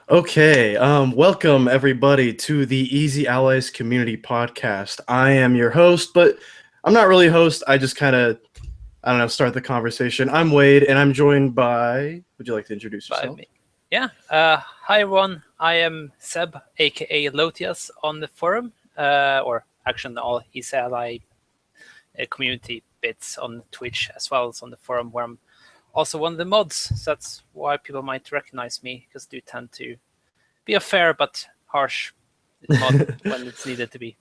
Okay, welcome everybody to the Easy Allies Community Podcast. I am your host, but I'm not really a host. I just kind of, I don't know, start the conversation. I'm Wade, and I'm joined by. Would you like to introduce By yourself? me. Yeah. Hi everyone. I am Seb, aka Lotias, on the forum, or actually on all ESLI community bits on Twitch as well as on the forum, where I'm also one of the mods. So that's why people might recognize me, because I do tend to be a fair but harsh mod when it's needed to be.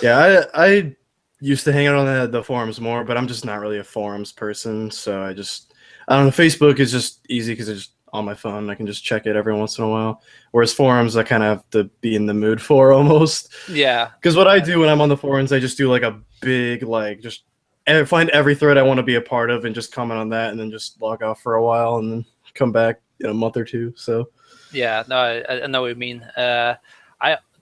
Yeah, I used to hang out on the forums more, but I'm just not really a forums person. So I don't know. Facebook is just easy because it's just on my phone. I can just check it every once in a while. Whereas forums, I kind of have to be in the mood for almost. Yeah. Because what I do when I'm on the forums, I just do like a big, like, just find every thread I want to be a part of and just comment on that and then just log off for a while and then come back in a month or two. So, Yeah, no, I know what you mean. I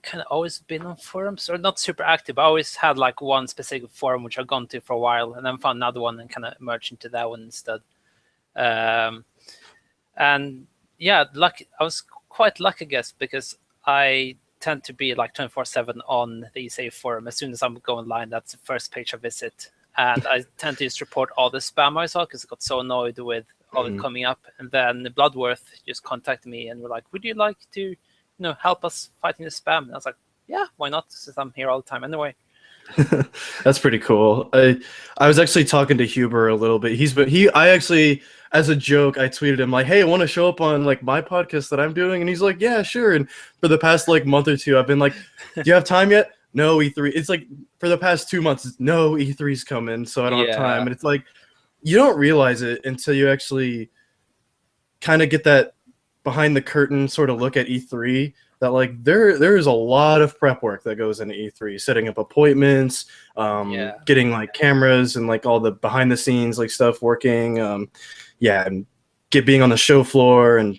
kind of always been on forums, or not super active. I always had like one specific forum which I've gone to for a while, and then found another one and kind of merged into that one instead. Um, and yeah, lucky. I was quite lucky, I guess, because I tend to be like 24/7 on the ESA forum. As soon as I'm going live, that's the first page I visit, and I tend to just report all the spam I saw because I got so annoyed with all it coming up. And then Bloodworth just contacted me and were like, "Would you like to, help us fighting the spam?" And I was like, "Yeah, why not? Since I'm here all the time anyway." that's pretty cool. I was actually talking to Huber a little bit. I actually, as a joke, I tweeted him like, "Hey, I want to show up on like my podcast that I'm doing," and he's like, "Yeah, sure." And for the past like month or two, I've been like, "Do you have time yet?" No, E3. It's like for the past 2 months, no, E3's coming, so I don't have time. Yeah, And it's like you don't realize it until you actually kind of get that behind the curtain sort of look at E3, that like there is a lot of prep work that goes into E3, setting up appointments, yeah. getting like cameras and like all the behind the scenes like stuff working, yeah, and being on the show floor, and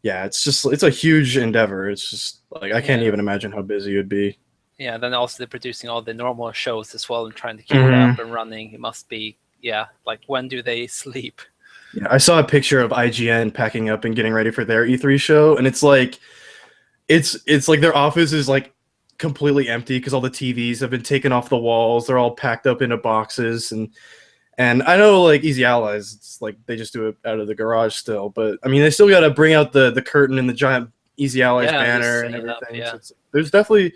yeah, it's a huge endeavor. It's just like I can't Yeah. even imagine how busy it would be. Yeah, then also they're producing all the normal shows as well and trying to keep it Mhm. up and running. It must be, yeah, like when do they sleep? Yeah, I saw a picture of IGN packing up and getting ready for their E3 show, and it's like it's like their office is like completely empty because all the TVs have been taken off the walls. They're all packed up into boxes, and I know like Easy Allies, it's like they just do it out of the garage still, but I mean they still got to bring out the curtain and the giant Easy Allies Yeah, banner just and hang it up. everything. Yeah, So there's definitely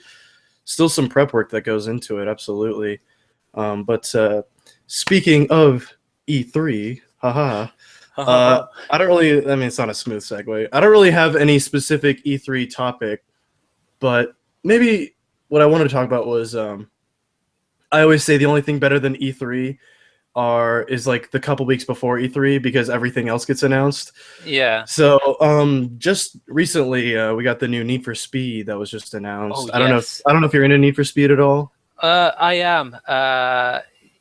still some prep work that goes into it, absolutely. But speaking of E3, haha. I don't really. I mean, it's not a smooth segue. I don't really have any specific E3 topic, but maybe what I wanted to talk about was I always say the only thing better than E3 is like the couple weeks before E3 because everything else gets announced. yeah. So just recently we got the new Need for Speed that was just Oh announced. yes. I don't know if you're into Need for Speed at all. I am.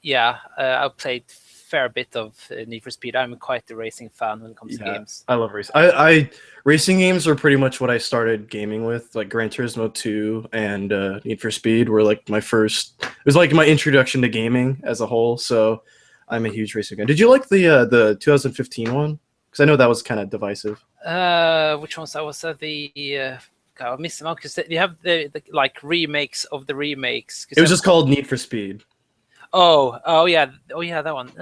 Yeah. I've played fair bit of Need for Speed. I'm quite the racing fan when it comes to Yeah, games. I love racing. I racing games are pretty much what I started gaming with. Like Gran Turismo 2 and Need for Speed were like my first. It was like my introduction to gaming as a whole. So I'm a huge racing fan. Did you like the 2015 one? Because I know that was kind of divisive. Which ones? I was the. God, I missed them out because you have the like remakes of the remakes. It was just called Need for Speed. Oh yeah, that one.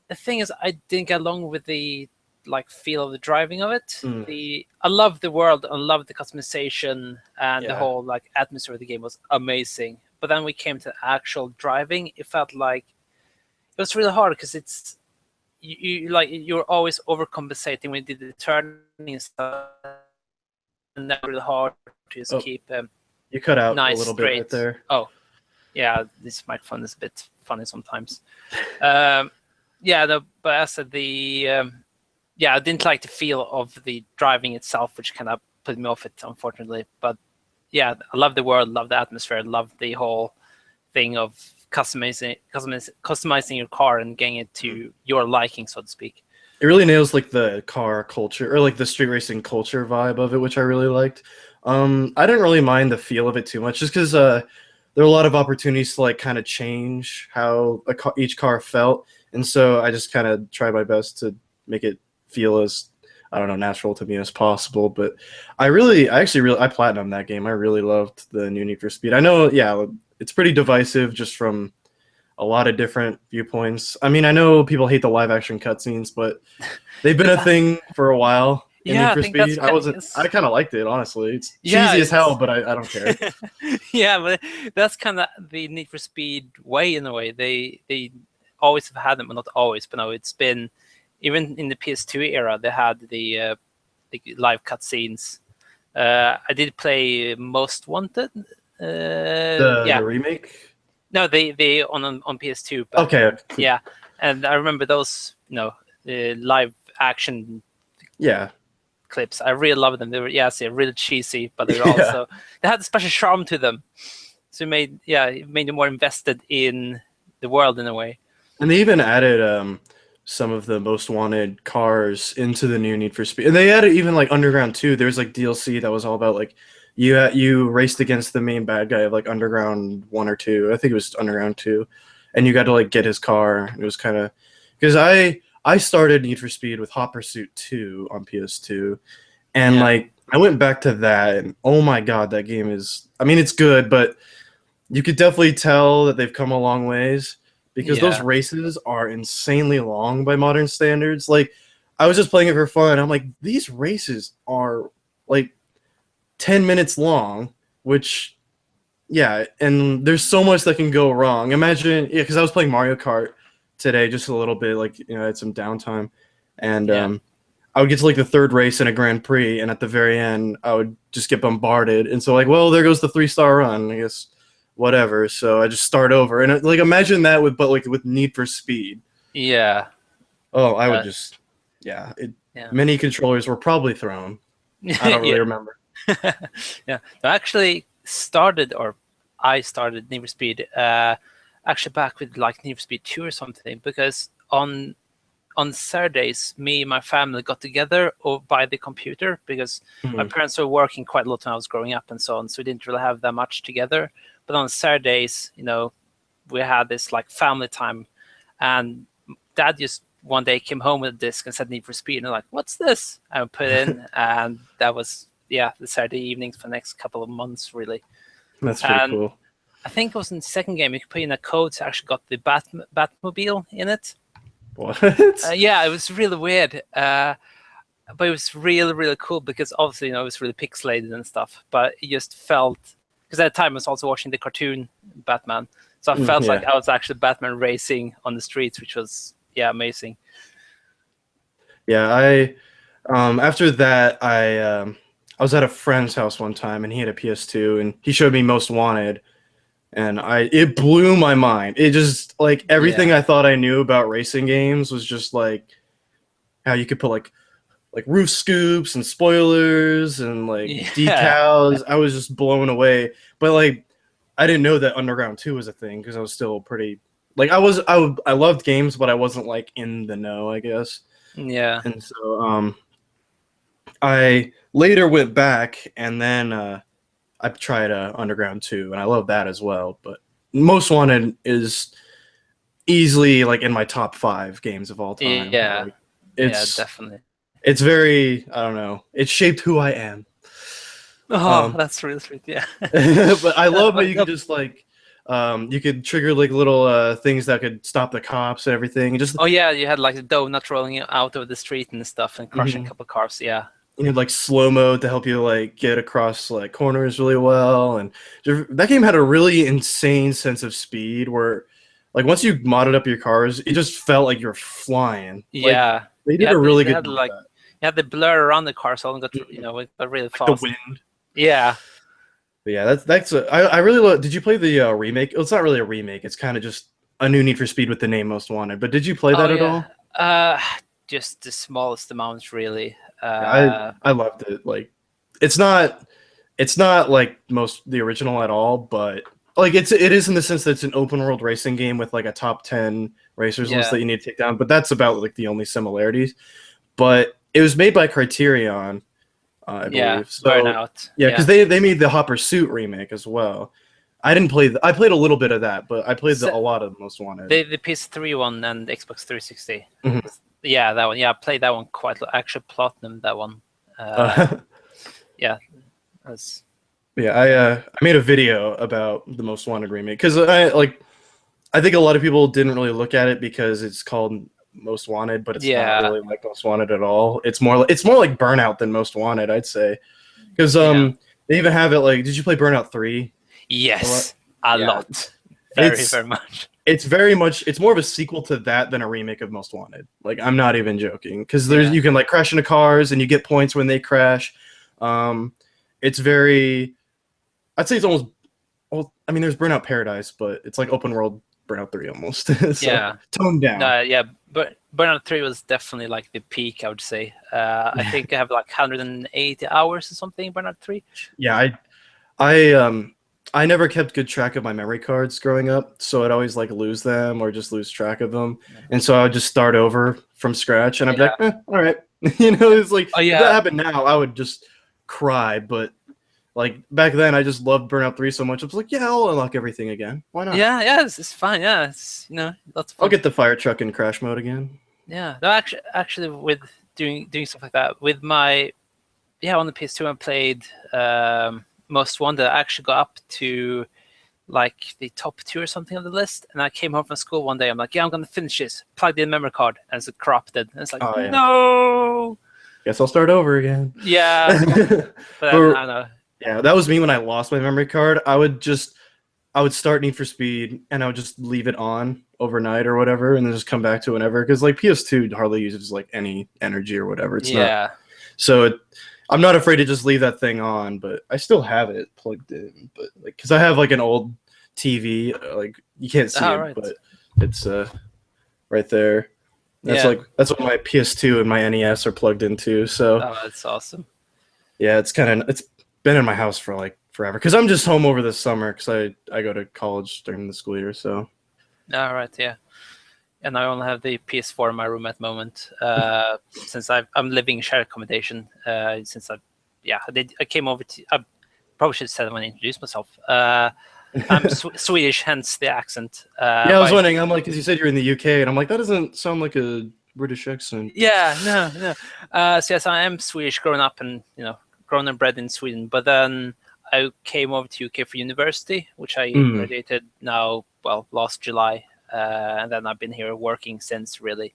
The thing is, I didn't get along with the like feel of the driving of it. I love the world, I love the customization, and the Yeah. whole like atmosphere of the game was amazing. But then we came to actual driving, it felt like it was really hard because it's you like you're always overcompensating when you did the turning and stuff, and that's really hard to just Oh, keep you cut out a nice little bit right straight. there. Oh yeah, this microphone is a bit funny sometimes. Um, yeah, but as I said, yeah, I didn't like the feel of the driving itself, which kind of put me off it, unfortunately. But yeah, I love the world, love the atmosphere, love the whole thing of customizing your car and getting it to your liking, so to speak. It really nails like the car culture or like the street racing culture vibe of it, which I really liked. I didn't really mind the feel of it too much, just because there are a lot of opportunities to like kind of change how each car felt, and so I just kind of tried my best to make it feel as I don't know, natural to me as possible. But I actually really, I platinumed that game. I really loved the new Need for Speed. I know, yeah, it's pretty divisive just from a lot of different viewpoints. I mean, I know people hate the live action cutscenes, but they've been a thing for a while in Yeah, Need I for think that's Speed. I it's, kind of liked it, honestly. It's yeah, cheesy as hell, it's but I don't care. yeah, but that's kind of the Need for Speed way in a way. They always have had them, but not always. But no, it's been even in the PS2 era. They had the live cutscenes. I did play Most Wanted. The Yeah, remake? no, they on PS2 back Okay. then. Yeah, and I remember those, live action Yeah. clips. I really loved them. They were, really cheesy, but they were Yeah. also they had a special charm to them. So it made you more invested in the world in a way. And they even added some of the most wanted cars into the new Need for Speed. And they added even like Underground 2. There's like DLC that was all about like you raced against the main bad guy of like Underground 1 or 2. I think it was Underground 2. And you got to like get his car. It was kind of because I started Need for Speed with Hot Pursuit 2 on PS2. And Yeah. like I went back to that and oh my god, that game is, I mean, it's good, but you could definitely tell that they've come a long ways because those Yeah. races are insanely long by modern standards. Like, I was just playing it for fun. I'm like, these races are like 10 minutes long, which, yeah, and there's so much that can go wrong. Imagine, yeah, because I was playing Mario Kart today just a little bit, like, I had some downtime, and Yeah. I would get to like the third race in a Grand Prix, and at the very end, I would just get bombarded. And so, like, well, there goes the 3-star run, I guess, whatever. So I just start over, and like, imagine that with Need for Speed. Yeah. Oh, I would Uh, just, yeah. yeah. Many controllers were probably thrown. I don't Yeah. really remember. Yeah. I started Need for Speed actually back with like Need for Speed 2 or something, because on Saturdays, me and my family got together by the computer because my Mhm. parents were working quite a lot when I was growing up and so on, so we didn't really have that much together. But on Saturdays, we had this like family time, and Dad just one day came home with a disc and said Need for Speed, and I'm like, "What's this?" And I put it in, and that was the Saturday evenings for the next couple of months, really. That's pretty And cool. I think it was in the second game you could put in a code to actually got the Batmobile in it. What? Yeah, it was really weird, but it was really, really cool because obviously, it was really pixelated and stuff. But it just felt, because at the time I was also watching the cartoon Batman, so I felt like Yeah. I was actually Batman racing on the streets, which was amazing. Yeah, after that I was at a friend's house one time and he had a PS2 and he showed me Most Wanted and it blew my mind. It just like everything Yeah. I thought I knew about racing games was just like how you could put like roof scoops and spoilers and like Yeah. decals. I was just blown away. But like I didn't know that Underground 2 was a thing because I was still pretty like I loved games but I wasn't like in the know, I guess. Yeah. And so I later went back and then I tried Underground 2 and I love that as well. But Most Wanted is easily like in my top 5 games of all time. Yeah. Like, Yeah, it's definitely. it's very, I don't know. It shaped who I am. Oh, Um, that's really sweet. Yeah. but I love how But you could just like you could trigger like little things that could stop the cops and everything. Just oh yeah, you had like the donut rolling out of the street and stuff and crushing a mhm. couple cars. Yeah. You had like slow mo to help you like get across like corners really well, and that game had a really insane sense of speed where like once you modded up your cars, it just felt like you're flying. Like Yeah. they did Yeah, a really they good had job of like that. the blur around the car, so it got Mhm. it got really Like the fast. wind. Yeah. But yeah, I really love. Did you play the remake? Well, it's not really a remake. It's kind of just a new Need for Speed with the name Most Wanted. But did you play Oh that at yeah. all? Just the smallest amounts, really. Yeah, I loved it. Like it's not like most the original at all, but like it is in the sense that it's an open world racing game with like a top 10 racers list Yeah. that you need to take down. But that's about like the only similarities. But it was made by Criterion, I Yeah. believe. So Burnout. yeah, because Yeah. they made the Hot Pursuit remake as well. I didn't play. I played a little bit of that, but I played So a lot of Most Wanted. the PS3 one and the Xbox 360. Mhm. Yeah, that one. Yeah, I played that one quite a lot. Actually, platinum that one. Uh, Yeah, that's yeah, I made a video about the Most Wanted remake because I think a lot of people didn't really look at it because it's called Most Wanted, but it's not yeah, really like Most Wanted at all. It's more like Burnout than Most Wanted, I'd say, because yeah. they even have it like. Did you play Burnout 3? A lot? Yes, a Yeah, lot. Very, it's very much. it's very much it's more of a sequel to that than a remake of Most Wanted. Like I'm not even joking because there's Yeah. you can like crash into cars and you get points when they crash. Um, it's very I'd say it's almost well, I mean there's Burnout Paradise, but it's like open world Burnout 3 almost. So Yeah. toned down. No, yeah, but Burnout 3 was definitely like the peak, I would say. I think I have like 180 hours or something, Burnout 3. Yeah, I never kept good track of my memory cards growing up, so I'd always like lose them or just lose track of them. And so I would just start over from scratch and I'd be Yeah. like, all right. It's like Oh, if yeah. that happened now, I would just cry. But like back then I just loved Burnout 3 so much. I was like, yeah, I'll unlock everything again. Why not? Yeah, yeah, it's fine. Yeah, it's, lots of fun. I'll get the fire truck in crash mode again. Yeah, no, actually, with doing stuff like that with my, on the PS2, I played Most Wanted. I actually got up to like the top 2 or something on the list, and I came home from school one day. I'm like, yeah, I'm gonna finish this. Plugged in memory card, and it's corrupted. And it's like, Oh, yeah. no. Guess I'll start over again. Yeah, but For- I don't know. Yeah, that was me when I lost my memory card. I would start Need for Speed and I would just leave it on overnight or whatever, and then just come back to it whenever. Because like PS2 hardly uses like any energy or whatever. It's not. Yeah, So I'm not afraid to just leave that thing on, but I still have it plugged in. But like, because I have like an old TV, like you can't see it, right. but it's right there. Yeah. That's what my PS2 and my NES are plugged into. So Oh, that's awesome. yeah, it's been in my house for like forever because I'm just home over the summer because I go to college during the school year. So All right, yeah. And I only have the PS4 in my room at the moment, since I'm living in shared accommodation. Since I came over to. I probably should have said it when I introduced myself. I'm Swedish, hence the accent. yeah, I was wondering. I'm like, because you said you're in the UK, and I'm like, that doesn't sound like a British accent. Yeah, no. So yes, I am Swedish, growing up and grown and bred in Sweden. But then I came over to UK for university, which I graduated now, last July. And then I've been here working since, really.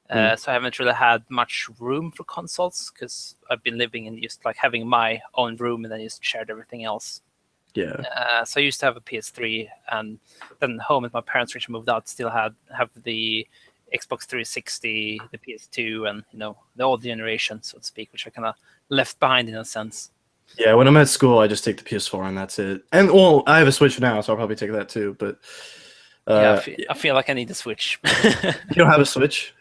So I haven't really had much room for consoles because I've been living in just like having my own room and then just shared everything else. Yeah. So I used to have a PS3, and then home with my parents, which moved out, still have the Xbox 360, the PS2, and the old generation, so to speak, which I kind of left behind in a sense. Yeah, when I'm at school, I just take the PS4 and that's it. And well, I have a Switch now, so I'll probably take that too. But I feel like I need a Switch. you don't have a Switch?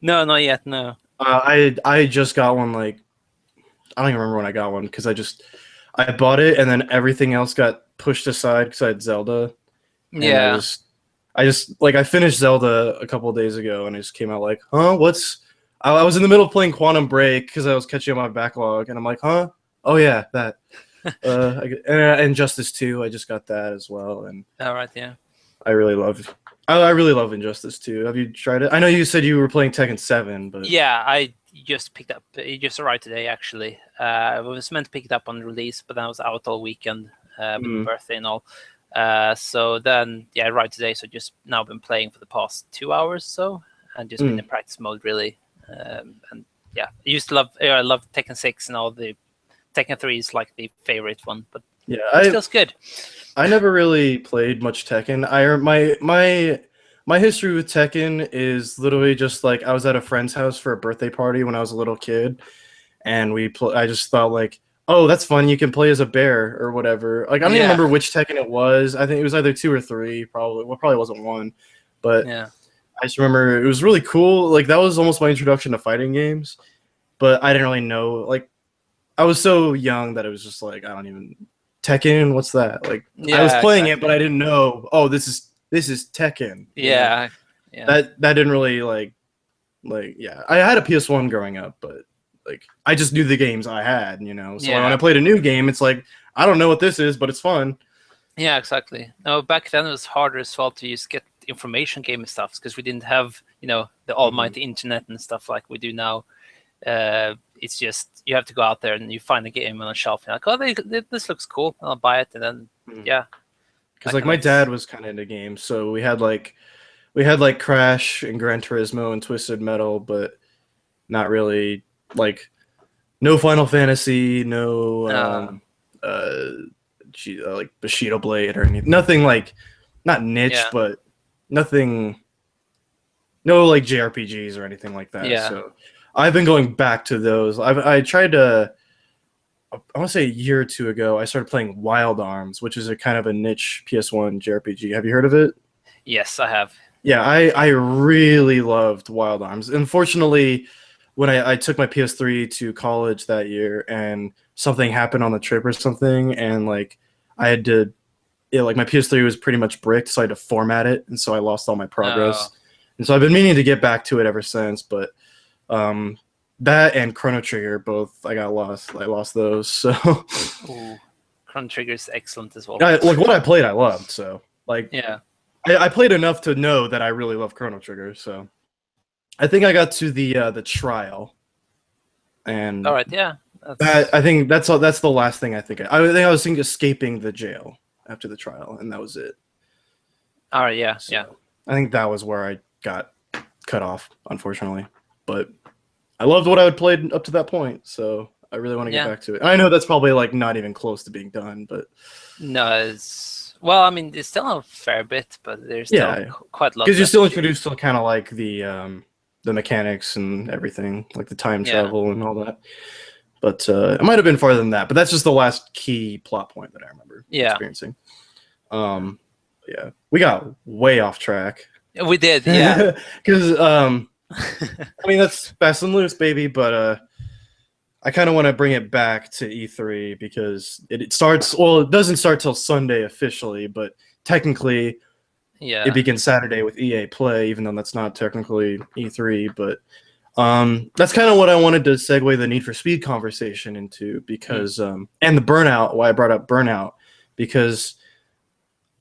No, not yet. No. I just got one. Like, I don't even remember when I got one because I bought it and then everything else got pushed aside because I had Zelda. Yeah. I just like I finished Zelda a couple of days ago and I just came out like, huh? I was in the middle of playing Quantum Break because I was catching up on my backlog and I'm like, huh? Oh yeah, that. And Injustice 2, I just got that as well, and All right, yeah. I really love Injustice 2. Have you tried it? I know you said you were playing Tekken 7, but Yeah, I just picked up. It just arrived today, actually. I was meant to pick it up on release, but then I was out all weekend with my birthday and all. So then, it arrived today. So just now been playing for the past 2 hours, so, and just been in practice mode, really. And yeah, I love Tekken 6 and all the. Tekken 3 is like the favorite one, but yeah, it feels good. I never really played much Tekken. My history with Tekken is literally just like I was at a friend's house for a birthday party when I was a little kid, and I just thought like, oh, that's fun. You can play as a bear or whatever. Like I don't even remember which Tekken it was. I think it was either 2 or 3, probably. Well, probably wasn't 1, but Yeah. I just remember it was really cool. Like that was almost my introduction to fighting games, but I didn't really know. Like I was so young that it was just like Tekken. What's that? Like I was playing it, but I didn't know. Oh, this is Tekken. Yeah. That didn't really like yeah. I had a PS1 growing up, but like I just knew the games I had. So when I played a new game, it's like I don't know what this is, but it's fun. Yeah, exactly. No, back then it was harder as well to just get information game and stuff, because we didn't have the almighty internet and stuff like we do now. It's just you have to go out there and you find a game on a shelf. And you're like, oh, this looks cool. I'll buy it, and then Because like my dad was kind of into games, so we had like Crash and Gran Turismo and Twisted Metal, but not really like no Final Fantasy, no like Bushido Blade or anything. Nothing like not niche, but nothing. No like JRPGs or anything like that. Yeah. So I've been going back to those. I tried to. I want to say a year or two ago, I started playing Wild Arms, which is a kind of a niche PS1 JRPG. Have you heard of it? Yes, I have. Yeah, I really loved Wild Arms. Unfortunately, when I took my PS3 to college that year and something happened on the trip or something, and like I had to, like my PS3 was pretty much bricked, so I had to format it, and so I lost all my progress. Oh. And so I've been meaning to get back to it ever since, but that and Chrono Trigger, both I lost those. So Ooh, Chrono Trigger is excellent as well. like what I played, I loved. So like yeah. I played enough to know that I really love Chrono Trigger. So I think I got to the trial, and all right, yeah. I think that's all. That's the last thing I think. I think I was thinking escaping the jail after the trial, and that was it. All right, yeah, So yeah. I think that was where I got cut off, unfortunately. But I loved what I had played up to that point, so I really want to get back to it. And I know that's probably like not even close to being done, but no, well, I mean, it's still a fair bit, but there's still quite a lot. Because you're still introduced to kind of like the mechanics and everything, like the time travel and all that. But it might have been farther than that. But that's just the last key plot point that I remember experiencing. Yeah, we got way off track. We did, yeah. Because I mean that's fast and loose, baby. But I kind of want to bring it back to E3 because it starts. Well, it doesn't start till Sunday officially, but technically, it begins Saturday with EA Play, even though that's not technically E3. But that's kind of what I wanted to segue the Need for Speed conversation into because and the Burnout. Why I brought up Burnout because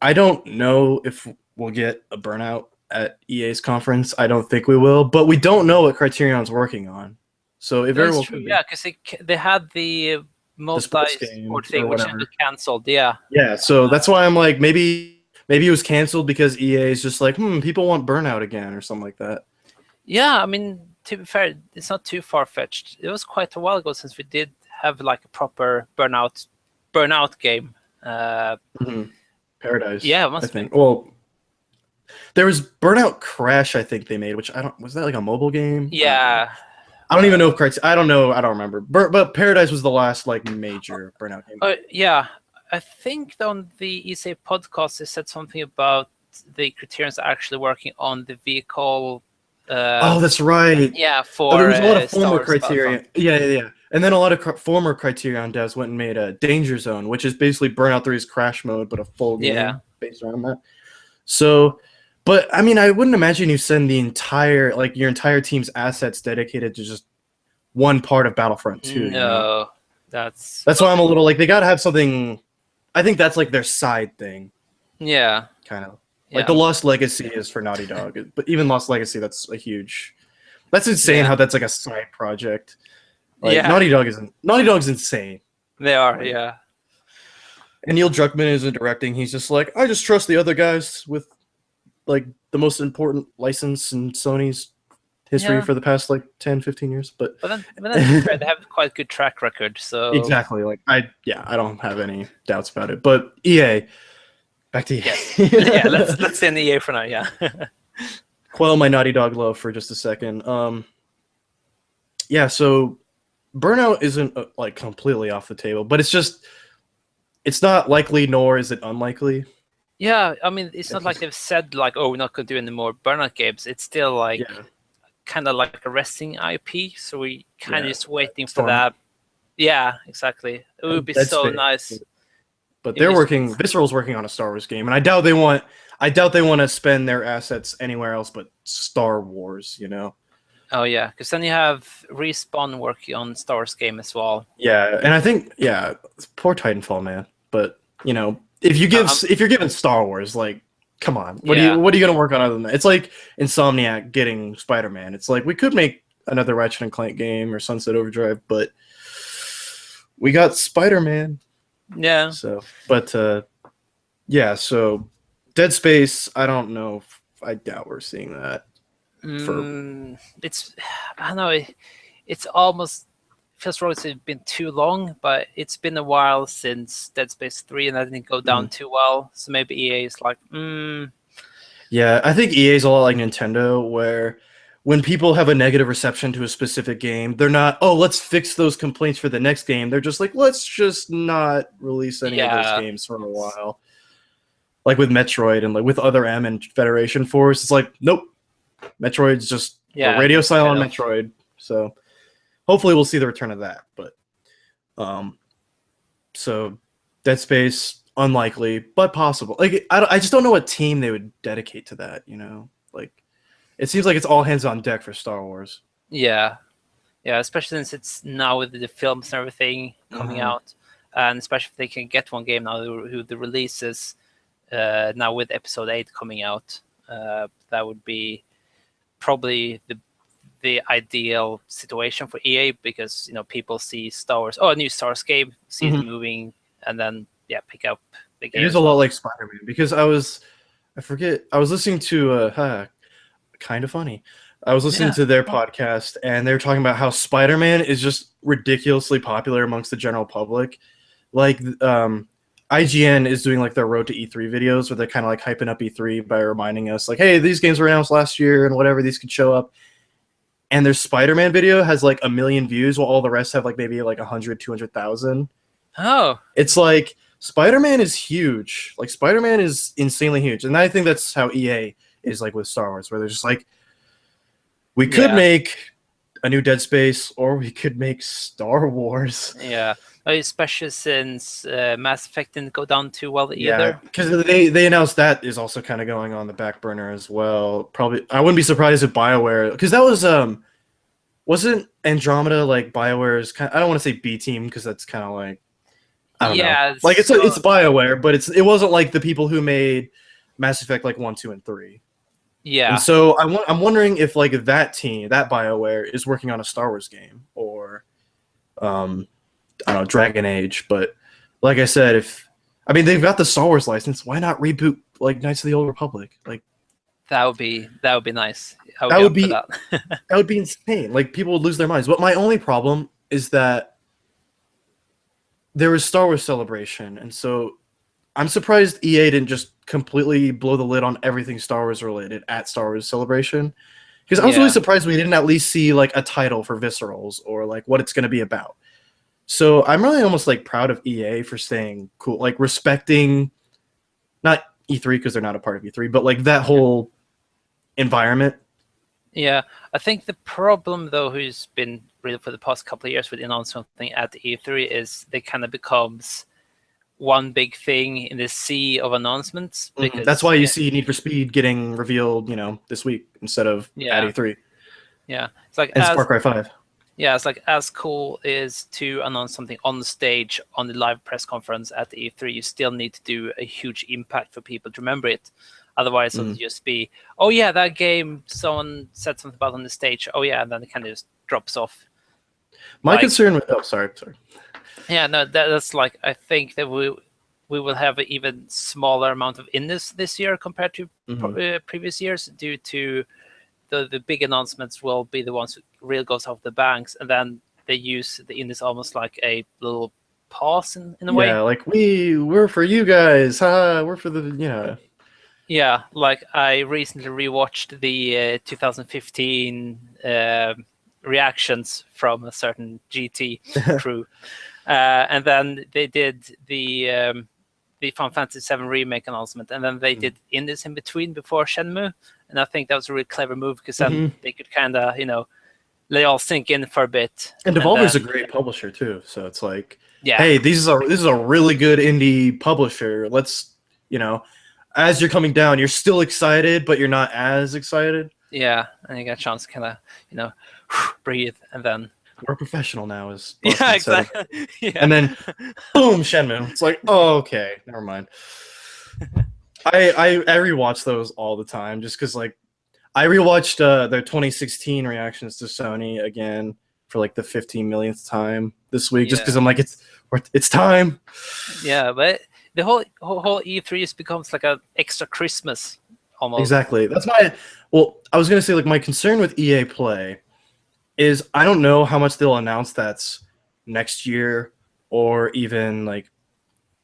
I don't know if we'll get a Burnout at EA's conference. I don't think we will, but we don't know what Criterion's working on. So it very well could be. Yeah, because they had the multi-sport thing, which ended canceled. Yeah. Yeah, so that's why I'm like, maybe it was canceled because EA is just like, people want Burnout again or something like that. Yeah, I mean, to be fair, it's not too far-fetched. It was quite a while ago since we did have like a proper Burnout game. Paradise. Yeah, it must I think. Well, there was Burnout Crash, I think they made, which was that like a mobile game? Yeah. I don't even know if I don't know. I don't remember. But Paradise was the last like major Burnout game. Yeah, I think on the ESA podcast they said something about the Criterion's actually working on the vehicle. Oh, that's right. Yeah, for there was a lot of former Criterion. Yeah. And then a lot of former Criterion devs went and made a Danger Zone, which is basically Burnout 3's Crash mode, but a full game based around that. So, but I mean, I wouldn't imagine you send your entire team's assets dedicated to just one part of Battlefront 2. No, that's why I'm a little like they got to have something. I think that's like their side thing. Yeah, kind of like the Lost Legacy is for Naughty Dog, but even Lost Legacy, that's insane how that's like a side project. Like Naughty Dog's insane. They are, yeah. And Neil Druckmann isn't directing. He's just like, I just trust the other guys with like the most important license in Sony's history for the past like 10, 15 years. But then they have quite a good track record. So exactly, like I don't have any doubts about it. But EA, back to EA. Yeah, let's say EA for now. Yeah. Quell my Naughty Dog love for just a second. Yeah, so Burnout isn't like completely off the table, but it's not likely, nor is it unlikely. Yeah, I mean, it's not like they've said like, oh, we're not going to do any more Burnout games. It's still like kind of like a resting IP, so we kind of just waiting for that. Yeah, exactly. It would be so nice. But Visceral's working on a Star Wars game, and I doubt they want to spend their assets anywhere else but Star Wars, you know. Oh yeah, because then you have Respawn working on Star Wars game as well. Yeah, and I think poor Titanfall, man. But you know, if you're given Star Wars, like come on, what are you gonna work on other than that? It's like Insomniac getting Spider-Man. It's like we could make another Ratchet and Clank game or Sunset Overdrive, but we got Spider-Man. Yeah. So, but yeah. So, Dead Space. I don't know. I doubt we're seeing that. It's I don't know. It's almost feels like it's been too long, but it's been a while since Dead Space 3, and that didn't go down too well. So maybe EA is like, Yeah, I think EA is a lot like Nintendo, where when people have a negative reception to a specific game, they're not, oh, let's fix those complaints for the next game. They're just like, let's just not release any of those games for a while. Like with Metroid and like with Other M and Federation Force, it's like, nope, Metroid's just radio silent on Metroid. So hopefully we'll see the return of that. But so Dead Space, unlikely, but possible. Like I just don't know what team they would dedicate to that. You know, like it seems like it's all hands on deck for Star Wars. Yeah, especially since it's now with the films and everything coming out, and especially if they can get one game now who the releases now with Episode 8 coming out, that would be probably the ideal situation for EA, because people see Star Wars, a new Star Wars game, see it moving, and then pick up the game. It is a lot like Spider-Man, because I was listening to Kind of Funny. I was listening to their podcast, and they were talking about how Spider-Man is just ridiculously popular amongst the general public. Like IGN is doing like their Road to E3 videos where they're kind of like hyping up E3 by reminding us like, hey, these games were announced last year and whatever, these could show up. And their Spider-Man video has like 1 million views, while all the rest have like maybe like 100, 200,000. Oh. It's like Spider-Man is huge. Like Spider-Man is insanely huge. And I think that's how EA is like with Star Wars, where they're just like, we could make a new Dead Space, or we could make Star Wars. Yeah. Especially since Mass Effect didn't go down too well either. Yeah, because they announced that is also kind of going on the back burner as well. Probably, I wouldn't be surprised if BioWare, because that was wasn't Andromeda like BioWare's kind of, I don't want to say B team, because that's kind of like, I don't know. Like it's BioWare, but it wasn't like the people who made Mass Effect like 1, 2, and 3. Yeah. And so I'm wondering if like that team, that BioWare, is working on a Star Wars game, or I don't know, Dragon Age. But like I said, they've got the Star Wars license, why not reboot like Knights of the Old Republic? Like that would be nice. That would be insane. Like people would lose their minds. But my only problem is that there was Star Wars Celebration, and so I'm surprised EA didn't just completely blow the lid on everything Star Wars related at Star Wars Celebration. Because I was really surprised we didn't at least see like a title for Viscerals, or like what it's going to be about. So I'm really almost like proud of EA for staying cool, like respecting not E3 because they're not a part of E3, but like that whole environment. Yeah, I think the problem though, who's been really for the past couple of years with announcing something at E3, is they kind of becomes one big thing in the sea of announcements. Because that's why you see Need for Speed getting revealed, this week instead of at E3. Yeah, it's like Far Cry 5. Yeah, it's like as cool is to announce something on the stage on the live press conference at the E3. You still need to do a huge impact for people to remember it. Otherwise, it'll just be, oh yeah, that game someone said something about on the stage. Oh yeah, and then it kind of just drops off. My concern with sorry. Yeah, no, that's like, I think that we will have an even smaller amount of indus this year compared to previous years, due to the big announcements will be the ones who really goes off the banks, and then they use the indus almost like a little pause in a way. Yeah, like we're for you guys, we're for the Yeah, like I recently rewatched the 2015 reactions from a certain GT crew, and then they did the Final Fantasy VII Remake announcement, and then they did indus in between before Shenmue. And I think that was a really clever move, because then they could kind of, let it all sink in for a bit. And Devolver's a great publisher too, so it's like, hey, this is a really good indie publisher. Let's, as you're coming down, you're still excited, but you're not as excited. Yeah, and you get a chance to kind of, breathe, and then we're professional now. Exactly. And then, boom, Shenmue. It's like, oh, okay, never mind. I rewatch those all the time just because like I rewatched their 2016 reactions to Sony again for like the 15 millionth time this week, just because I'm like it's time. Yeah, but the whole E3 just becomes like a extra Christmas almost. Exactly. That's well, I was gonna say like my concern with EA Play is I don't know how much they'll announce that's next year or even like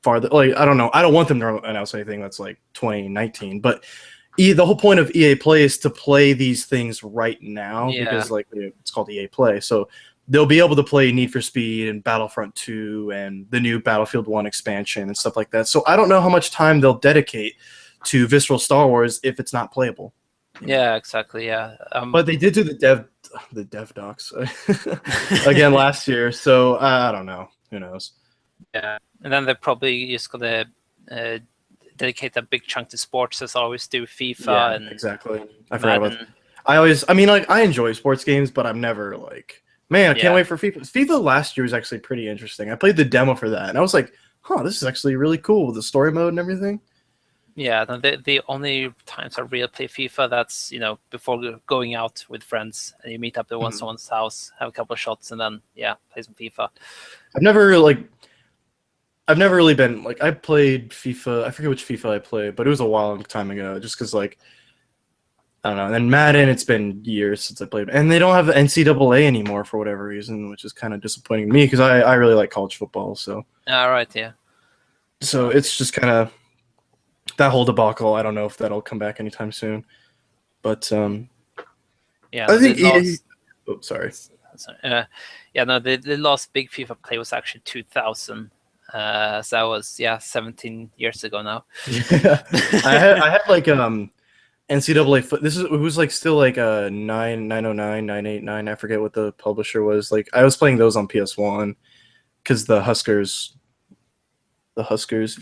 farther. Like I don't know. I don't want them to announce anything that's like 2019. But the whole point of EA Play is to play these things right now because like it's called EA Play. So they'll be able to play Need for Speed and Battlefront 2 and the new Battlefield 1 expansion and stuff like that. So I don't know how much time they'll dedicate to Visceral Star Wars if it's not playable. Yeah, exactly. Yeah. But they did do the dev docs again last year, so I don't know. Who knows? Yeah, and then they're probably just gonna dedicate a big chunk to sports, as always do. FIFA and exactly. I forgot about. I mean, like I enjoy sports games, but I'm never like, man, I can't wait for FIFA. FIFA last year was actually pretty interesting. I played the demo for that, and I was like, huh, this is actually really cool with the story mode and everything. Yeah, the only times I really play FIFA, that's before going out with friends and you meet up at someone's house, have a couple of shots, and then play some FIFA. I've never really been like I played FIFA. I forget which FIFA I played, but it was a long time ago. Just because like I don't know. And then Madden, it's been years since I played, and they don't have the NCAA anymore for whatever reason, which is kind of disappointing to me because I really like college football. So all right, yeah. So it's just kind of. That whole debacle, I don't know if that'll come back anytime soon, but I think EA. Oh, sorry. The last big FIFA play was actually 2000. So that was 17 years ago now. Yeah, I had like NCAA foot. It was like still like 909, 989. I forget what the publisher was. Like I was playing those on PS1 because the Huskers. You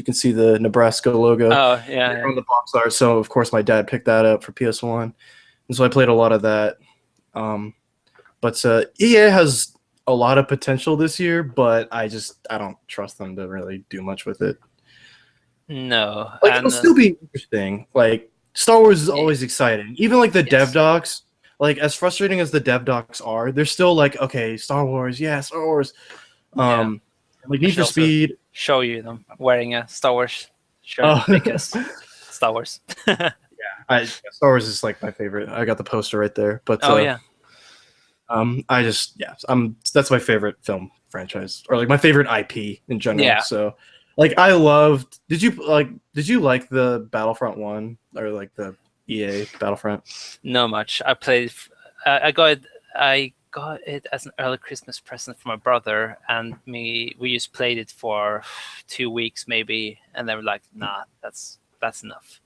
can see the Nebraska logo on the box art. So of course my dad picked that up for PS1, and so I played a lot of that. But EA has a lot of potential this year, but I don't trust them to really do much with it. No, like it'll still be interesting. Like Star Wars is always exciting, even like the dev docs. Like as frustrating as the dev docs are, they're still like okay, Star Wars, Star Wars. Like Need for Speed. Show you them wearing a Star Wars shirt because Star Wars. Star Wars is like my favorite. I got the poster right there. But that's my favorite film franchise or like my favorite IP in general. Yeah. So like I loved. Did you like the Battlefront 1 or like the EA Battlefront? No much. I played. I got it as an early Christmas present for my brother, and we just played it for 2 weeks maybe, and they were like, nah, that's enough.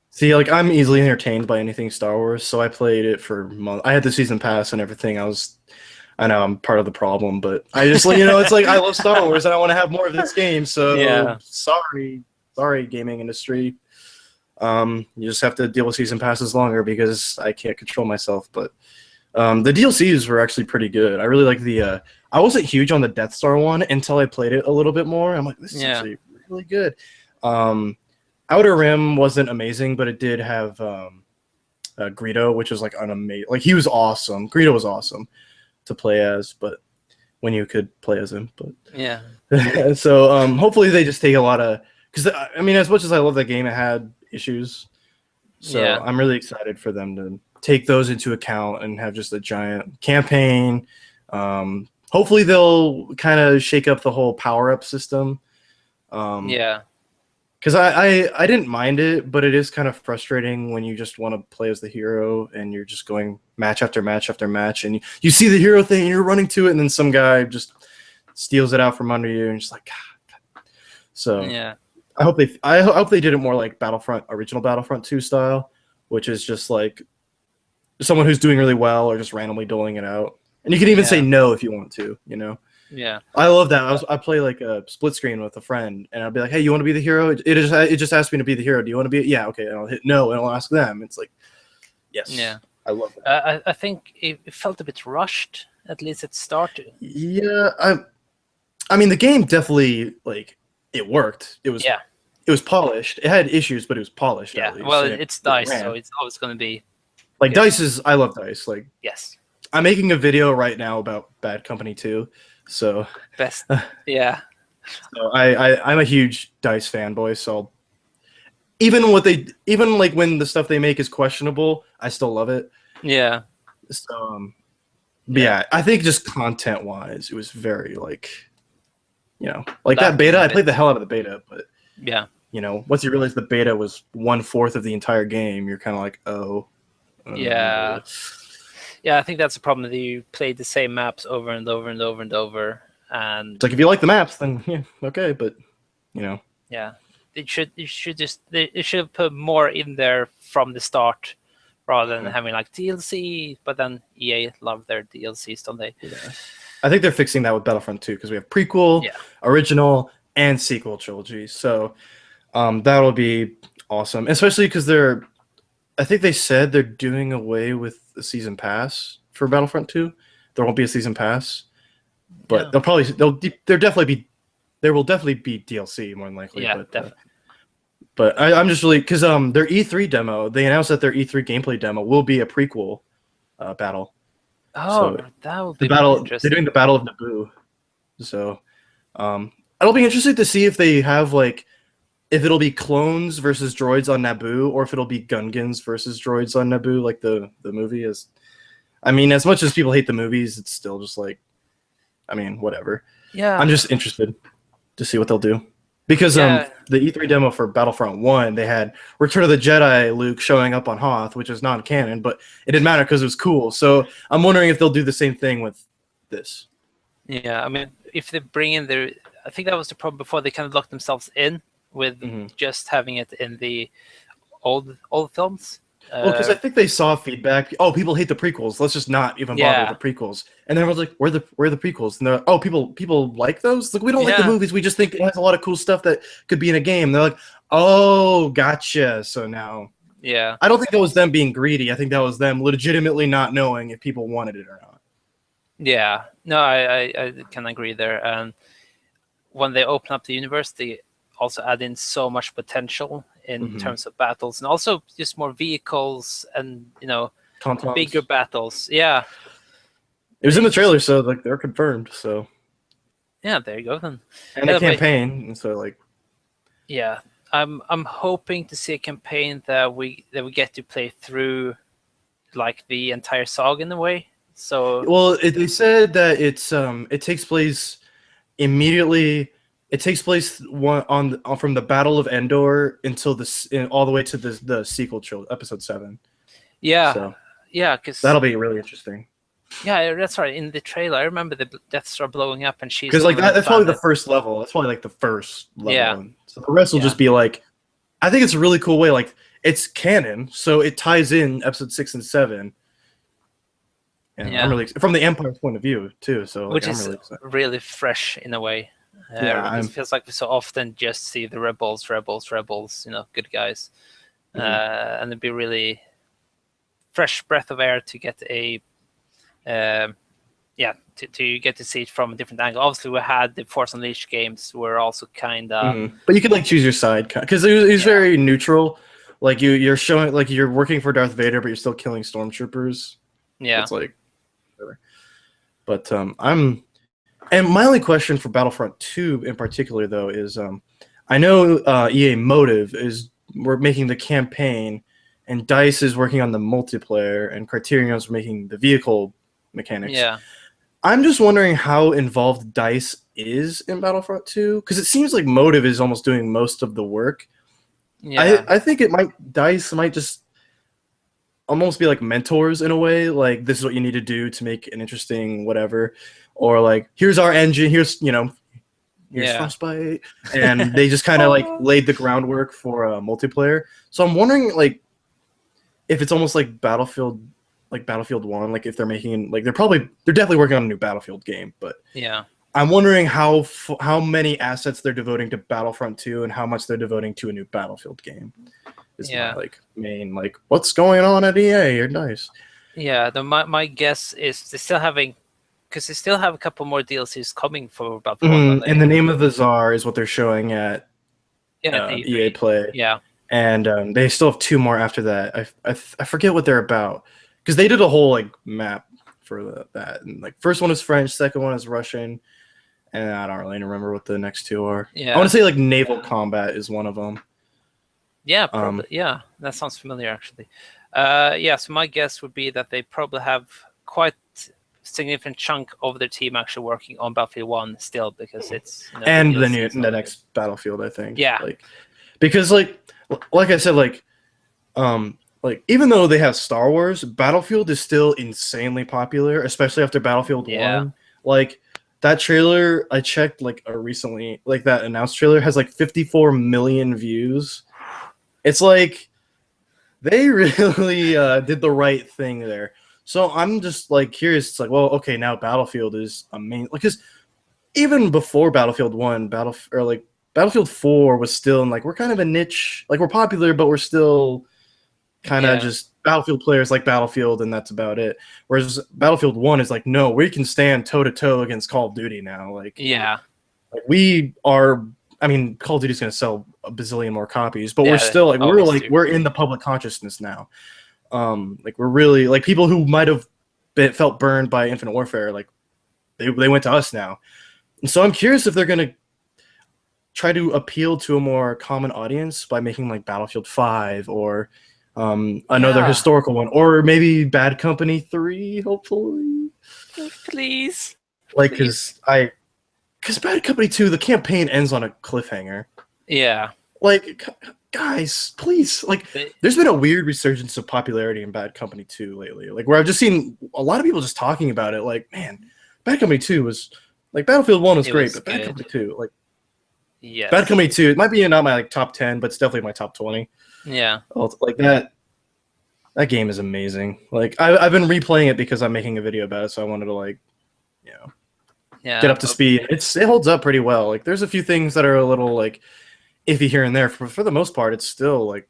See, like I'm easily entertained by anything Star Wars, so I played it for months. I had the season pass and everything. I know I'm part of the problem, but I just it's like I love Star Wars and I want to have more of this game. So sorry, gaming industry. You just have to deal with season passes longer because I can't control myself, but. The DLCs were actually pretty good. I really like the. I wasn't huge on the Death Star one until I played it a little bit more. I'm like, this is actually really good. Outer Rim wasn't amazing, but it did have Greedo, which was like an amazing. Like he was awesome. Greedo was awesome to play as, but when you could play as him, but so hopefully they just take a lot of because I mean, as much as I love that game, it had issues. So I'm really excited for them to take those into account and have just a giant campaign. Hopefully they'll kind of shake up the whole power-up system. Because I didn't mind it, but it is kind of frustrating when you just want to play as the hero and you're just going match after match after match, and you see the hero thing and you're running to it, and then some guy just steals it out from under you, and just like, God. So I hope they did it more like original Battlefront 2 style, which is just like someone who's doing really well or just randomly doling it out. And you can even say no if you want to, Yeah. I love that. I play like a split screen with a friend and I'll be like, hey, you want to be the hero? It just asked me to be the hero. Do you want to be it? Yeah, okay. And I'll hit no and I'll ask them. It's like, yes. Yeah. I love it. I think it felt a bit rushed, at least it started. Yeah. I mean, the game definitely, like, it worked. It was it was polished. It had issues, but it was polished. Yeah, At least. well, And it's it DICE, so ran. it's always going to be Like good. DICE is. I love DICE. Like Yes, I'm making a video right now about Bad Company 2. So, best. Yeah, so I'm a huge DICE fanboy. So even like when the stuff they make is questionable, I still love it. yeah, So, but yeah, I think just content wise, it was very like, like that Lacking beta. a I bit. played the hell out of the beta, but yeah, once you realize the beta was 1/4 of the entire game, you're kind of like, oh, yeah. Yeah, I think that's the problem. That you play the same maps over and over and over and over, and It's like if you like the maps, then yeah, okay, but yeah, it should just it should have put more in there from the start, rather than having like DLC. But then EA love their DLCs, don't they? yeah. I think they're fixing that with Battlefront 2 because we have prequel, Yeah. original, and sequel trilogy. So that'll be awesome, especially because I think they said they're doing away with the season pass for Battlefront 2. There won't be a season pass, but there will definitely be DLC more than likely. Yeah, but, definitely. But I'm just really because their E3 demo, they announced that their E3 gameplay demo will be a prequel battle. Oh, So that would The be battle they're interesting. doing the Battle of Naboo. So it'll be interesting to see if they have like if it'll be clones versus droids on Naboo, or if it'll be Gungans versus droids on Naboo, like the movie is. I mean, as much as people hate the movies, it's still just like, I mean, whatever. Yeah, I'm just interested to see what they'll do. Because Yeah. the E3 demo for Battlefront 1, they had Return of the Jedi Luke showing up on Hoth, which is non-canon, but it didn't matter because it was cool. So I'm wondering if they'll do the same thing with this. Yeah, I mean, if they bring in their, I think that was the problem before. They kind of locked themselves in with just having it in the old films. Well, because I think they saw feedback. Oh, people hate the prequels. Let's just not even bother Yeah. with the prequels. And then I was like, where are the prequels? And they're like, oh, people like those. Like we don't like the Yeah. movies. We just think it has a lot of cool stuff that could be in a game. They're like, oh, gotcha. So now Yeah, I don't think that was them being greedy. I think that was them legitimately not knowing if people wanted it or not. yeah. No, I can agree there. And when they open up the universe, they also add in so much potential in terms of battles, and also just more vehicles and Tauntauns. bigger battles. Yeah, It was in the trailer, so like they're confirmed. So yeah. There you go then. and Yeah, the but- campaign. And so like Yeah, I'm hoping to see a campaign that we get to play through, like the entire saga in a way. So well, they said that it takes place immediately. It takes place from the Battle of Endor until all the way to the sequel trilogy, episode 7. yeah, So yeah, because that'll be really interesting. yeah, that's right. In the trailer, I remember the Death Star blowing up, and she's Because like on the that's probably the planet. first level. That's probably like the first level. Yeah. And so the rest will Yeah. just be like, I think it's a really cool way. Like it's canon, so it ties in episode 6 and 7. And Yeah. I'm really from the Empire's point of view too. So like, Which I'm is really excited. really fresh in a way. Yeah, It feels like we so often just see the rebels, good guys, and it'd be really fresh breath of air to get to get to see it from a different angle. Obviously, we had the Force Unleashed games were also kind of But you could like choose your side because he's very neutral. Like you're showing like you're working for Darth Vader, but you're still killing stormtroopers. It's like, whatever. But and my only question for Battlefront 2 in particular though is I know EA Motive we're making the campaign, and DICE is working on the multiplayer, and Criterion's making the vehicle mechanics. Yeah. I'm just wondering how involved DICE is in Battlefront 2 because it seems like Motive is almost doing most of the work. Yeah. I think DICE might just almost be like mentors in a way, like this is what you need to do to make an interesting whatever, or like here's our engine, here's Frostbite, and they just kind of like laid the groundwork for multiplayer. So I'm wondering like if it's almost like Battlefield 1, like if they're making like they're definitely working on a new Battlefield game, but Yeah. I'm wondering how many assets they're devoting to Battlefront 2 and how much they're devoting to a new Battlefield game. Is my like main like what's going on at EA or DICE. Yeah, my guess is they still have a couple more DLCs coming for Battlefront. And the name of the Tsar is what they're showing at Yeah, the EA E3. Play, Yeah. and they still have 2 more after that. I forget what they're about because they did a whole like map for that. And like first one is French, second one is Russian, and I don't really remember what the next 2 are. Yeah. I want to say like naval combat is one of them. Yeah, probably. Yeah, that sounds familiar actually. Yeah, so my guess would be that they probably have quite significant chunk of their team actually working on Battlefield 1 still, because it's And the DLC the next Battlefield, I think. Yeah. Like because like I said, like even though they have Star Wars, Battlefield is still insanely popular, especially after Battlefield Yeah. 1. Like that trailer I checked like recently, like that announced trailer has like 54 million views. It's like they really did the right thing there. So I'm just like curious. It's like, well, okay, now Battlefield is amazing. Because even before Battlefield 1, Battlefield 4 was still in like we're kind of a niche. Like we're popular, but we're still kind of just Battlefield players like Battlefield, and that's about it. Whereas Battlefield 1 is like, no, we can stand toe to toe against Call of Duty now. Like we are. I mean, Call of Duty is going to sell a bazillion more copies, but we're still like we're in the public consciousness now. Like we're really like people who might have felt burned by Infinite Warfare, like they went to us now. And so I'm curious if they're going to try to appeal to a more common audience by making like Battlefield 5 or another historical one, or maybe Bad Company 3, hopefully. Please. Like, because Bad Company 2, the campaign ends on a cliffhanger. Yeah. Like, guys, please. Like, there's been a weird resurgence of popularity in Bad Company 2 lately. Like, where I've just seen a lot of people just talking about it. Like, man, Bad Company 2 was like Battlefield 1 was great, but Bad Company 2, like, Bad Company 2, it might be not my like top 10, but it's definitely my top 20. Yeah. Like that game is amazing. Like I've been replaying it because I'm making a video about it, so I wanted to like, get up to speed. It holds up pretty well. Like there's a few things that are a little like iffy here and there. For the most part, it's still like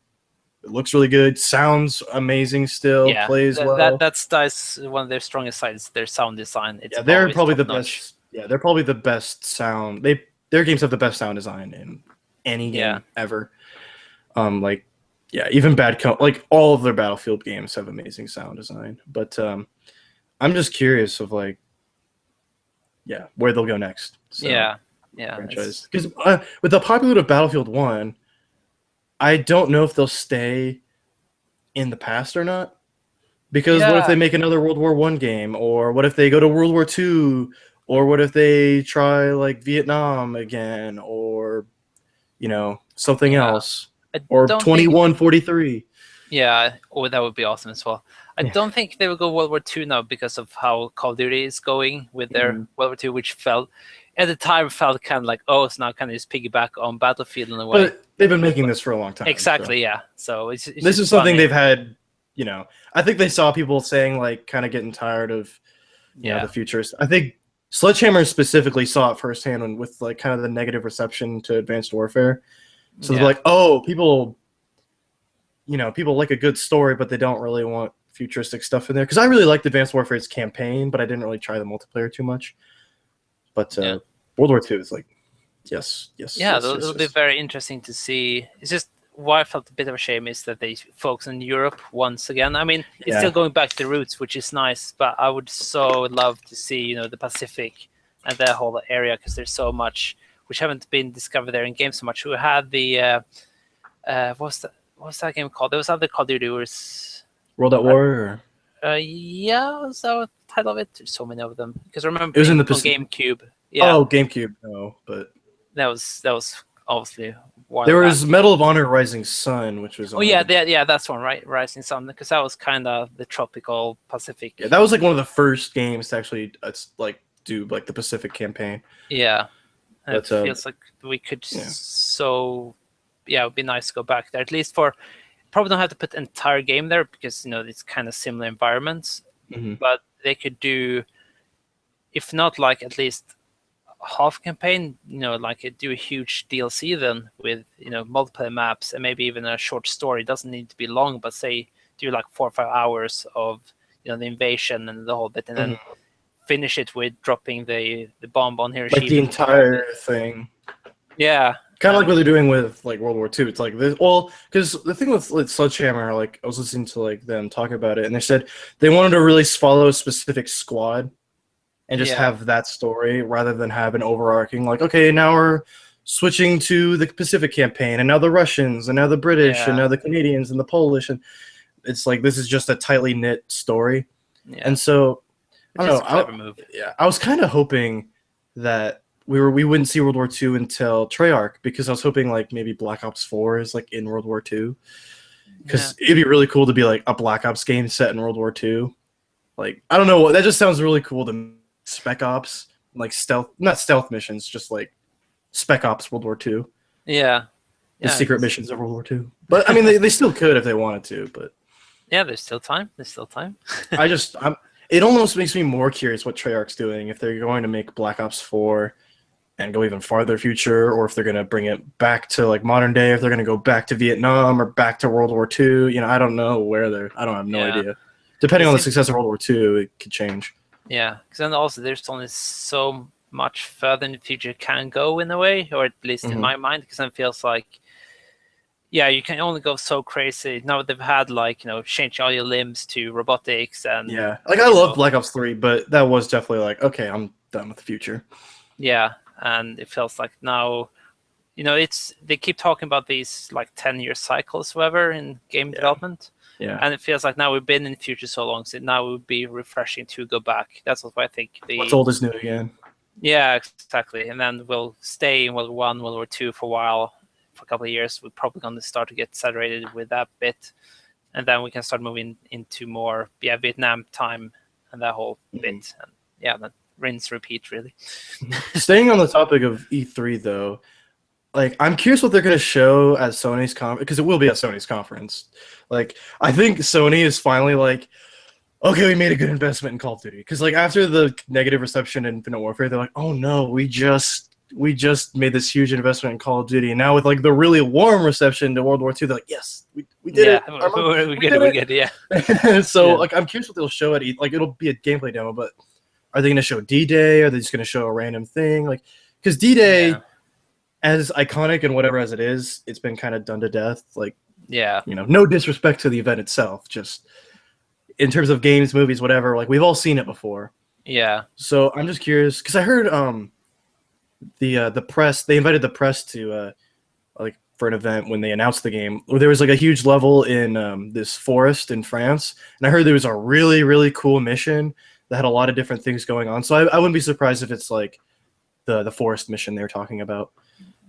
it looks really good, sounds amazing still, plays well. That's one of their strongest sides, their sound design. They're probably the best. Yeah, they're probably the best sound. Their games have the best sound design in any game ever. Even like all of their Battlefield games have amazing sound design. But I'm just curious of like, where they'll go next. So, franchise. Because with the popularity of Battlefield 1, I don't know if they'll stay in the past or not. Because what if they make another World War I game, or what if they go to World War II, or what if they try like Vietnam again, or something else. Or 2143. Yeah, that would be awesome as well. I don't think they will go World War II now because of how Call of Duty is going with their World War II, which at the time felt kind of like, so now kind of just piggyback on Battlefield in a way. But they've been making this for a long time. Exactly, so it's this is something they've had, I think they saw people saying like kind of getting tired of the futures. I think Sledgehammer specifically saw it firsthand with like kind of the negative reception to Advanced Warfare. So they're like, people like a good story, but they don't really want futuristic stuff in there. Because I really liked Advanced Warfare's campaign, but I didn't really try the multiplayer too much. But World War II is like, yes. It'll be very interesting to see. It's just what I felt a bit of a shame is that they focus on Europe once again. I mean, it's still going back to the roots, which is nice, but I would so love to see, the Pacific and that whole area, because there's so much which haven't been discovered there in games so much. We had the what's that game called? There was other Call of Duty was World at War. Was that the title of it? There's so many of them. Because I remember it was in the GameCube. Yeah. Oh, GameCube. No, but that was obviously one. There was Medal of Honor: Rising Sun, which was. That's one, right? Rising Sun, because that was kind of the tropical Pacific. Yeah, that was like one of the first games to actually do like the Pacific campaign. Yeah. And it feels like we could it would be nice to go back there, at least for. Probably don't have to put the entire game there because it's kind of similar environments, but they could do, if not like at least half campaign, like do a huge DLC then with multiplayer maps and maybe even a short story. It doesn't need to be long, but say do like 4 or 5 hours of the invasion and the whole bit, and then finish it with dropping the bomb on Hiroshima. Like the entire thing. Yeah. Kind of like what they're doing with like World War II. It's like this. Well, because the thing with Sledgehammer, like I was listening to like them talk about it, and they said they wanted to really follow a specific squad and just have that story rather than have an overarching like, okay, now we're switching to the Pacific campaign, and now the Russians, and now the British, and now the Canadians, and the Polish, and it's like this is just a tightly knit story. Yeah. And so I don't know. I was kind of hoping that we wouldn't see World War II until Treyarch, because I was hoping like maybe Black Ops 4 is like in World War II, because it'd be really cool to be like a Black Ops game set in World War II. Like I don't know, that just sounds really cool to me. Spec Ops, like not stealth missions, just like Spec Ops World War II. Yeah. The secret missions of World War II. But I mean, they still could if they wanted to. But yeah, there's still time. It almost makes me more curious what Treyarch's doing, if they're going to make Black Ops 4 and go even farther future, or if they're going to bring it back to like modern day, if they're going to go back to Vietnam or back to World War II. You know, I don't know where I don't have no idea. Depending on the success of World War II, it could change. Yeah, because then also there's only so much further in the future it can go in a way, or at least in my mind, because it feels like, you can only go so crazy. Now they've had like, change all your limbs to robotics and like I love Black Ops 3, but that was definitely like, okay, I'm done with the future. Yeah, and it feels like now, they keep talking about these like 10-year cycles, whatever, in game development. Yeah, and it feels like now we've been in the future so long, so now it would be refreshing to go back. That's what I think. What's old is new again. Yeah, exactly. And then we'll stay in World War I, World War II for a while, for a couple of years. We're probably going to start to get saturated with that bit, and then we can start moving into more Vietnam time and that whole bit. And then rinse, repeat, really. Staying on the topic of E3 though, like I'm curious what they're going to show at Sony's conference, because it will be at Sony's conference. Like I think Sony is finally like, okay, we made a good investment in Call of Duty, because like after the negative reception in Infinite Warfare, they're like, oh no, we just made this huge investment in Call of Duty, and now with like the really warm reception to World War II, they're like, yes, we did it. We get it. So like I'm curious what they'll show at like it'll be a gameplay demo, but are they going to show D-Day? Are they just going to show a random thing? Like, because D-Day, as iconic and whatever as it is, it's been kind of done to death. Like, no disrespect to the event itself, just in terms of games, movies, whatever. Like, we've all seen it before. Yeah. So I'm just curious, because I heard the press, they invited the press to like for an event when they announced the game. There was like a huge level in this forest in France, and I heard there was a really, really cool mission that had a lot of different things going on. So I wouldn't be surprised if it's like the forest mission they're talking about.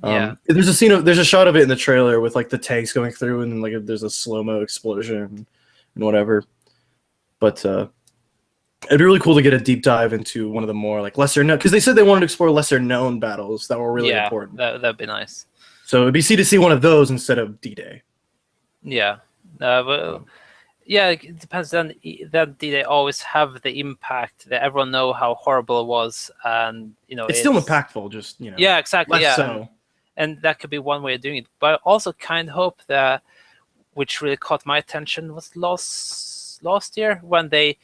There's a shot of it in the trailer with like the tanks going through, and then like there's a slow-mo explosion and whatever. But it'd be really cool to get a deep dive into one of the more like lesser known, because they said they wanted to explore lesser known battles that were really important. That'd be nice. So it'd be to see one of those instead of D-Day. Yeah. It depends. Then D-Day always have the impact that everyone know how horrible it was, and it's still impactful. Just Yeah, exactly. Less so. And that could be one way of doing it. But I also kind of hope that, which really caught my attention, was last year when they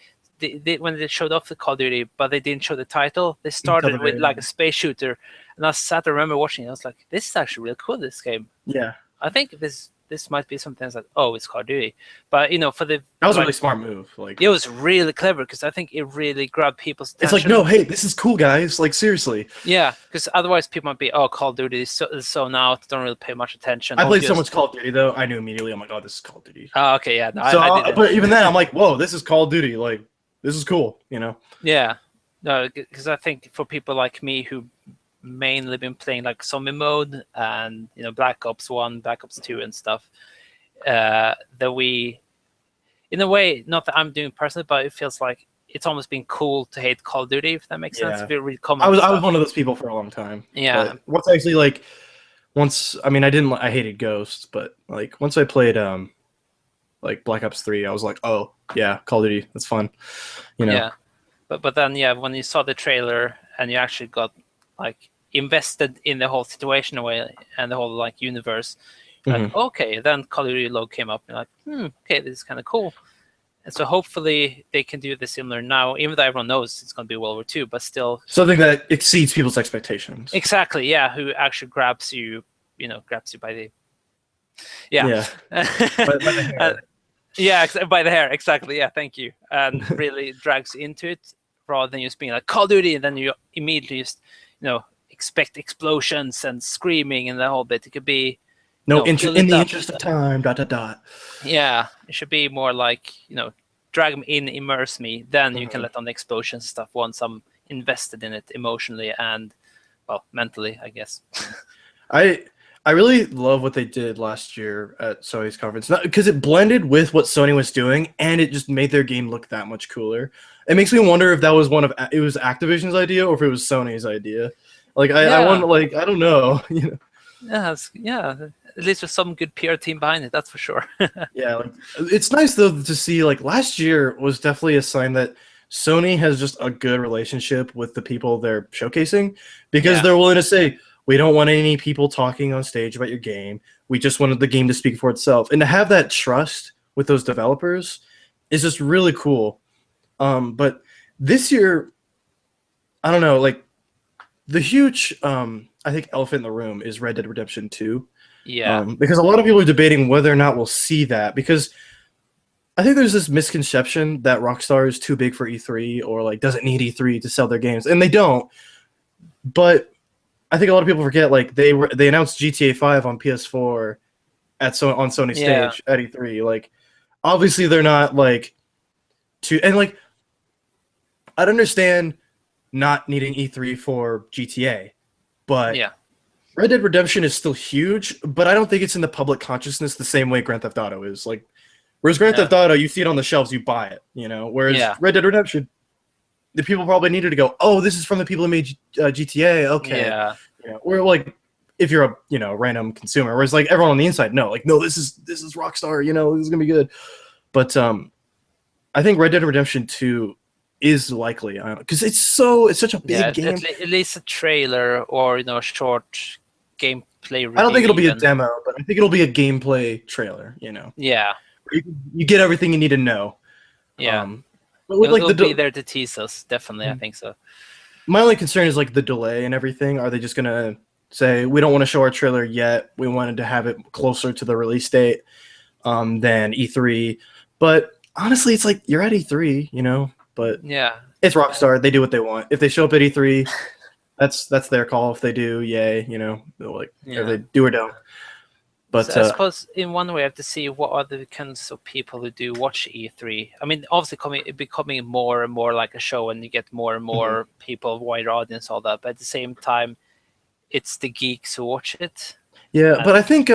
showed off the Call of Duty, but they didn't show the title. They started with like a space shooter, and I remember watching it. I was like, this is actually really cool, this game. Yeah. I think this might be something that's like, oh, it's Call of Duty. But that was a really smart move. Like, it was really clever, because I think it really grabbed people's attention. It's like, no, hey, this is cool, guys. Like, seriously. Yeah, because otherwise people might be, oh, Call of Duty is so now don't really pay much attention. I played so much Call of Duty though, I knew immediately. I'm like, oh, this is Call of Duty. Oh, okay, yeah. No, so, but even then, I'm like, whoa, this is Call of Duty. Like, this is cool. Yeah, no, because I think for people like me who mainly been playing like zombie mode and Black Ops 1, Black Ops 2 and stuff, that we, in a way, not that I'm doing personally, but it feels like it's almost been cool to hate Call of Duty, if that makes sense. If you read comments, I was one of those people for a long time. Yeah. But I hated Ghosts, but like once I played like Black Ops 3, I was like, oh yeah, Call of Duty, that's fun. Yeah. But then when you saw the trailer and you actually got like invested in the whole situation away and the whole like universe, like, okay, then Call of Duty logo came up and like, okay, this is kind of cool. And so hopefully they can do the similar now, even though everyone knows it's going to be World War II, but still something that exceeds people's expectations. Exactly, yeah, who actually grabs you grabs you by the yeah By the hair. yeah, by the hair, exactly. Yeah, thank you. And really drags you into it rather than just being like Call of Duty, and then you immediately just expect explosions and screaming and the whole bit. It could be No, build in it the up. interest of time. ... Yeah, it should be more like drag me in, immerse me. Then you can let on the explosion stuff once I'm invested in it emotionally and mentally, I guess. I really love what they did last year at Sony's conference, not because it blended with what Sony was doing, and it just made their game look that much cooler. It makes me wonder if that was it was Activision's idea or if it was Sony's idea. Like I want, like, I don't know. Yeah, at least there's some good PR team behind it, that's for sure. Yeah, like, it's nice though to see, like, last year was definitely a sign that Sony has just a good relationship with the people they're showcasing, because they're willing to say, we don't want any people talking on stage about your game. We just wanted the game to speak for itself. And to have that trust with those developers is just really cool. But this year, I don't know, like, the huge, I think, elephant in the room is Red Dead Redemption 2. Yeah. Because a lot of people are debating whether or not we'll see that, because I think there's this misconception that Rockstar is too big for E3 or, like, doesn't need E3 to sell their games, and they don't. But I think a lot of people forget, like, they announced GTA 5 on PS4 on Sony stage at E3. Like, obviously they're not, like, and, like, I'd understand not needing E3 for GTA, but Red Dead Redemption is still huge, but I don't think it's in the public consciousness the same way Grand Theft Auto is. Like, whereas Grand Theft Auto, you see it on the shelves, you buy it, Whereas Red Dead Redemption, the people probably needed to go, oh, this is from the people who made GTA. Okay. Yeah. Or, like, if you're a random consumer, whereas, like, everyone on the inside, no, this is Rockstar. This is gonna be good. But I think Red Dead Redemption 2 is likely, because it's such a big game. At least a trailer or a short gameplay review. I don't think it'll be a demo, but I think it'll be a gameplay trailer. Yeah. You get everything you need to know. Yeah. But with, like, it'll be there to tease us. Definitely, I think so. My only concern is, like, the delay and everything. Are they just gonna say, we don't want to show our trailer yet? We wanted to have it closer to the release date than E3. But honestly, it's like, you're at E3, But it's Rockstar. They do what they want. If they show up at E3, that's their call. If they do, yay, if they do or don't. But so I suppose in one way I have to see what are the kinds of people who do watch E3. I mean, obviously becoming more and more like a show, and you get more and more people, wider audience, all that. But at the same time, it's the geeks who watch it. Yeah, but I think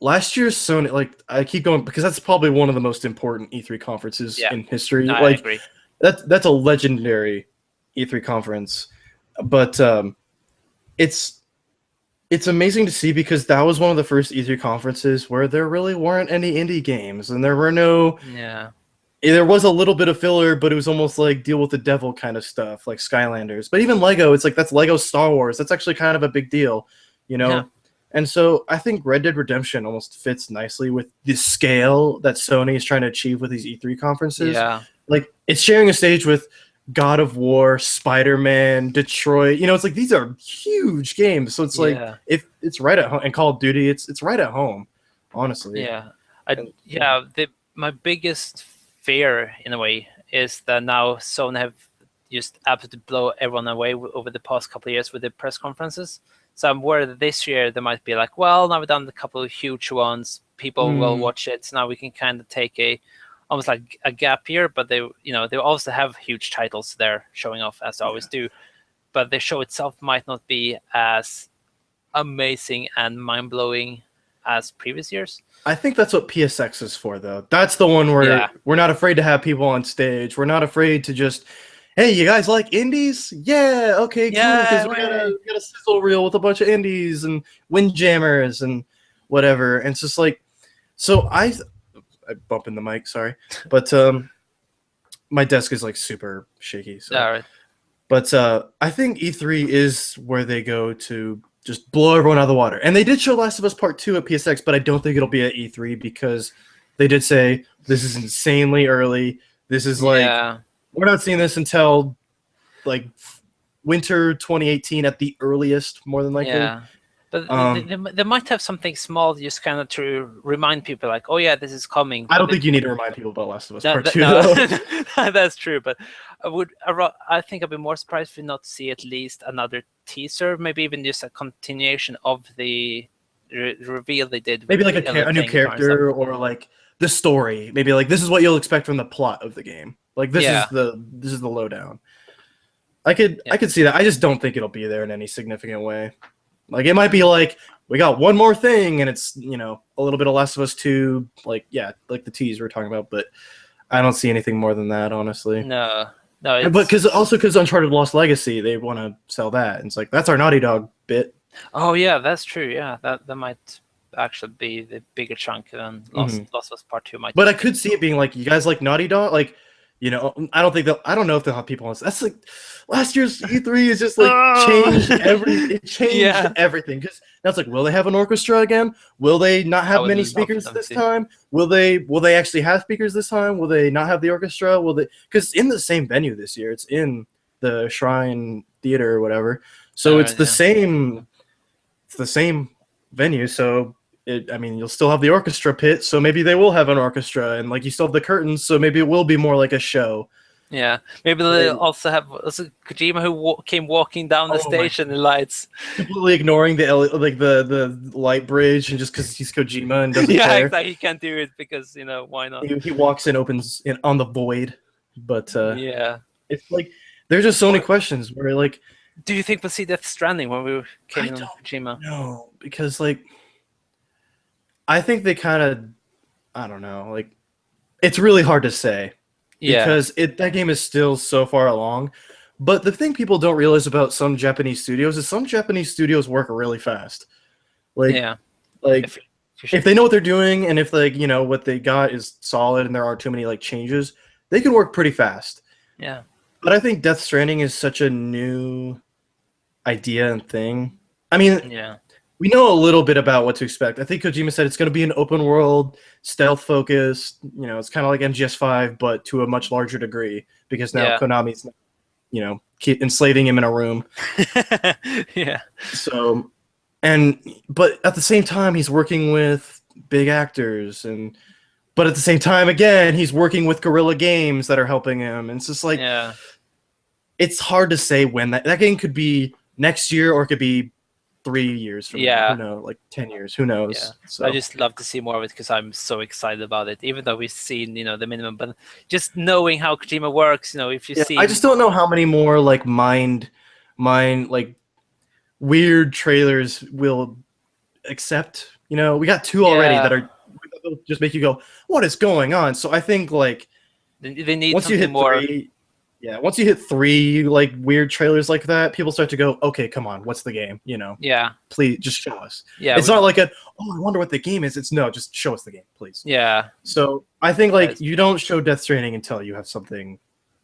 last year's Sony, like, I keep going because that's probably one of the most important E3 conferences in history. No, like, I agree. That's a legendary E3 conference. But it's amazing to see, because that was one of the first E3 conferences where there really weren't any indie games, and there were no. Yeah. There was a little bit of filler, but it was almost like deal with the devil kind of stuff, like Skylanders. But even Lego, it's like, that's Lego Star Wars. That's actually kind of a big deal, Yeah. And so I think Red Dead Redemption almost fits nicely with the scale that Sony is trying to achieve with these E3 conferences. Yeah. Like, it's sharing a stage with God of War, Spider-Man, Detroit. It's like, these are huge games. So it's like, if it's right at home, and Call of Duty, it's right at home, honestly. Yeah. My biggest fear, in a way, is that now Sony have just absolutely blow everyone away over the past couple of years with the press conferences. So I'm worried that this year they might be like, well, now we've done a couple of huge ones. People will watch it. So now we can kind of take almost like a gap year. But they also have huge titles there showing off, as they always do. But the show itself might not be as amazing and mind-blowing as previous years. I think that's what PSX is for, though. That's the one where we're not afraid to have people on stage. We're not afraid to just, hey, you guys like indies? Yeah, okay, cool. Because we got a sizzle reel with a bunch of indies and Windjammers and whatever. And it's just like, so I bump in the mic, sorry, but my desk is, like, super shaky. So. All right. But I think E3 is where they go to just blow everyone out of the water. And they did show Last of Us Part 2 at PSX, but I don't think it'll be at E3, because they did say this is insanely early. This is like, we're not seeing this until, like, winter 2018 at the earliest, more than likely. Yeah. But Um, they might have something small, just kind of to remind people, like, oh yeah, this is coming. I But don't think you need to remind people about Last of Us no, Part Two, though. that's true. But I think I'd be more surprised if we not see at least another teaser, maybe even just a continuation of the reveal they did. Maybe With like Ellie a new playing guitar and stuff. character, or like the story. Maybe like this is what you'll expect from the plot of the game. Like this Yeah. is the lowdown. I could see that. I just don't think it'll be there in any significant way. Like it might be like we got one more thing, and it's a little bit of Last of Us 2, like like the tease we're talking about. But I don't see anything more than that, honestly. No, But because Uncharted Lost Legacy, they want to sell that. And it's like that's our Naughty Dog bit. oh yeah, that's true. Yeah, that might actually be the bigger chunk than Lost of Us Part 2 might. But I could see it being like, you guys like Naughty Dog, like, I don't think I don't know if they'll have people on. That's like last year's E3 is just like changed everything. Because now it's like, will they have an orchestra again? Will they not have many speakers this time? Will they actually have speakers this time? Will they not have the orchestra? Will they? Because in the same venue this year, it's in the Shrine Theater or whatever. So it's the same. It's the same venue. So you'll still have the orchestra pit, so maybe they will have an orchestra, and like you still have the curtains, so maybe it will be more like a show. Yeah, maybe they'll also have Kojima who came walking down the stage and the lights, completely ignoring the light bridge, and just because he's Kojima and doesn't care. Exactly. He can't do it because why not? He walks and opens on the void, but yeah, it's like there's just so many questions where like, do you think we'll see Death Stranding when we came on Kojima? No, because like, I think they kind of, I don't know, like, it's really hard to say. Yeah. Because that game is still so far along. But the thing people don't realize about some Japanese studios is some Japanese studios work really fast. Like, if they know what they're doing, and if like what they got is solid and there aren't too many like changes, they can work pretty fast. Yeah. But I think Death Stranding is such a new idea and thing. I mean, we know a little bit about what to expect. I think Kojima said it's going to be an open world, stealth focused. It's kind of like MGS5, but to a much larger degree, because now Konami's, keep enslaving him in a room. Yeah. So, but at the same time, he's working with big actors, but at the same time, again, he's working with Guerrilla Games that are helping him. And it's just like, it's hard to say when that game could be next year, or it could be 3 years from now, who knows, like 10 years, who knows. Yeah. So I just love to see more of it because I'm so excited about it, even though we've seen the minimum, but just knowing how Kojima works, if you see, I just don't know how many more like mind like weird trailers will accept. We got 2 already that are just make you go, what is going on? So I think like they need once you hit more 3, once you hit 3 like weird trailers like that, people start to go, okay, come on, what's the game? Please just show us. It's not like I wonder what the game is. It's no, just show us the game, please. So I think like you don't show Death Stranding until you have something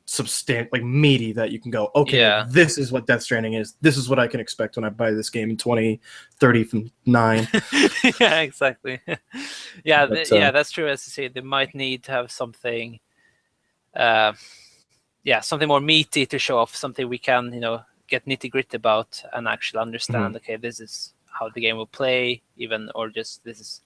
substantial, like meaty, that you can go, okay, this is what Death Stranding is. This is what I can expect when I buy this game in 2039. Yeah, exactly. That's true. As you say, they might need to have something. Something more meaty to show off, something we can, get nitty gritty about and actually understand. Okay, this is how the game will play, even, or just this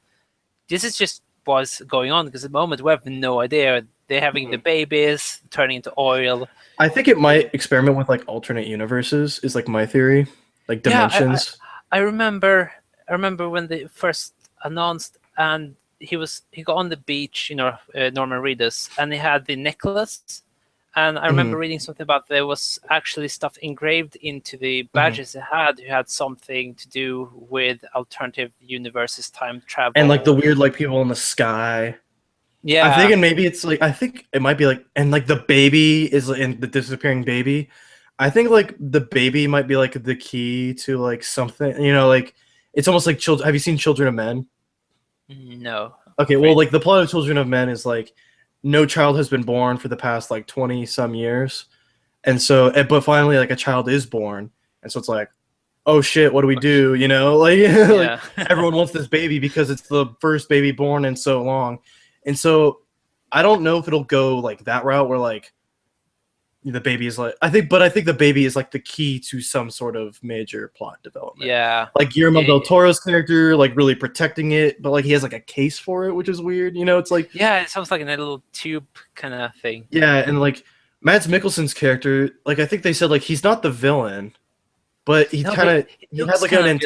is just what's going on. Because at the moment we have no idea. They're having the babies turning into oil. I think it might experiment with like alternate universes. Is like my theory, like dimensions. I remember when they first announced, and he got on the beach, Norman Reedus, and he had the necklace. And I remember reading something about there was actually stuff engraved into the badges he had something to do with alternative universes, time travel, and like the weird like people in the sky. Yeah, I'm thinking maybe it's like, I think it might be like, and like the baby is in the disappearing baby. I think like the baby might be like the key to like something. Like it's almost like children. Have you seen Children of Men? No. Okay, well, like the plot of Children of Men is like, no child has been born for the past like 20 some years, and so but finally like a child is born, and so it's like, oh shit, what do we do? Like, like everyone wants this baby because it's the first baby born in so long, and so I don't know if it'll go like that route where like the baby is like I think the baby is like the key to some sort of major plot development. Yeah. Like Guillermo del Toro's character, like really protecting it, but like he has like a case for it, which is weird. You know, it's like Yeah, it sounds like in a little tube kind of thing. yeah, and like Mads Mikkelsen's character, like I think they said like he's not the villain, but he No, kind of but he he looks has like an kinda villainous.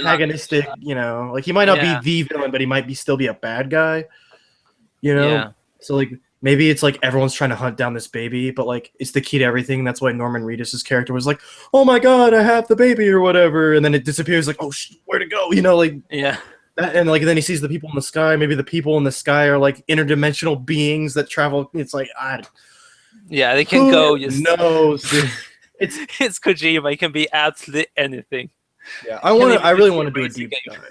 antagonistic, you know, like he might not Yeah. be the villain, but he might be still be a bad guy. You know, Yeah. so like maybe it's like everyone's trying to hunt down this baby, but like it's the key to everything. That's why Norman Reedus' character was like, "Oh my god, I have the baby" or whatever, and then it disappears. Like, "Oh, where to go?" You know, like Yeah. that, and like then he sees the people in the sky. Maybe the people in the sky are like interdimensional beings that travel. It's like Yeah, they can go just knows. It's it's Kojima, it can be absolutely anything. yeah. Can even I really be want to do a racing deep game. dive.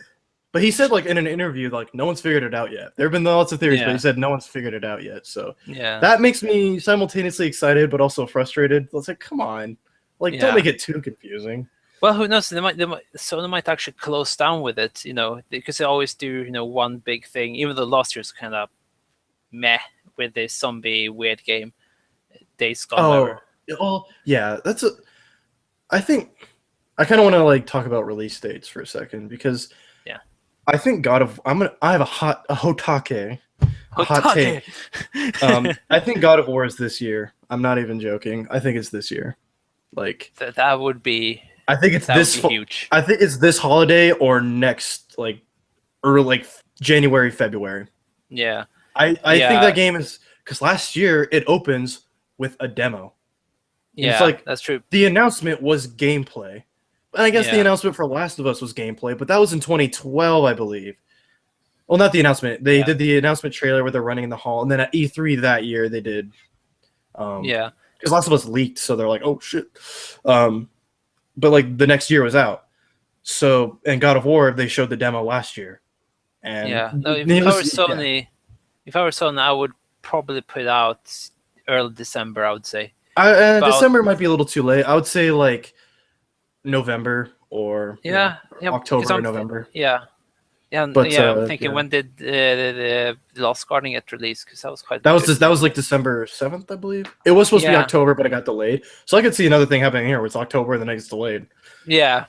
But he said like in an interview like no one's figured it out yet. There have been lots of theories, but Yeah. he said no one's figured it out yet. So Yeah. that makes me simultaneously excited but also frustrated. It's like come on, like Yeah. don't make it too confusing. Well, who knows? Sony might actually close down with it, because they always do, one big thing. Even though last year's kind of meh with this zombie weird game, Days Gone. Whatever. Well, yeah, that's a. I think I kind of want to like talk about release dates for a second because Yeah. I think I have a hotake. A hot take. I think God of War is this year. I'm not even joking. I think it's this year. Like That would be. I think it's That this. would be huge. I think it's this holiday or next, like, or like January, February. Yeah. I Yeah. think that game is because last year it opens with a demo. Yeah. like- that's true. The announcement was gameplay, and I guess the Yeah. announcement for Last of Us was gameplay, but that was in 2012, I believe. Well, not the announcement. They Yeah. did the announcement trailer where they're running in the hall, and then at E3 that year they did. Yeah. Because Last of Us leaked, so they're like, "Oh shit!" But like the next year was out, so and God of War they showed the demo last year, and Yeah. No, if I needless- were Sony, I would probably put out early December, I would say. About- December might be a little too late. I would say like November or Yeah. October because or I'm- November. Yeah. Yeah, But, I'm thinking yeah. when did the Lost Guardian get released? Because that was quite. That was good. that was like December 7th, I believe. It was supposed to be Yeah. October, but it got delayed. So I could see another thing happening here where it's October and then it gets delayed. Yeah.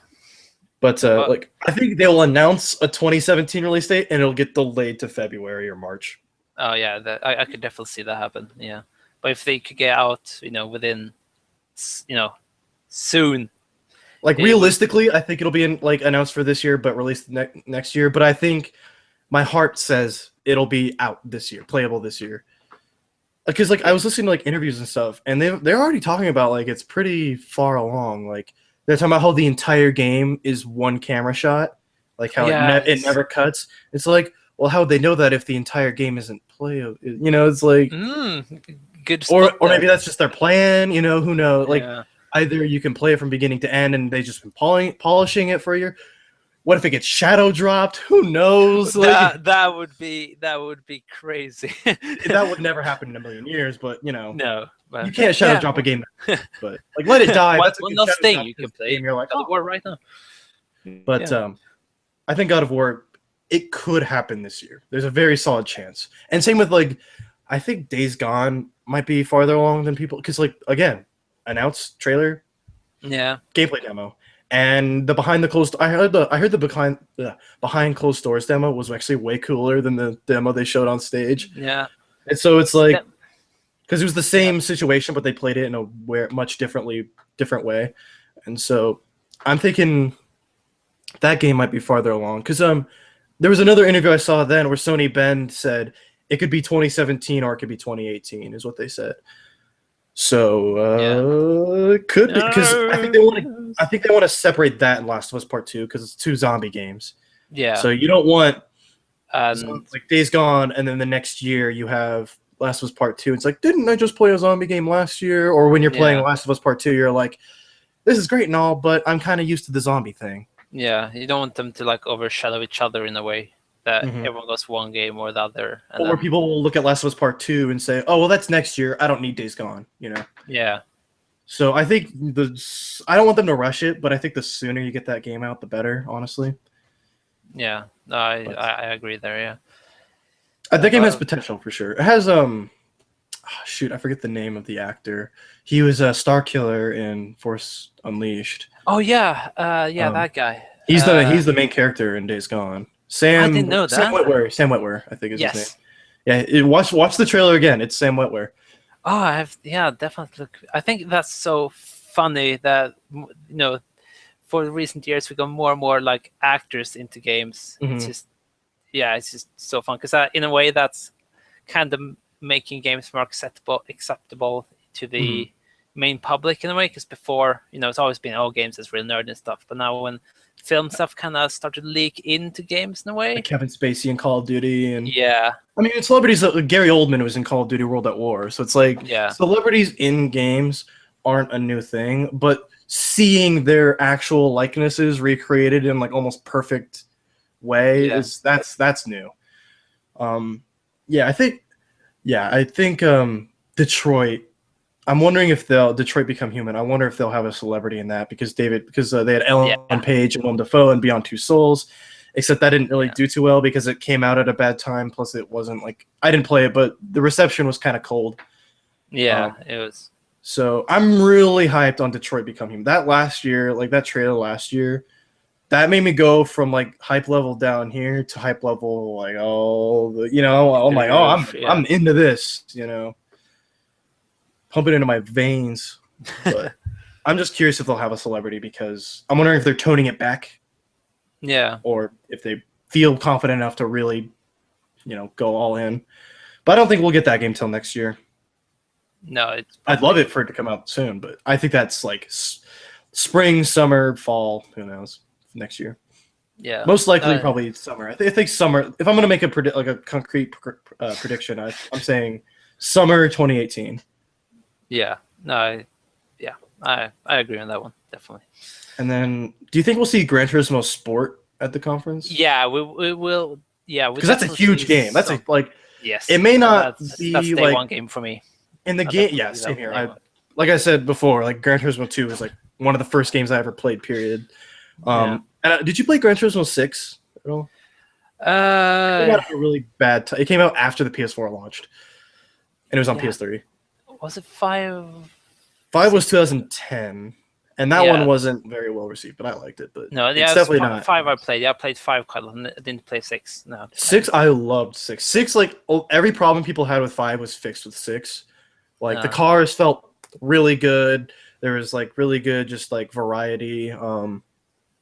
But Well- like I think they'll announce a 2017 release date and it'll get delayed to February or March. Oh yeah, I could definitely see that happen. Yeah, but if they could get out, within, soon. Like It- realistically, I think it'll be announced for this year, but released next year. But I think my heart says it'll be out this year, playable this year. Because like I was listening to like interviews and stuff, and they're already talking about like it's pretty far along. Like they're talking about how the entire game is one camera shot, like how it Yes. never cuts. It's like, well, how would they know that if the entire game isn't playable? It's like, Good. or spot there. maybe that's just their plan. Who knows? Like. Yeah. Either you can play it from beginning to end and they just been polishing it for a year. What if it gets shadow dropped? Who knows? Like, that would be crazy. that would never happen in a million years, but No, but you can't shadow yeah. drop a game. But like let it die. One That's a good last shadow thing drop you this can play. game, you're like, God of oh. War right now. But I think God of War, it could happen this year. There's a very solid chance. And same with like, I think Days Gone might be farther along than people because like again, announced trailer, Yeah. gameplay demo, and the behind the closed. I heard the behind closed doors demo was actually way cooler than the demo they showed on stage. Yeah. And so it's like That- because it was the same situation, but they played it in a much different way. And so I'm thinking that game might be farther along because there was another interview I saw then where Sony Ben said it could be 2017 or it could be 2018 is what they said. So it could be because I think they want to separate that and Last of Us Part 2 because it's two zombie games. Yeah. So you don't want And like Days Gone and then the next year you have Last of Us Part 2. It's like, didn't I just play a zombie game last year? Or when you're playing Yeah. Last of Us Part 2, you're like, this is great and all, but I'm kind of used to the zombie thing. yeah, you don't want them to like overshadow each other in a way that Mhm. everyone goes one game or the other. And Or then, people will look at Last of Us Part 2 and say, oh, well, that's next year. I don't need Days Gone, yeah. So I think I don't want them to rush it, but I think the sooner you get that game out, the better, honestly. Yeah. No, I agree there. Yeah. That game has potential for sure. It has shoot, I forget the name of the actor. He was a Star Killer in Force Unleashed. Oh yeah, Um, that guy. he's the main character in Days Gone. I didn't know Sam that. Witwer. Sam Witwer, I think is his name. Yes. Yeah, watch the trailer again. It's Sam Witwer. Oh, definitely. Look, I think that's so funny that for recent years we got more and more like actors into games. It's Mhm. just it's just so fun because in a way that's kind of making games more acceptable to the main public in a way. Because before, it's always been games is real nerd and stuff, but now when film stuff kind of started to leak into games in a way. Like Kevin Spacey in Call of Duty, and Yeah. I mean, celebrities. Gary Oldman was in Call of Duty World at War, so it's like celebrities in games aren't a new thing, but seeing their actual likenesses recreated in like almost perfect way that's new. I think Detroit. I'm wondering if Detroit Become Human. I wonder if they'll have a celebrity in that because they had Ellen Page and Willem Dafoe and Beyond Two Souls, except that didn't really do too well because it came out at a bad time. Plus, it wasn't like I didn't play it, but the reception was kind of cold. Yeah, it was. So I'm really hyped on Detroit Become Human. That last year, like that trailer last year, that made me go from like hype level down here to hype level like I'm into this, pumping into my veins. But I'm just curious if they'll have a celebrity because I'm wondering if they're toning it back. Yeah. Or if they feel confident enough to really, go all in. But I don't think we'll get that game till next year. No, I'd love it for it to come out soon, but I think that's like spring, summer, fall. Who knows? Next year. Yeah. Most likely, probably summer. I think summer. If I'm gonna make a concrete prediction, I'm saying summer 2018. Yeah. No. I agree on that one definitely. And then, do you think we'll see Gran Turismo Sport at the conference? Yeah, we will. Yeah, because that's a huge game. That's yes. It may not be that's day like one game for me. In the game, yeah, same here. Like I said before, like Gran Turismo 2 is like one of the first games I ever played. Period. And did you play Gran Turismo 6 at all? It got a really bad. It came out after the PS4 launched, and it was on PS3. Was it 5? 5 was 2010, and that one wasn't very well received, but I liked it. But no, it's definitely not 5. I played. Yeah, I played 5 quite a lot. I didn't play 6. No, 6. I loved 6. 6, like every problem people had with 5 was fixed with 6. Like the cars felt really good. There was like really good, just like variety.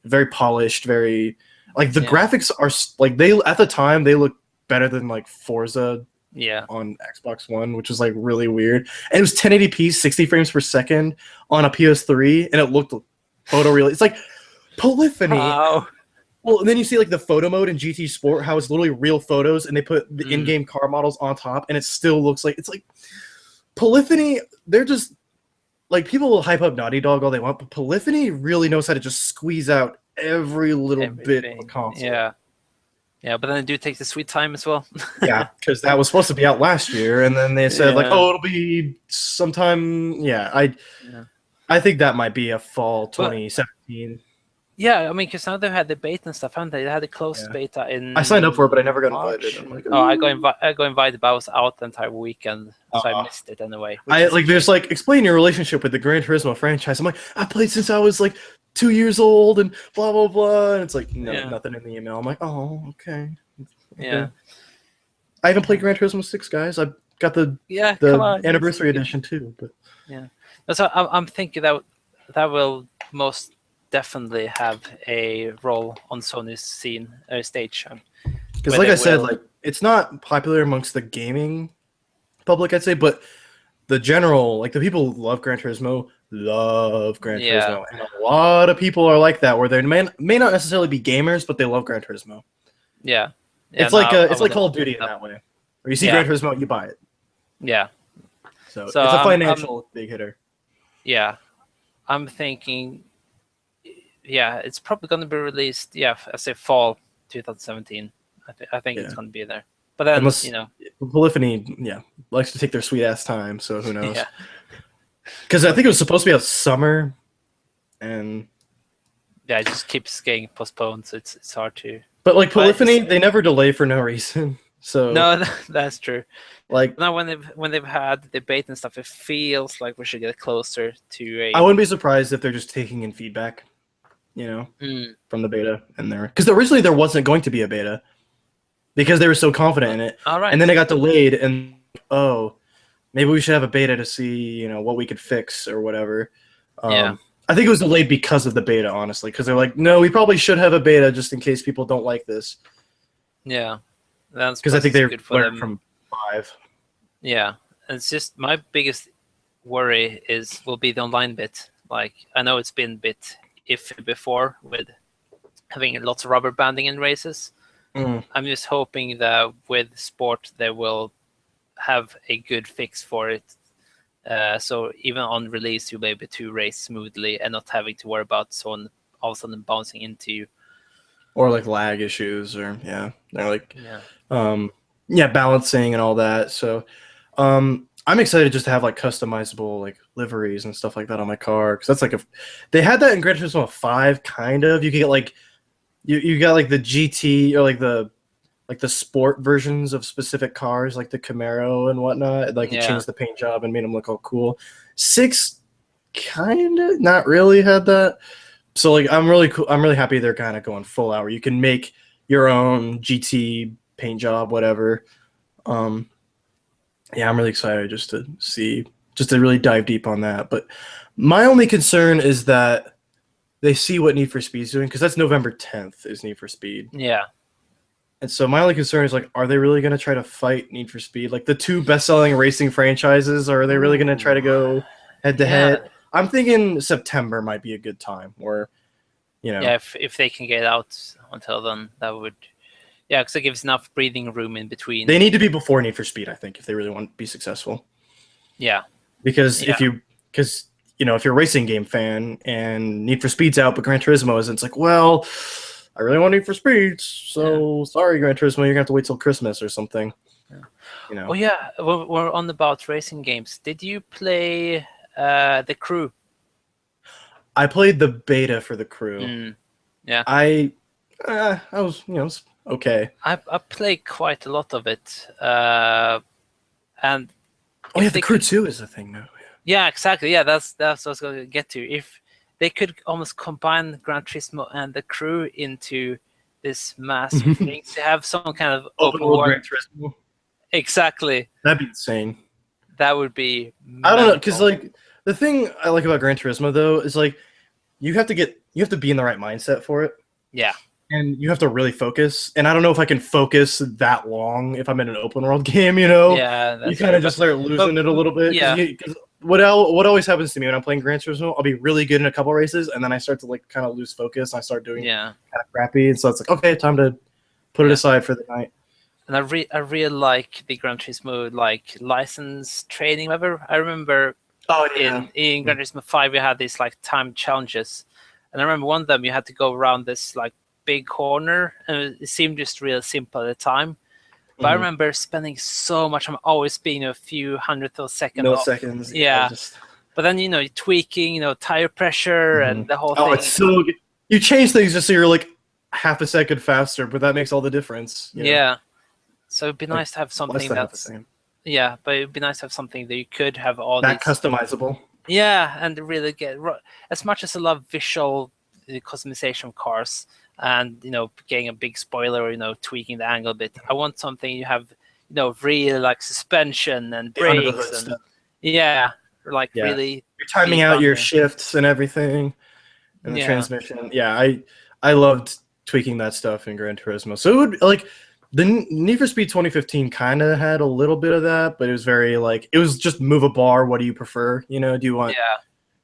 Very polished. Very like the graphics are like they at the time they looked better than like Forza. Yeah. On Xbox One, which was like really weird, and it was 1080p, 60 frames per second on a PS3, and it looked photorealistic. It's like polyphony. Wow. Well, and then you see like the photo mode in GT Sport, how it's literally real photos, and they put the in-game car models on top, and it still looks like it's like polyphony. They're just like people will hype up Naughty Dog all they want, but Polyphony really knows how to just squeeze out every little bit of a console. Yeah, but then they do take the sweet time as well. Yeah, because that was supposed to be out last year, and then they said like, "Oh, it'll be sometime." Yeah, I think that might be a fall 2017. Yeah, I mean, because now they've had the beta and stuff, haven't they? They had a closed beta in. I signed up for it, but I never got invited. I'm like, I got invited, but I was out the entire weekend, so I missed it anyway. There's like explain your relationship with the Gran Turismo franchise. I'm like, I played since I was like 2 years old, and blah blah blah, and it's like nothing in the email. I'm like, oh, okay. Yeah. I haven't played Gran Turismo 6, guys. I've got the anniversary edition too, but so I'm thinking that will most definitely have a role on Sony's stage. Because like I said, like it's not popular amongst the gaming public, I'd say, but the general, like the people who love Gran Turismo, love Gran Turismo. And a lot of people are like that, where they may not necessarily be gamers, but they love Gran Turismo. Yeah. It's like Call of Duty in that way. Where you see Gran Turismo, you buy it. Yeah. So it's a financial big hitter. Yeah. I'm thinking it's probably going to be released, I say fall 2017. I think it's going to be there. But then, Polyphony, likes to take their sweet ass time, so who knows? Yeah. Because I think it was supposed to be a summer, and it just keeps getting postponed, so it's hard to. But like Polyphony, they never delay for no reason. So No, that's true. like Now when they've had debate and stuff, it feels like we should get closer to I a. wouldn't be surprised if they're just taking in feedback, you know, Mm, from the beta and there, because originally there wasn't going to be a beta because they were so confident in it, all right. and then it got delayed, and oh, maybe we should have a beta to see, what we could fix or whatever. Yeah. I think it was delayed because of the beta, honestly, because they're like, no, we probably should have a beta just in case people don't like this, Yeah. That's because I think they good for learned them. from 5. Yeah, it's just my biggest worry will be the online bit. Like I know it's been a bit iffy before with having lots of rubber banding in races. Mm. I'm just hoping that with sport they will have a good fix for it. So even on release you'll be able to race smoothly and not having to worry about someone all of a sudden bouncing into you. Or like lag issues, or they're like Yeah. balancing and all that. So I'm excited just to have like customizable like liveries and stuff like that on my car, because that's like they had that in Gran Turismo 5 kind of. You could get like you got like the GT or like the sport versions of specific cars, like the Camaro and whatnot. Like you Yeah. changed the paint job and made them look all cool. 6 kind of not really had that. So like I'm really cool. I'm really happy they're kind of going full out where you can make your own GT paint job, whatever. Yeah, I'm really excited just to really dive deep on that. But my only concern is that they see what Need for Speed's doing, because that's November 10th is Need for Speed. Yeah. And so my only concern is like, are they really going to try to fight Need for Speed? Like the 2 best-selling racing franchises, or are they really going to try to go head to head? I'm thinking September might be a good time, or Yeah, if they can get out until then, that would. Yeah, because it gives enough breathing room in between. They need to be before Need for Speed, I think, if they really want to be successful. Yeah. Because if you're a racing game fan and Need for Speed's out, but Gran Turismo isn't, it's like, well, I really want Need for Speed, so sorry, Gran Turismo, you're gonna have to wait till Christmas or something. Yeah. Oh yeah, we're on about racing games. Did you play The Crew? I played the beta for The Crew. Yeah. I was, it was okay. I played quite a lot of it, and The Crew 2 is a thing now. Yeah, exactly. Yeah, that's what I was going to get to. If they could almost combine Gran Turismo and The Crew into this massive thing to have some kind of open world Gran Turismo. Exactly. That'd be insane. That would be. I don't know, because like the thing I like about Gran Turismo though is like you have to be in the right mindset for it. Yeah. And you have to really focus. And I don't know if I can focus that long if I'm in an open world game, you know? Yeah. You kind of just start losing it a little bit. Yeah. Because what always happens to me when I'm playing Gran Turismo, I'll be really good in a couple races, and then I start to like kind of lose focus. And I start doing kind of crappy. And so it's like, okay, time to put it aside for the night. And I really like the Gran Turismo like license training. Whatever. I remember in Gran Turismo 5 you had these like time challenges, and I remember one of them you had to go around this like big corner, and it seemed just real simple at the time. But I remember spending so much time always being a few hundredths of a second milliseconds. Off. Yeah. But then tweaking, tire pressure and the whole thing. Oh, it's so good. You change things just so you're like half a second faster, but that makes all the difference. Yeah. So it'd be nice to have something that's yeah, but it'd be nice to have something that you could have all that customizable. Yeah, and really get as much as I love visual customization of cars and getting a big spoiler or tweaking the angle a bit. I want something you have real like suspension and brakes and really you're timing out your shifts and everything and the transmission. Yeah, I loved tweaking that stuff in Gran Turismo. So it would like the Need for Speed 2015 kind of had a little bit of that, but it was very like it was just move a bar. What do you prefer? Do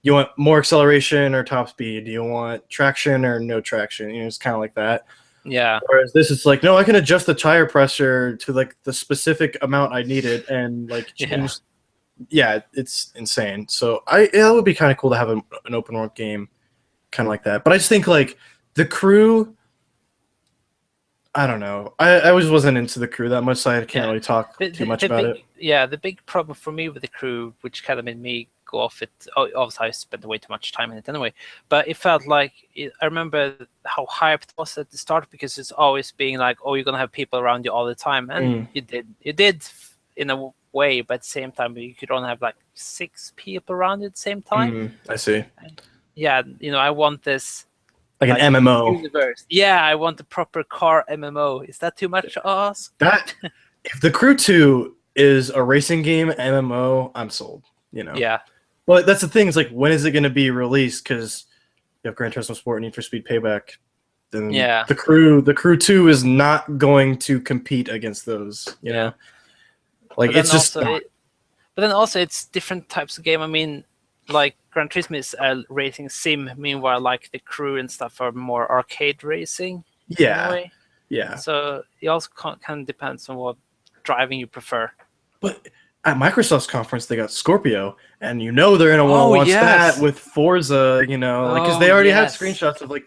you want more acceleration or top speed? Do you want traction or no traction? It's kind of like that. Yeah. Whereas this is like, no, I can adjust the tire pressure to like the specific amount I need it and like change. Yeah, it's insane. So it would be kind of cool to have an open world game kind of like that. But I just think like The Crew, I don't know. I always wasn't into The Crew that much, so I can't really talk too much about it. Yeah, the big problem for me with The Crew, which kind of made me go off it. Oh, obviously, I spent way too much time in it anyway. But it felt like I remember how hyped it was at the start because it's always being like, oh, you're gonna have people around you all the time, and you did in a way, but at the same time, you could only have like 6 people around you at the same time. I see. And yeah, I want this. Like an MMO. Universe. Yeah, I want the proper car MMO. Is that too much to ask? That if The Crew 2 is a racing game MMO, I'm sold. Yeah. Well, that's the thing. It's like, when is it going to be released? Because you have Gran Turismo Sport, Need for Speed Payback. Then The Crew 2 is not going to compete against those. You know, like it's just. But then also, it's different types of game. I mean, like Gran Turismo is a racing sim. Meanwhile, like the Crew and stuff are more arcade racing. Yeah. In a way. Yeah. So it also kind of depends on what driving you prefer. But at Microsoft's conference, they got Scorpio, and they're gonna want to launch that with Forza. Because they already had screenshots of like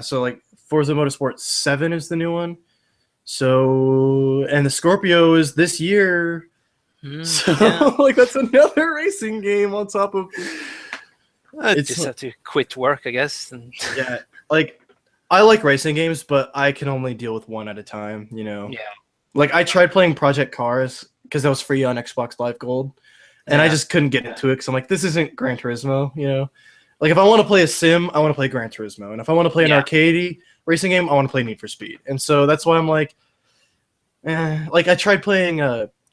so like Forza Motorsport 7 is the new one. So and the Scorpio is this year. So like that's another racing game on top of. It's just have to quit work, I guess. And yeah, like I like racing games, but I can only deal with one at a time. Yeah. Like I tried playing Project Cars because that was free on Xbox Live Gold, and I just couldn't get into it because I'm like, this isn't Gran Turismo. Like if I want to play a sim, I want to play Gran Turismo, and if I want to play an arcade racing game, I want to play Need for Speed. And so that's why I'm like, like I tried playing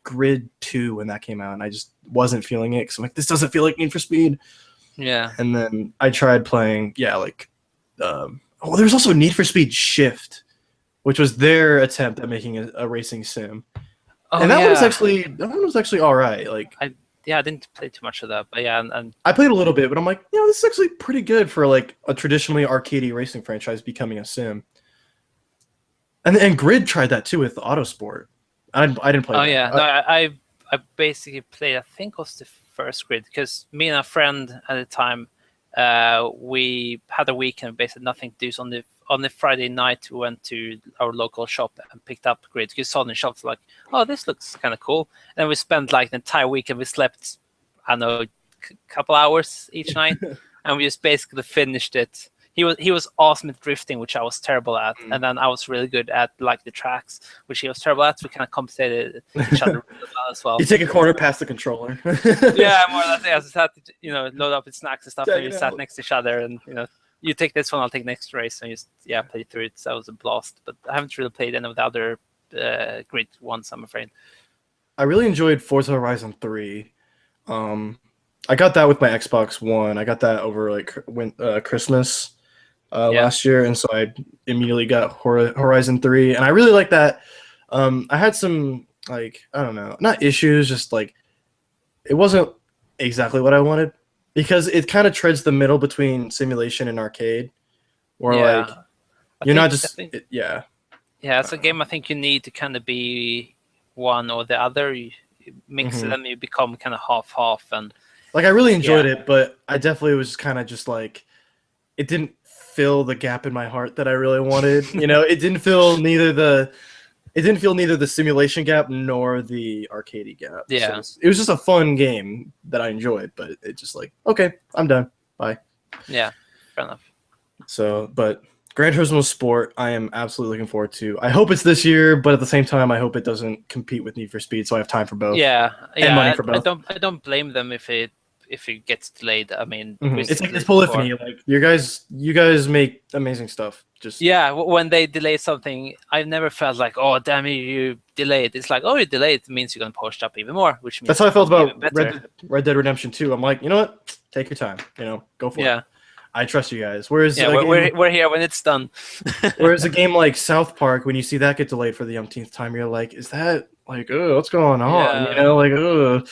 Grid 2 when that came out, and I just wasn't feeling it because I'm like, this doesn't feel like Need for Speed. Yeah. And then I tried playing, there's also Need for Speed Shift, which was their attempt at making a racing sim. And that one was actually all right. Like I didn't play too much of that, but and I played a little bit, but I'm like, this is actually pretty good for like a traditionally arcadey racing franchise becoming a sim. And Grid tried that too with Autosport. I didn't play. Oh yeah, no, I basically played. I think it was the first Grid because me and a friend at the time, we had a weekend, basically nothing to do. So on the Friday night, we went to our local shop and picked up Grid. You saw in the shops like, oh, this looks kind of cool. And we spent like the entire weekend. We slept, I don't know, a couple hours each night, and we just basically finished it. He was awesome at drifting, which I was terrible at, and then I was really good at like the tracks, which he was terrible at. So we kind of compensated each other really well as well. You take a corner past the controller. Yeah, more or less. I just had to load up with snacks and stuff, and we sat next to each other, and you take this one, I'll take next race, and just play through it. So that was a blast. But I haven't really played any of the other Grid ones, I'm afraid. I really enjoyed Forza Horizon 3. I got that with my Xbox One. I got that over like Christmas last year, and so I immediately got Horizon 3, and I really like that. I had some like, I don't know, not issues, just like it wasn't exactly what I wanted because it kind of treads the middle between simulation and arcade, where like you're not just Yeah, it's a game I think you need to kind of be one or the other. You mix it and you become kind of half and like I really enjoyed it, but I definitely was kind of just like it didn't fill the gap in my heart that I really wanted. It didn't fill neither the simulation gap nor the arcade gap. Yeah, so it was just a fun game that I enjoyed, but it just like, okay, I'm done. Bye. Yeah, fair enough. So, but Gran Turismo Sport, I am absolutely looking forward to. I hope it's this year, but at the same time, I hope it doesn't compete with Need for Speed, so I have time for both. Yeah, and money for both. I don't blame them if it gets delayed. I mean, it's like this polyphony. Like you guys make amazing stuff. Just when they delay something, I've never felt like, oh damn you delayed. It's like, oh, you delayed, it means you're gonna push up even more, which means that's how I felt about Red Dead Redemption 2. I'm like, you know what? Take your time. Go for it. I trust you guys. Whereas we're here when it's done. Whereas a game like South Park, when you see that get delayed for the umpteenth time, you're like, is that like, oh, what's going on?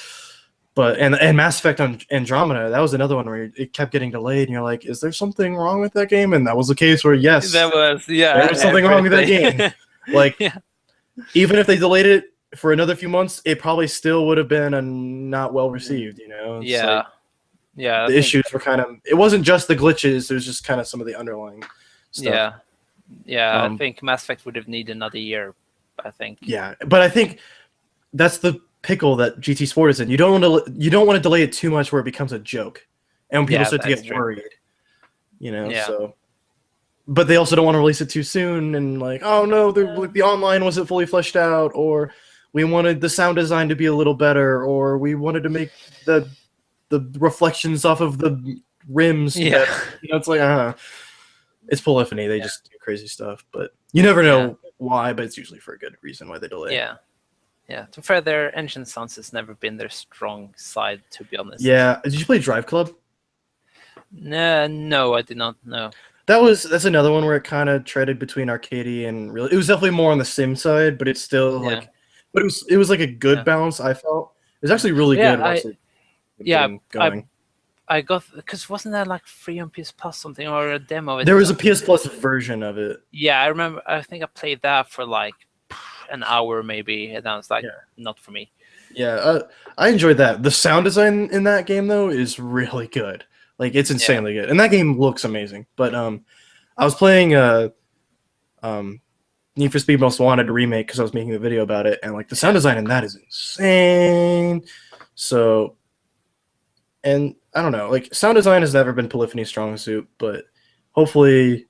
But and Mass Effect on Andromeda, that was another one where it kept getting delayed, and you're like, is there something wrong with that game? And that was the case where there was something wrong with that game. Like, even if they delayed it for another few months, it probably still would have been not well received. The issues were kind of, it wasn't just the glitches, it was just kind of some of the underlying stuff. I think Mass Effect would have needed another year, I think. Yeah, but I think that's the pickle that GT Sport is in. You don't want to delay it too much where it becomes a joke, and when people start to get worried, Yeah. So, but they also don't want to release it too soon, and like, oh no, the online wasn't fully fleshed out, or we wanted the sound design to be a little better, or we wanted to make the reflections off of the rims. Yeah. Better. It's like, it's Polyphony. They just do crazy stuff, but you never know why. But it's usually for a good reason why they delay. Yeah. Yeah. To be fair, their engine sounds has never been their strong side, to be honest. Yeah. Did you play Drive Club? No, I did not know. That's another one where it kind of treaded between arcadey and real. It was definitely more on the sim side, but it's still like, but it was like a good balance. I felt it was actually really good. I got, because wasn't that like free on PS Plus something, or a demo? There was a PS Plus version of it. Yeah, I remember. I think I played that for like an hour maybe, and I was like, not for me. Yeah, I enjoyed that. The sound design in that game though is really good. Like it's insanely good, and that game looks amazing. But I was playing Need for Speed Most Wanted remake because I was making a video about it, and like the sound design in that is insane. So, and I don't know, like sound design has never been Polyphony's strong suit, but hopefully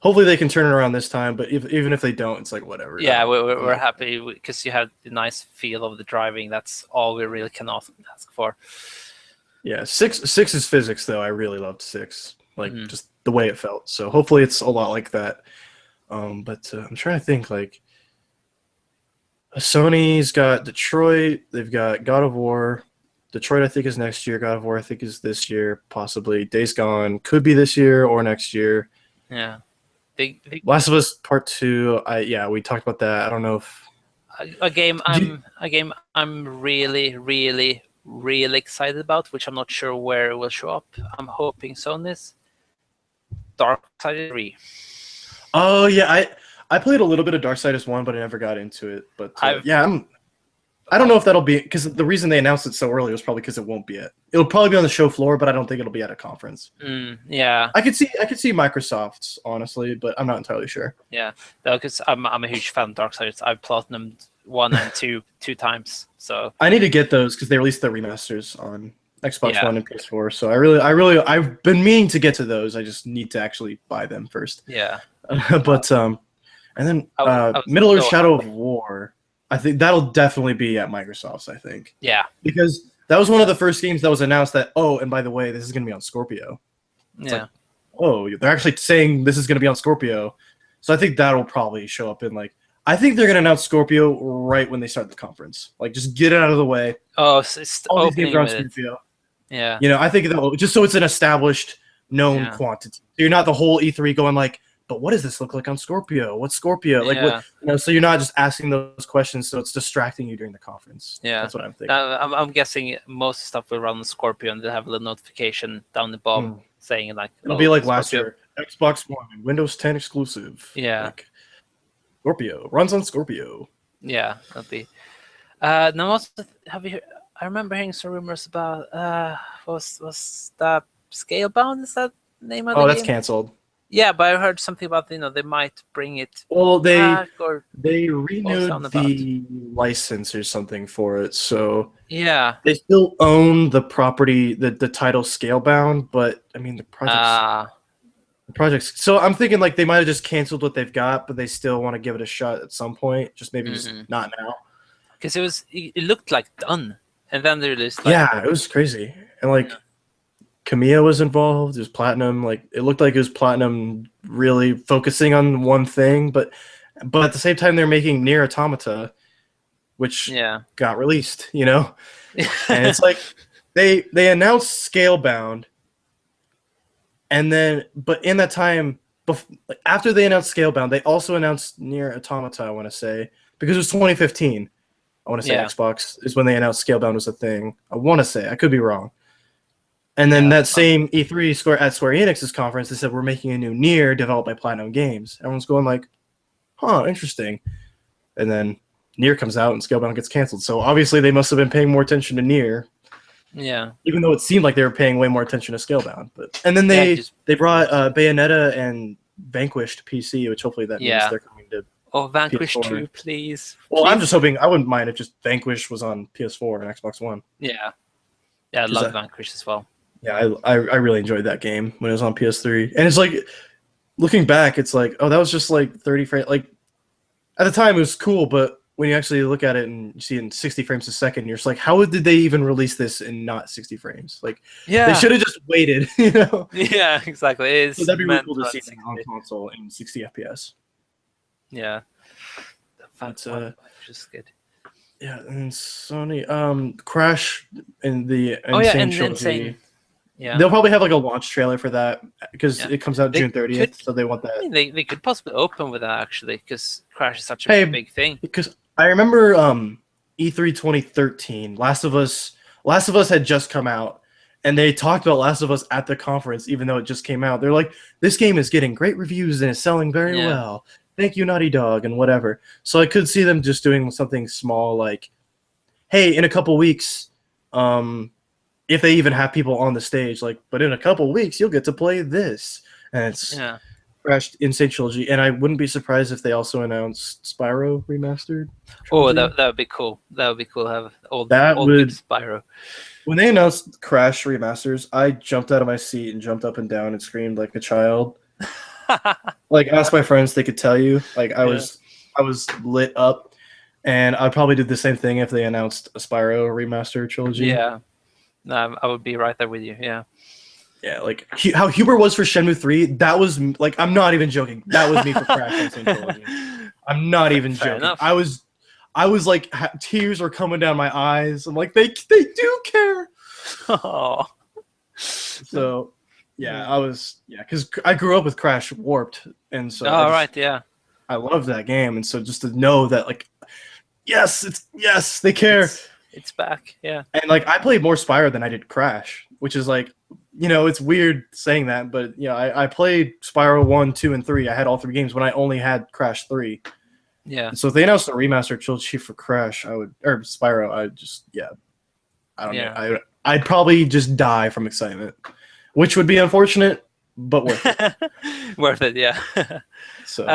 they can turn it around this time. But even if they don't, it's like whatever. Yeah, we're happy because you have the nice feel of the driving. That's all we really can ask for. Yeah, 6 is physics though. I really loved 6, like just the way it felt. So hopefully it's a lot like that. But I'm trying to think, like Sony's got Detroit, they've got God of War. Detroit I think is next year. God of War I think is this year, possibly. Days Gone could be this year or next year. Yeah. Last of Us Part 2. We talked about that. I don't know if a game I'm really, really, really excited about, which I'm not sure where it will show up. I'm hoping Sony's Darksiders 3. Oh yeah, I played a little bit of Darksiders 1, but I never got into it. But I don't know if that'll be, because the reason they announced it so early was probably because it won't be it'll probably be on the show floor, but I don't think it'll be at a conference. Yeah, I could see Microsoft's, honestly, but I'm not entirely sure. Yeah, because I'm a huge fan of Darksiders. I've platinumed 1 and 2 times. So I need to get those because they released the remasters on Xbox One and PS4. So I've been meaning to get to those. I just need to actually buy them first. Yeah. But and then Middle Earth Shadow of War, I think that'll definitely be at Microsoft's, I think. Yeah. Because that was one of the first games that was announced that, and by the way, this is going to be on Scorpio. It's like, they're actually saying this is going to be on Scorpio. So I think that'll probably show up in I think they're going to announce Scorpio right when they start the conference. Like, just get it out of the way. Oh, so it's all these games are on Scorpio. Yeah. I think just so it's an established, known quantity. So you're not the whole E3 going like, but what does this look like on Scorpio? What's Scorpio? So you're not just asking those questions, so it's distracting you during the conference. Yeah, that's what I'm thinking. I'm guessing most stuff will run on Scorpio, and they'll have a little notification down the bottom saying it'll be like last year, Xbox One, Windows 10 exclusive. Yeah, Scorpio runs on Scorpio. Yeah, that'll be. Now, also, have you? I remember hearing some rumors about was that Scalebound? Is that the name of the game? Oh, that's canceled. Yeah, but I heard something about they might bring it. Well, back they renewed the license or something for it, so they still own the property, the title Scalebound, but I mean the projects. So I'm thinking they might have just canceled what they've got, but they still want to give it a shot at some point, just maybe just not now. Because it looked like done, and then they released. It was crazy, and Kamiya was involved. It was Platinum. It looked like it was Platinum really focusing on one thing, but at the same time they're making Nier Automata, which got released, and it's they announced Scalebound, and then but in that time after they announced Scalebound, they also announced Nier Automata. I want to say because it was 2015. I want to say Xbox is when they announced Scalebound was a thing. I want to say, I could be wrong. And then that same E3 at Square Enix's conference, they said, we're making a new Nier developed by Platinum Games. Everyone's going interesting. And then Nier comes out and Scalebound gets canceled. So obviously they must have been paying more attention to Nier. Yeah. Even though it seemed like they were paying way more attention to Scalebound. And then they brought Bayonetta and Vanquish to PC, which hopefully that means they're coming to Oh, Vanquish PS4. 2, please. Well, I'm Please. just hoping. I wouldn't mind if just Vanquish was on PS4 and Xbox One. Yeah. Yeah, I 'Cause love Vanquish as well. Yeah, I really enjoyed that game when it was on PS3, and it's like looking back, it's like, oh, that was just like 30 frames. Like at the time, it was cool, but when you actually look at it and you see it in 60 frames a second, you're just like, how did they even release this in not 60 frames? Like, Yeah. they should have just waited, you know? Yeah, exactly. It's So that'd be really meant cool to for see it on 60. console in 60 FPS. Yeah. That's, Vanquish is good. Yeah, and Sony, Crash and the Oh yeah, Insane and trilogy. Insane. Yeah. They'll probably have like a launch trailer for that because Yeah. it comes out They June 30th, could- so they want that. I mean, they could possibly open with that actually, because Crash is such a Hey, big thing. Because I remember E3 2013, Last of Us had just come out, and they talked about Last of Us at the conference, even though it just came out. They're like, this game is getting great reviews and it's selling very Yeah. well. Thank you, Naughty Dog, and whatever. So I could see them just doing something small like, hey, in a couple weeks, if they even have people on the stage, like, but in a couple weeks, you'll get to play this. And it's Yeah. Crash Insane Trilogy, and I wouldn't be surprised if they also announced Spyro Remastered. Oh, trilogy. that would be cool. That would be cool to have old That old would- good Spyro. When they announced Crash remasters, I jumped out of my seat and jumped up and down and screamed like a child. Like, ask my friends, they could tell you. Like, I was lit up, and I'd probably do the same thing if they announced a Spyro remaster trilogy. Yeah. No, I would be right there with you. Yeah. Yeah, like how Huber was for Shenmue 3, that was like, I'm not even joking. That was me for Crash Insane Trilogy. I'm not even Fair joking. enough. I was like, tears were coming down my eyes. I'm like, they do care. Oh. So, yeah, because I grew up with Crash Warped, and so All right. Yeah. I love that game, and so just to know that, like, yes, they care. It's back. Yeah. And like, I played more Spyro than I did Crash, which is like, you know, it's weird saying that, but yeah, I played Spyro 1, 2, and 3. I had all 3 games when I only had Crash 3. Yeah. So if they announced a remastered trilogy for Crash, or Spyro, I don't know. I'd probably just die from excitement, which would be unfortunate, but worth it. Worth it. Yeah. So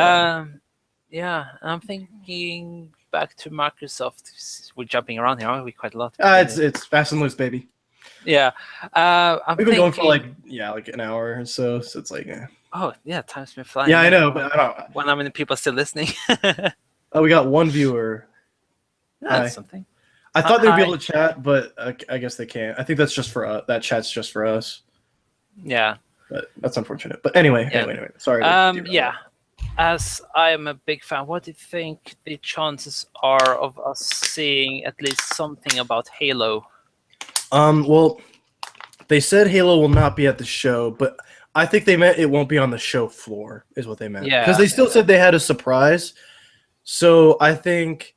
Yeah. I'm thinking back to Microsoft. We're jumping around here, aren't we? Quite a lot. it's fast and loose, baby. Yeah. I'm We've been going for thinking- like an hour or so. So it's like, Oh yeah, time's been flying. yeah, I know, but I don't. When how many people are still listening? Oh, we got one viewer. Hi. That's something. I thought they'd be Hi. able to chat, but I guess they can't. I think that's just for us. That chat's just for us. Yeah. But that's unfortunate. But anyway, Yeah. anyway. Sorry. Yeah. As I am a big fan, what do you think the chances are of us seeing at least something about Halo? Well, they said Halo will not be at the show, but I think they meant it won't be on the show floor, is what they meant. Yeah. Because they still said they had a surprise. So I think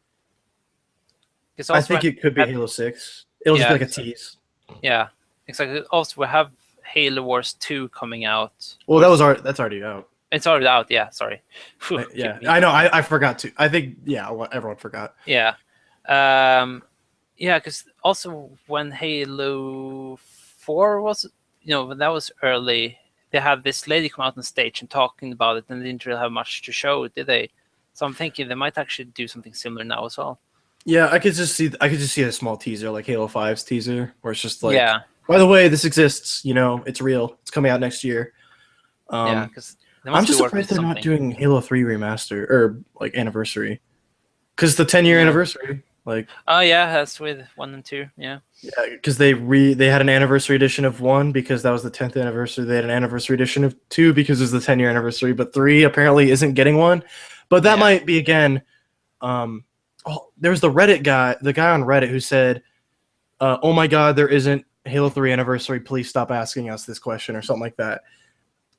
'Cause I also think we it could be have- Halo 6. It'll just Yeah, be like a so- tease. Yeah, exactly. Also, we have Halo Wars 2 coming out. Well, that's already out. It's already out. Yeah, sorry. Phew, Yeah, give me- I know. I forgot to. I think everyone forgot. Yeah. Yeah, because also when Halo 4 was, when that was early, they had this lady come out on stage and talking about it, and they didn't really have much to show, did they? So I'm thinking they might actually do something similar now as well. Yeah, I could just see a small teaser, like Halo 5's teaser, where it's just like, Yeah, by the way, this exists. It's real. It's coming out next year. yeah, because I'm just surprised they're not doing Halo 3 remaster or like anniversary, because the 10-year Yeah. anniversary. Like, Oh yeah, that's with 1 and 2. Yeah, because they had an anniversary edition of 1 because that was the 10th anniversary. They had an anniversary edition of 2 because it was the 10-year anniversary. But 3 apparently isn't getting one. But that Yeah. might be again. There was the guy on Reddit who said, "Oh my God, there isn't Halo 3 anniversary. Please stop asking us this question," or something like that.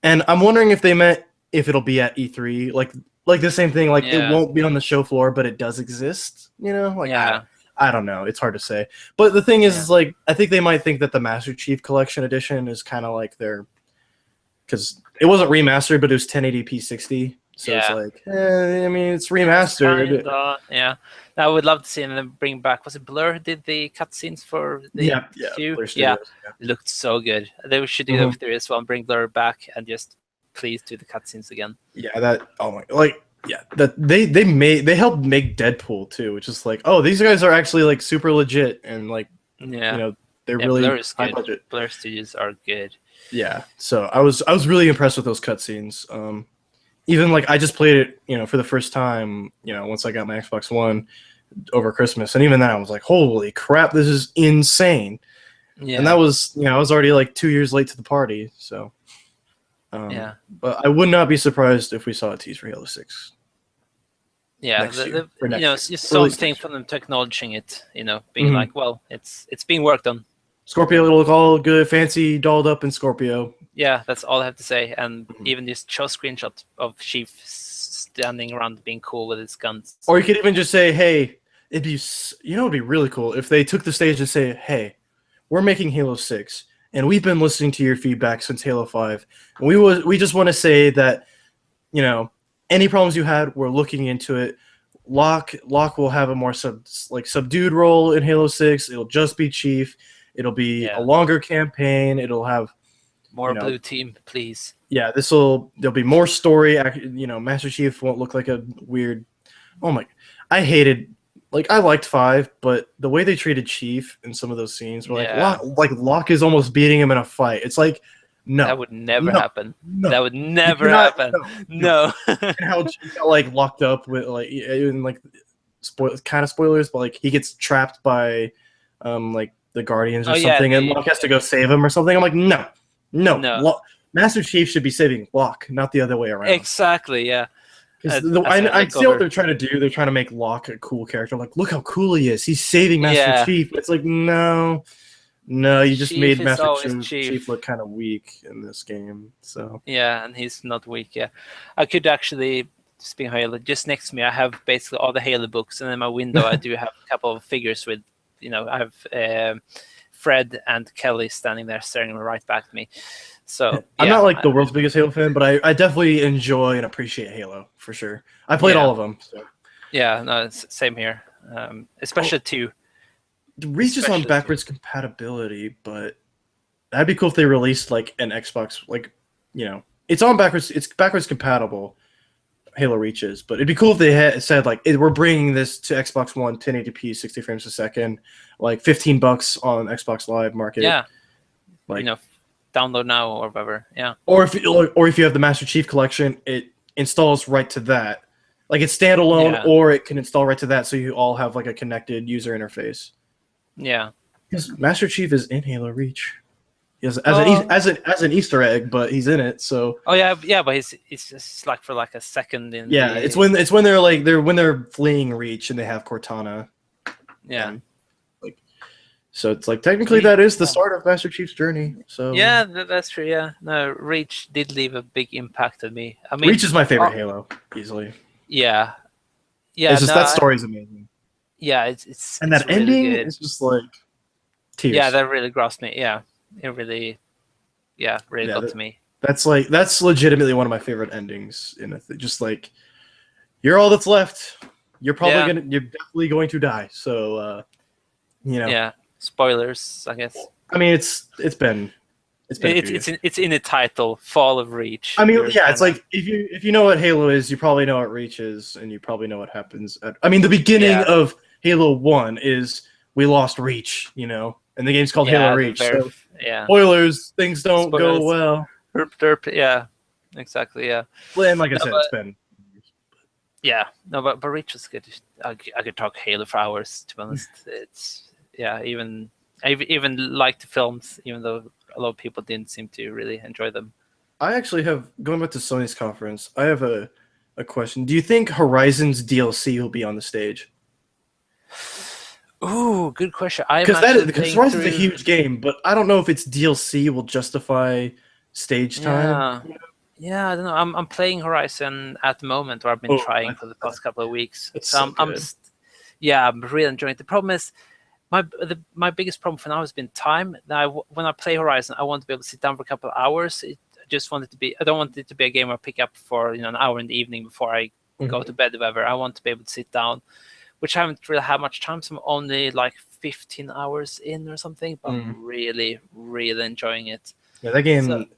And I'm wondering if they meant if it'll be at E3, like the same thing. Like, Yeah. it won't be on the show floor, but it does exist. Like, yeah, I don't know. It's hard to say. But the thing is like, I think they might think that the Master Chief Collection Edition is kind of like because it wasn't remastered, but it was 1080p 60. So it's Yeah. like, I mean, it's remastered. Kinda, yeah. I would love to see them bring back. Was it Blur who did the cutscenes for the Yeah. few? Blur Yeah, Studios, yeah. it looked so good. They should do that with 3 as well and bring Blur back and just please do the cutscenes again. Yeah, that. Oh my! Like, Yeah, that they helped make Deadpool too, which is like, oh, these guys are actually like super legit and like, Yeah, they're yeah. really Blur is high good. budget. Blur Studios are good. Yeah, so I was really impressed with those cutscenes. Even like I just played it, for the first time, once I got my Xbox One over Christmas, and even then I was like, holy crap, this is insane. Yeah, And that was, I was already like 2 years late to the party, so. yeah, But I would not be surprised if we saw a tease for Halo 6 yeah. next year. Or next You know, year. it's just Release something next from them to acknowledging it. Being Mhm. like, well, it's being worked on. Scorpio, it'll look all good, fancy, dolled up in Scorpio. Yeah, that's all I have to say. And Mhm. even just show screenshots of Chief standing around being cool with his guns. Or you could even just say, hey, it'd be really cool if they took the stage and say, hey, we're making Halo 6, and we've been listening to your feedback since Halo 5. And we just want to say that, any problems you had, we're looking into it. Locke will have a more subdued role in Halo 6. It'll just be Chief. It'll be a longer campaign. It'll have more blue team, please. Yeah, there'll be more story. Master Chief won't look like a weird. Oh my! I hated. I liked 5, but the way they treated Chief in some of those scenes were Locke is almost beating him in a fight. It's like, no, that would never no, happen. No, that would never happen. No. And how Chief got locked up with even kind of spoilers, but he gets trapped by the Guardians or something, and Locke has to go save him or something. I'm like, no. Master Chief should be saving Locke, not the other way around. Exactly, yeah. I see what they're trying to do. They're trying to make Locke a cool character. Look how cool he is. He's saving Master Chief. It's like, no, you just made Master Chief look kind of weak in this game. So yeah, and he's not weak. Yeah, I could actually, speaking of Halo, just next to me, I have basically all the Halo books, and in my window, I do have a couple of figures with, I have Fred and Kelly standing there staring right back at me. So I'm not the world's biggest Halo fan, but I definitely enjoy and appreciate Halo for sure. I played all of them. So. Yeah, no, it's same here. Especially 2. Reach is on backwards compatibility, but that'd be cool if they released an Xbox, it's on backwards. It's backwards compatible. Halo Reach is, but it'd be cool if they had said we're bringing this to Xbox One 1080p 60 frames a second, $15 on Xbox Live Market. Yeah, download now or whatever. Yeah. Or if you have the Master Chief Collection, it installs right to that. It's standalone, or it can install right to that, so you all have a connected user interface. Yeah. Because Master Chief is in Halo Reach. As an Easter egg, but he's in it. So. Oh yeah, but he's just for a second in. Yeah, it's when they're fleeing Reach and they have Cortana. Yeah. And, so it's technically that is the start of Master Chief's journey. So yeah, that's true. Yeah, no, Reach did leave a big impact on me. I mean, Reach is my favorite Halo, easily. Yeah. It's just that story's amazing. Yeah, it's and that really ending good. is just tears. Yeah, that really grasped me. Yeah, it really, got to me. That's legitimately one of my favorite endings in a just you're all that's left. You're you're definitely going to die. So Yeah. Spoilers, I guess. I mean, it's in the title, Fall of Reach. I mean, it's if you know what Halo is, you probably know what Reach is, and you probably know what happens. The beginning of Halo 1 is we lost Reach, and the game's called Halo Reach. So spoilers, things don't go well. Derp, yeah, exactly, yeah. Well, and I said, it's been. Yeah, no, but Reach was good. I could talk Halo for hours. To be honest, it's. Yeah, I even liked the films, even though a lot of people didn't seem to really enjoy them. I actually have, going back to Sony's conference, I have a question. Do you think Horizon's DLC will be on the stage? Ooh, good question. Because Horizon's a huge game, but I don't know if its DLC will justify stage time. Yeah, I don't know. I'm playing Horizon at the moment, or I've been trying for the past couple of weeks. So I'm really enjoying it. The problem is, my biggest problem for now has been time. Now, when I play Horizon, I want to be able to sit down for a couple of hours. I don't want it to be a game I pick up for an hour in the evening before I go to bed or whatever. I want to be able to sit down, which I haven't really had much time. So I'm only 15 hours in or something, but I'm really, really enjoying it. Yeah, that game,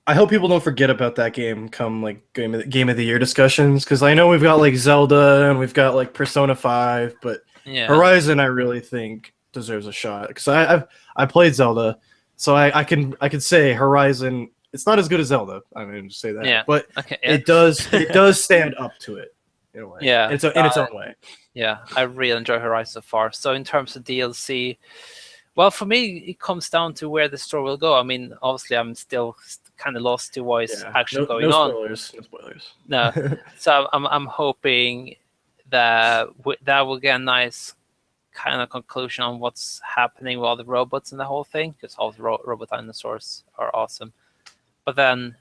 I hope people don't forget about that game come like game of the year discussions, because I know we've got like Zelda and we've got like Persona 5, but Yeah. Horizon I really think deserves a shot, because I played Zelda, so I can say Horizon. It's not as good as Zelda. I mean, just say that. Yeah. But Okay. Yeah. it does stand up to it in a way. Yeah. It's in its own way. Yeah, I really enjoy Horizon so far. So in terms of DLC, well, for me, it comes down to where the story will go. I mean, obviously, I'm still kind of lost to what is actually going on. No spoilers. No, so I'm hoping that that will get a nice kind of conclusion on what's happening with all the robots and the whole thing, because all the robot dinosaurs are awesome. But then,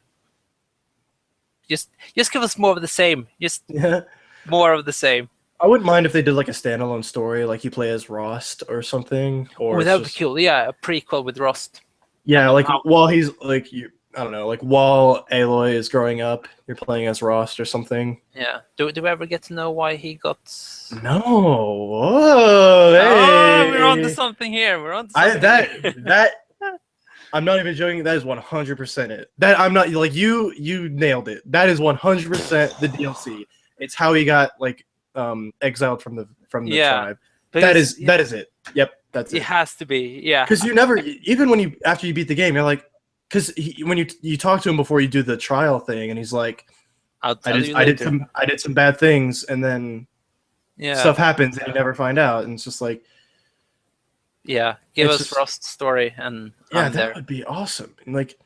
just give us more of the same. Just Yeah. more of the same. I wouldn't mind if they did like a standalone story, like you play as Rost or something. Or That would be cool. Yeah, a prequel with Rust. yeah, like while he's like I don't know, like while Aloy is growing up, you're playing as Rost or something. Yeah. Do we ever get to know why he got? No. Whoa, hey. Oh, we're on to something here. We're on to something. That I'm not even joking. That is 100% it. That I'm not like you nailed it. That is 100% the DLC. It's how he got like exiled from the tribe. Because, That is it. Yep, that's it. It has to be. Yeah. Because you never, even when after you beat the game, you're like, because when you talk to him before you do the trial thing, and he's like, I did some bad things, and then stuff happens, and you never find out, and it's just like, yeah, give us Rust's story, and that would be awesome, and like,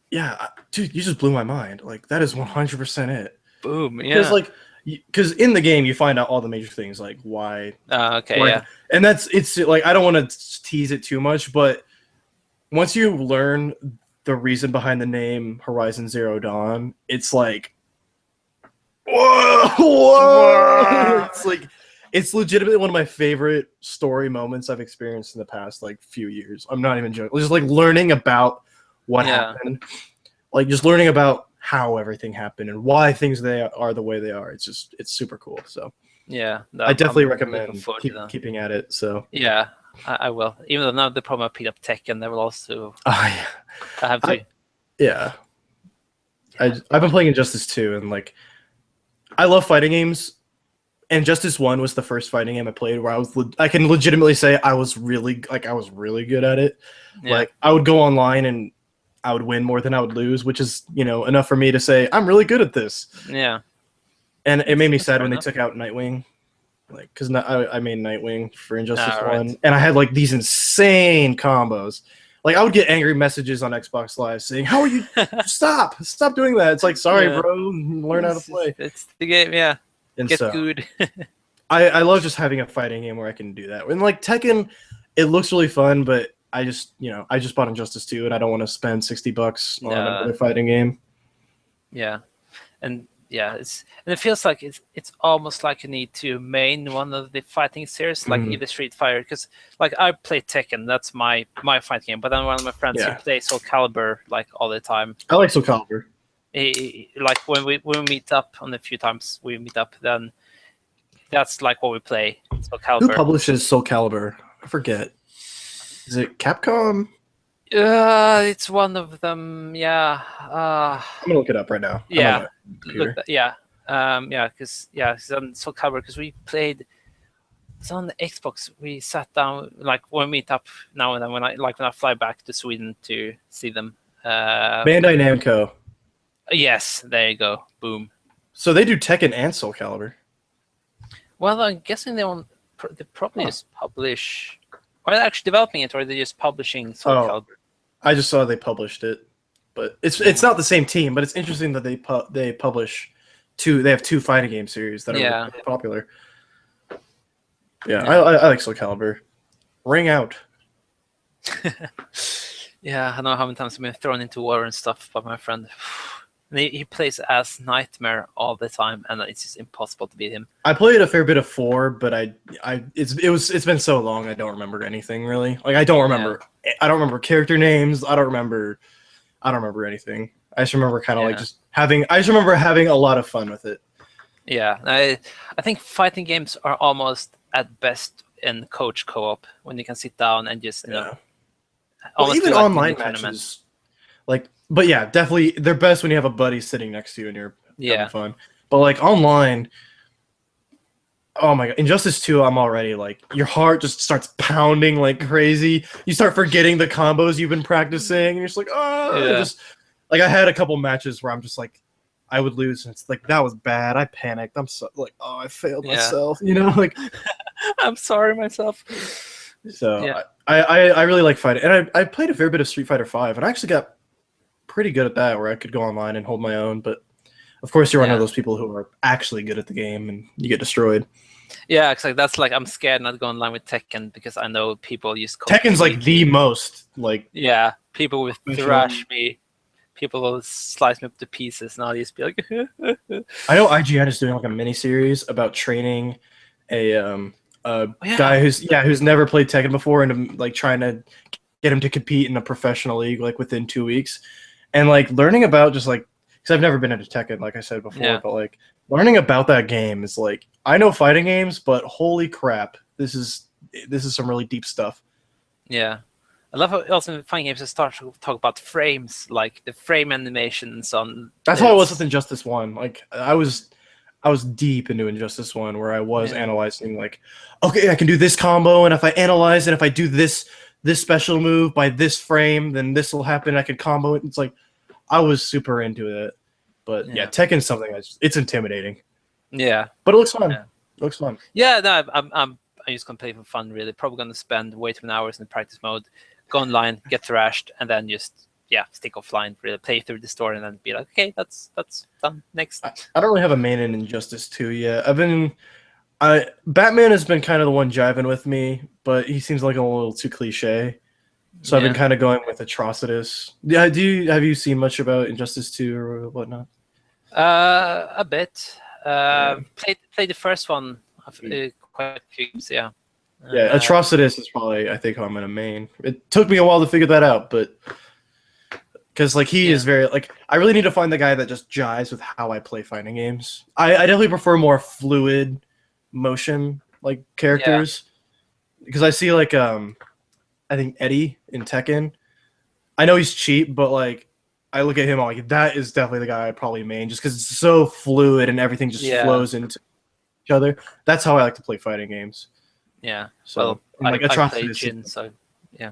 yeah, dude, you just blew my mind. Like that is 100% it. Boom. Yeah. Because in the game you find out all the major things, like why. Okay. Why, yeah. And it's like I don't want to tease it too much, but once you learn the reason behind the name Horizon Zero Dawn, it's like, whoa! It's like, it's legitimately one of my favorite story moments I've experienced in the past like few years. I'm not even joking. Just like learning about what happened, like just learning about how everything happened and why things are the way they are. It's super cool. So yeah, I definitely recommend keeping at it. So yeah. I will. Even though now the problem I picked up Tekken, they will also. I have to. I've been playing Injustice 2, and like, I love fighting games. Injustice 1 was the first fighting game I played where I can legitimately say I was really good at it. Yeah. Like I would go online and I would win more than I would lose, which is enough for me to say I'm really good at this. Yeah. And it made me sad when they took out Nightwing. Like, because I made Nightwing for Injustice 1, and I had like these insane combos. Like, I would get angry messages on Xbox Live saying, "How are you? Stop doing that." It's like, sorry, bro, learn how to play. It's the game, yeah. And get good. I love just having a fighting game where I can do that. And like Tekken, it looks really fun, but I just bought Injustice 2, and I don't want to spend $60 on another fighting game. Yeah, and yeah, it feels like it's almost like you need to main one of the fighting series, like either Street Fighter, because like I play Tekken, that's my fighting game. But then one of my friends who plays Soul Calibur like all the time. I like Soul Calibur. Like when we meet up on a few times we meet up, then that's like what we play. Soul Calibur. Who publishes Soul Calibur? I forget. Is it Capcom? It's one of them. Yeah. I'm gonna look it up right now. Yeah. Because it's on Soul Calibur, because we played. It's on the Xbox. We sat down like when we meet up now and then when I fly back to Sweden to see them. Bandai Namco. Yes, there you go. Boom. So they do Tekken and Soul Calibur. Well, I'm guessing they probably just publish. Are they actually developing it, or are they just publishing Soul Calibur? I just saw they published it, but it's not the same team. But it's interesting that they publish two. They have two fighting game series that are really popular. Yeah, I like Soul Calibur. Ring Out. Yeah, I know how many times I've been thrown into water and stuff by my friend. And he plays as Nightmare all the time, and it's just impossible to beat him. I played a fair bit of 4, but it's been so long I don't remember anything really. Like I don't remember character names. I don't remember anything. I just remember kind of like having a lot of fun with it. Yeah, I think fighting games are almost at best in coach co-op when you can sit down and just Well, even online matches. Like, but yeah, definitely they're best when you have a buddy sitting next to you and you're Yeah. having fun. But like online, oh my god, Injustice 2, I'm already like your heart just starts pounding like crazy. You start forgetting the combos you've been practicing, and you're just like, oh, Yeah. just like I had a couple matches where I'm just like, I would lose, and it's like that was bad. I panicked. I'm so like, oh, I failed Yeah. myself, you know, like. I'm sorry myself. So Yeah. I really like fighting, and I played a fair bit of Street Fighter V, and I actually got pretty good at that, where I could go online and hold my own. But of course, you're one Yeah. of those people who are actually good at the game, and you get destroyed. Yeah, exactly. That's like I'm scared not to go online with Tekken because I know people use code Tekken's like the completely. most like Yeah, people will Especially- thrash me. People will slice me up to pieces, and I'll just be like, I know IGN is doing like a mini series about training a yeah. guy who's never played Tekken before, and like trying to get him to compete in a professional league like within 2 weeks, and like learning about just like because I've never been into Tekken like I said before, Yeah. but like learning about that game is like I know fighting games, but holy crap, this is some really deep stuff. Yeah. I love how also in fighting games they start to talk about frames, like the frame animations on. That's how it was it's- with Injustice 1. Like I was deep into Injustice 1 where I was Yeah. analyzing like, okay, I can do this combo, and if I analyze and if I do this special move by this frame, then this will happen. I can combo it. It's like I was super into it. But yeah, Yeah. Tekken's something it's intimidating. Yeah. But it looks fun. Yeah. It looks fun. Yeah, no, I'm just gonna play for fun. Really, probably gonna spend way too many hours in practice mode, go online, get thrashed, and then just stick offline. Really, play through the story, and then be like, okay, that's done. Next. I don't really have a main in Injustice 2 yet. Batman has been kind of the one jiving with me, but he seems like a little too cliche. So I've been kind of going with Atrocitus. Yeah, have you seen much about Injustice 2 or whatnot? A bit. Played the first one of quite a few games. Yeah. Yeah, Atrocitus is probably I think how I'm gonna main. It took me a while to figure that out, but because like he is very like I really need to find the guy that just jives with how I play fighting games. I definitely prefer more fluid motion like characters because I see like I think Eddie in Tekken. I know he's cheap, but like I look at him, I'm like that is definitely the guy I'd probably main just because it's so fluid and everything just flows into each other. That's how I like to play fighting games. Yeah. So Well, like I play Atrocitus. Jin, so yeah.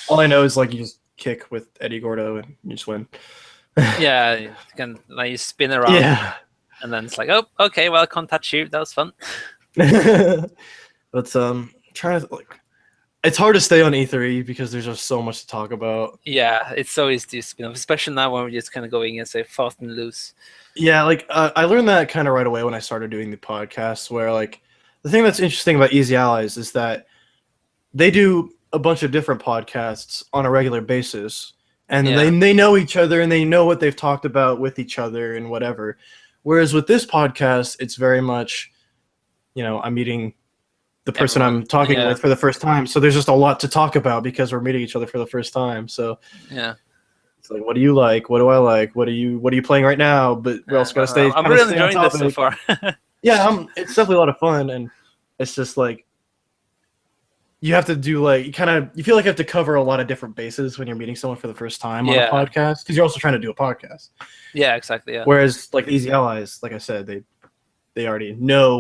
All I know is like you just kick with Eddie Gordo and you just win. Yeah, you can like you spin around, Yeah. and then it's like, oh, okay, well, I can't touch you. That was fun. But trying to like, it's hard to stay on E3 because there's just so much to talk about. Yeah, it's so easy to spin off, especially now when we're just kind of going and say fast and loose. Yeah, like I learned that kind of right away when I started doing the podcast. Where like the thing that's interesting about Easy Allies is that they do a bunch of different podcasts on a regular basis, and they know each other and they know what they've talked about with each other and whatever. Whereas with this podcast, it's very much, I'm meeting the person I'm talking with for the first time, so there's just a lot to talk about because we're meeting each other for the first time. So yeah, it's like, what do you like? What do I like? What are you playing right now? But we're also gonna stay. I'm really enjoying this so far. Yeah, it's definitely a lot of fun, and it's just like you have to do like you feel like you have to cover a lot of different bases when you're meeting someone for the first time on a podcast because you're also trying to do a podcast. Yeah, exactly. Yeah. Whereas like Easy Allies, like I said, they already know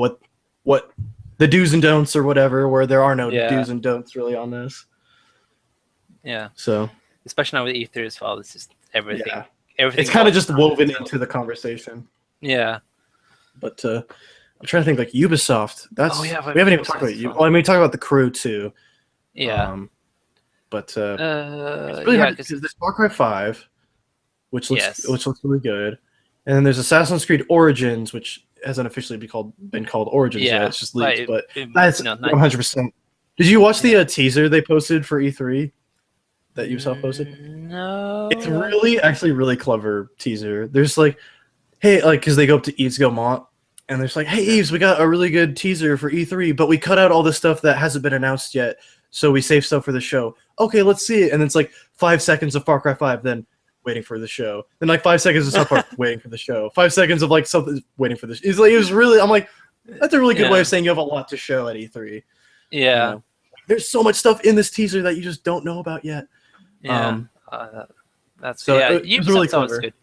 what the do's and don'ts or whatever. Where there are no do's and don'ts really on this. Yeah. So especially now with E3 as well, it's just everything. Yeah. Everything. It's kind of just woven into the conversation. Yeah. But I'm trying to think like Ubisoft. We haven't even talked about you. Well, I mean, we talked about The Crew too. Yeah. But it's really hard because there's Far Cry 5, which looks really good, and then there's Assassin's Creed Origins, which hasn't officially been called Origins yet. It's just leaked, but that's 100%. Did you watch the teaser they posted for E3 that Ubisoft posted? No. It's actually really clever teaser. There's like, hey, like because they go up to Yves Guillemot. And there's like, hey, Yves, we got a really good teaser for E3, but we cut out all the stuff that hasn't been announced yet, so we saved stuff for the show. Okay, let's see it. And then it's like 5 seconds of Far Cry 5, then waiting for the show. Then like 5 seconds of South Park, waiting for the show. 5 seconds of like something waiting for the show. I'm like, that's a really good way of saying you have a lot to show at E3. Yeah. There's so much stuff in this teaser that you just don't know about yet. Yeah. That's So yeah. it was really Ubisoft's always clever. good.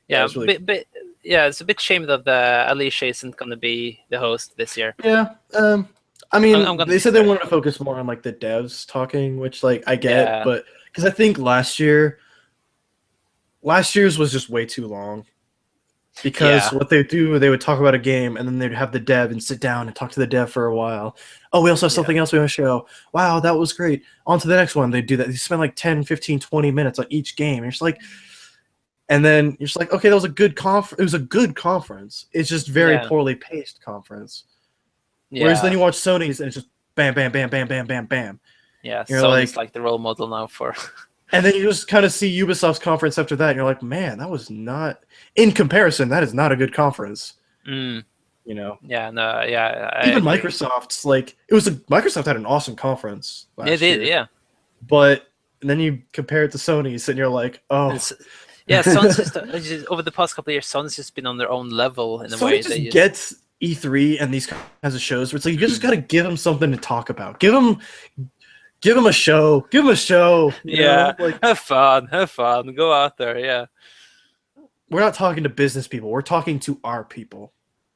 Yeah, Yeah, it was really yeah. It's a bit shame that the Alicia isn't going to be the host this year. Yeah. I I'm mean, gonna they miss said they her. wanted to focus more on like the devs talking, which like I get, Yeah, but because I think last year's was just way too long. Because yeah, what they do, they would talk about a game and then they'd have the dev and sit down and talk to the dev for a while. Oh, we also have yeah, something else we want to show. Wow, that was great. On to the next one. They do that. They spend like 10, 15, 20 minutes on each game. You're just like, and then you're just like, okay, that was a good conference. It was a good conference. It's just very yeah, poorly paced conference. Whereas then yeah, you watch Sony's and it's just bam, bam, bam, bam, bam, bam, bam. yeah. You're Sony's like, like the role model now for. and then you just kind of see Ubisoft's conference after that, and you're like, man, that was not, in comparison, that is not a good conference. Mm, You know, yeah, no, yeah. I even agree. Microsoft's like, Microsoft had an awesome conference They last did, year, yeah. but then you compare it to Sony's, and you're like, oh, It's, yeah, Sony's just over the past couple of years. Sony's just been on their own level in a way. Sony just gets E3 and these kinds of shows where it's like you just got to give them something to talk about. Give them a show. Give them a show. You yeah, know? Like, have fun, go out there. Yeah, we're not talking to business people. We're talking to our people.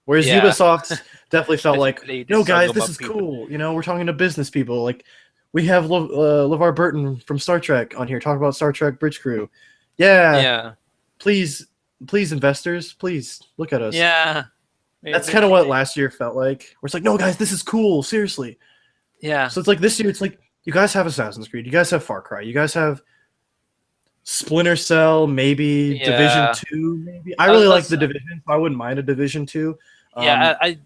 Whereas yeah. Ubisoft definitely felt like, Basically, no, this song guys, this about is people. cool. You know, we're talking to business people. Like, we have LeVar Burton from Star Trek on here talking about Star Trek Bridge Crew. Yeah, Yeah, please, investors, please look at us. yeah. That's kind of what last year felt like. Where it's like, no, guys, this is cool. Seriously. Yeah, So it's like this year, it's like, you guys have Assassin's Creed. You guys have Far Cry. You guys have Splinter Cell, maybe yeah. Division 2, maybe. I really like the Division, so I wouldn't mind a Division 2. Yeah, I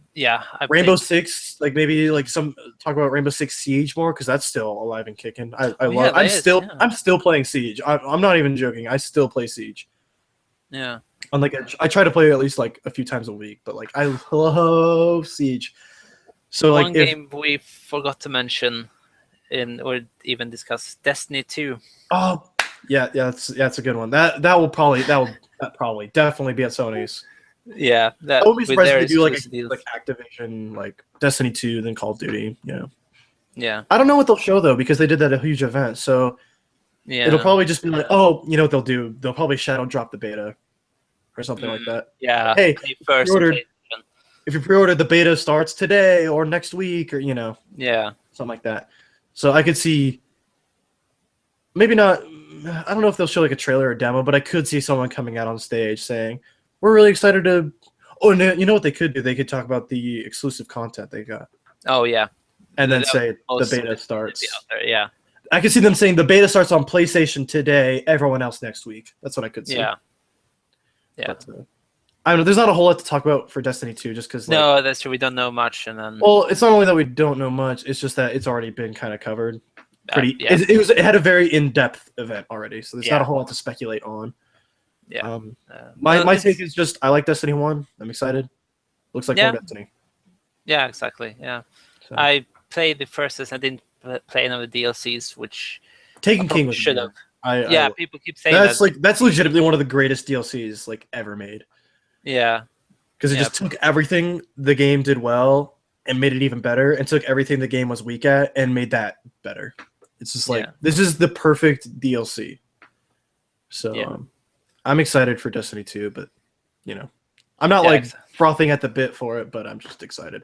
Rainbow think- Six, like maybe like some talk about Rainbow Six Siege more because that's still alive and kicking. yeah, that is, yeah. I'm still playing Siege. I'm not even joking. I still play Siege. Yeah, On like I try to play it at least like a few times a week, but like I love Siege. So like one game we forgot to mention or even discuss, Destiny 2. oh yeah, that's a good one. That will probably definitely be at Sony's. Yeah, that I would be with surprised their if they do like exclusive deals. like Activision, like Destiny 2, then Call of Duty. Yeah, Yeah, I don't know what they'll show though because they did that at a huge event. So yeah. it'll probably just be like, oh, you know what they'll do? They'll probably shadow drop the beta or something like that. Yeah. Hey, pay first. pre-ordered- and pay- If you pre-ordered, the beta starts today or next week or Yeah, something like that. So I could see maybe not. I don't know if they'll show like a trailer or demo, but I could see someone coming out on stage saying, "We're really excited to." Oh, and you know what they could do? They could talk about the exclusive content they got, oh yeah. and then That say the also beta would starts. be out there, yeah, I could see them saying the beta starts on PlayStation today, everyone else next week. That's what I could see. yeah. But, I don't know. There's not a whole lot to talk about for Destiny 2, just because. No, that's true. We don't know much, and then Well, it's not only that we don't know much; it's just that it's already been kind of covered. Pretty. yeah. It had a very in-depth event already, so there's not Yeah. a whole lot to speculate on. Yeah. My Well, take is just I like Destiny 1. I'm excited. Looks like Yeah. more Destiny. Yeah, exactly. Yeah, So. I played the first, and I didn't play any of the DLCs, which Taken King was should have. Yeah, people keep saying that's legitimately one of the greatest DLCs like ever made Yeah, because it Yeah. just took everything the game did well and made it even better, and took everything the game was weak at and made that better. It's just like this is the perfect DLC. So Yeah. I'm excited for Destiny 2, but I'm not like frothing at the bit for it, but I'm just excited.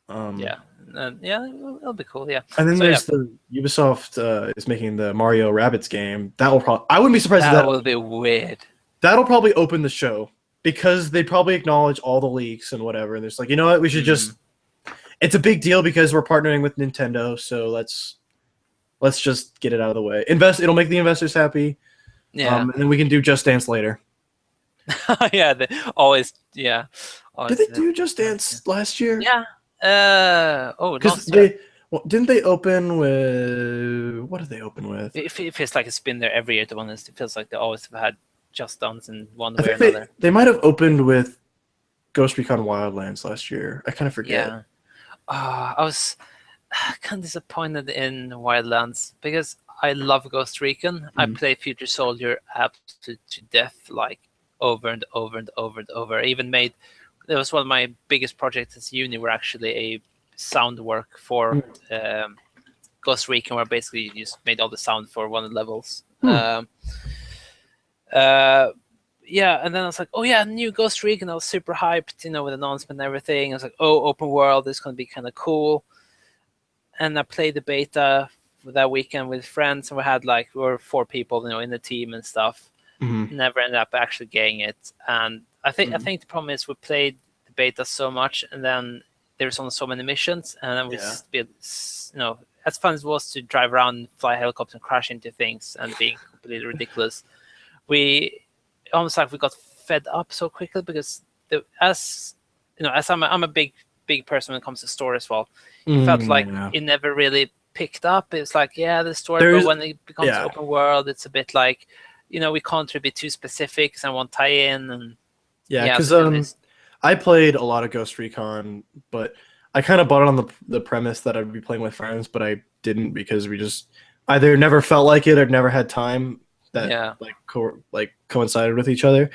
yeah, it'll be cool. Yeah, And then So, there's the Ubisoft is making the Mario Rabbids game. That will probably I wouldn't be surprised if that will be weird. that'll probably open the show because they probably acknowledge all the leaks and whatever. And there's like, you know what, we should just. It's a big deal because we're partnering with Nintendo, so let's just get it out of the way. It'll make the investors happy. Yeah, And then we can do Just Dance later. yeah, always. Yeah, Did they do Just Dance last year? Yeah. Oh, Because didn't they open with what did they open with? It feels like it's been there every year. To be honest, it feels like they always have had Just Dance in one I way or think another. they might have opened with Ghost Recon Wildlands last year. I kind of forget. Yeah. I was kind of disappointed in Wildlands because I love Ghost Recon. I play Future Soldier up to death, like over and over and over and over. I even made it was one of my biggest projects as uni were actually a sound work for Ghost Recon, where basically you just made all the sound for one of the levels. Yeah, and then I was like, oh yeah, new Ghost Recon. I was super hyped, with announcement and everything. I was like, oh, open world, it's gonna be kind of cool. And I played the beta that weekend with friends, and we were 4 people, in the team and stuff. Mm-hmm. Never ended up actually getting it, and I think the problem is we played the beta so much, and then there's only so many missions, and then as fun as it was to drive around, fly helicopters, and crash into things, and being completely ridiculous, we almost we got fed up so quickly because as I'm a big person when it comes to story as well. It felt like it never really picked up. It's like, the story, but when it becomes open world, it's a bit like, we can't really be too specific because I want tie in and because I played a lot of Ghost Recon, but I kind of bought it on the premise that I'd be playing with friends, but I didn't because we just either never felt like it or never had time that coincided with each other.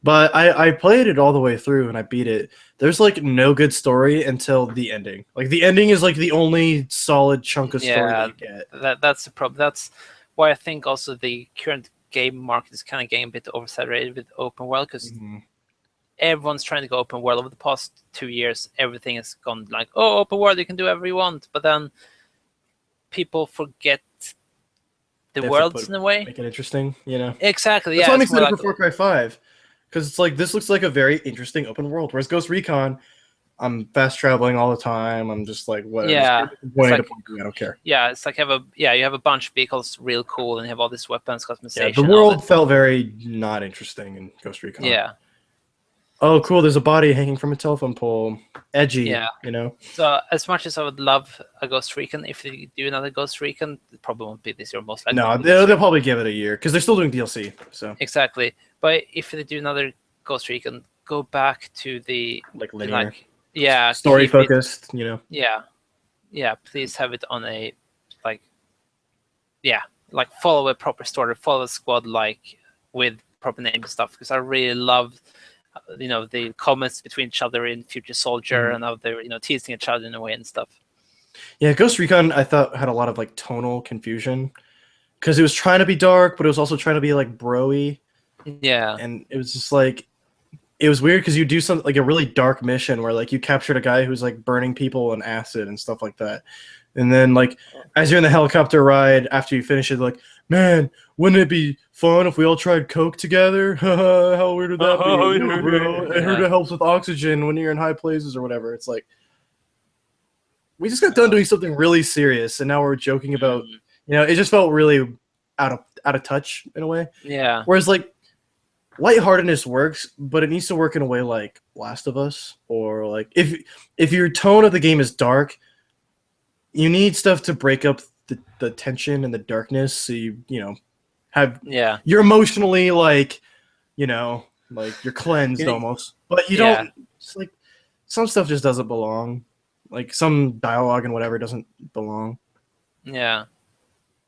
But I played it all the way through and I beat it. There's no good story until the ending. Like the ending is the only solid chunk of story that you get. That's the problem. That's why I think also the current game market is kind of getting a bit oversaturated with open world because everyone's trying to go open world. Over the past 2 years, everything has gone open world, you can do whatever you want. But then people forget the worlds in a way. Make it interesting, Exactly. That's why I'm excited for Far Cry 5. Because it's this looks like a very interesting open world. Whereas Ghost Recon, I'm fast traveling all the time. I'm just whatever. Yeah. I don't care. Yeah, it's you have a bunch of vehicles real cool and you have all these weapons customization. Yeah, the world felt very not interesting in Ghost Recon. Yeah. Oh, cool. There's a body hanging from a telephone pole. Edgy, Yeah. So as much as I would love a Ghost Recon, if they do another Ghost Recon, it probably won't be this year, most likely. No, they'll probably give it a year because they're still doing DLC. So exactly. But if they do another Ghost Recon, go back to the linear, story focused. Yeah. Please have it on a follow a proper story, follow a squad with proper name and stuff. Because I really love, the comments between each other in Future Soldier and how they're teasing each other in a way and stuff. Yeah, Ghost Recon I thought had a lot of tonal confusion because it was trying to be dark, but it was also trying to be bro-y. Yeah, and it was just it was weird because you do something a really dark mission where you captured a guy who's burning people in acid and stuff like that, and then as you're in the helicopter ride after you finish it, man, wouldn't it be fun if we all tried coke together? How weird would that be? Bro? I heard it helps with oxygen when you're in high places or whatever. It's we just got done doing something really serious and now we're joking about it just felt really out of touch in a way. Yeah. Whereas lightheartedness works, but it needs to work in a way like Last of Us, or if your tone of the game is dark, you need stuff to break up the tension and the darkness, so you have you're emotionally you're cleansed almost, but you don't. It's some stuff just doesn't belong, some dialogue and whatever doesn't belong. Yeah,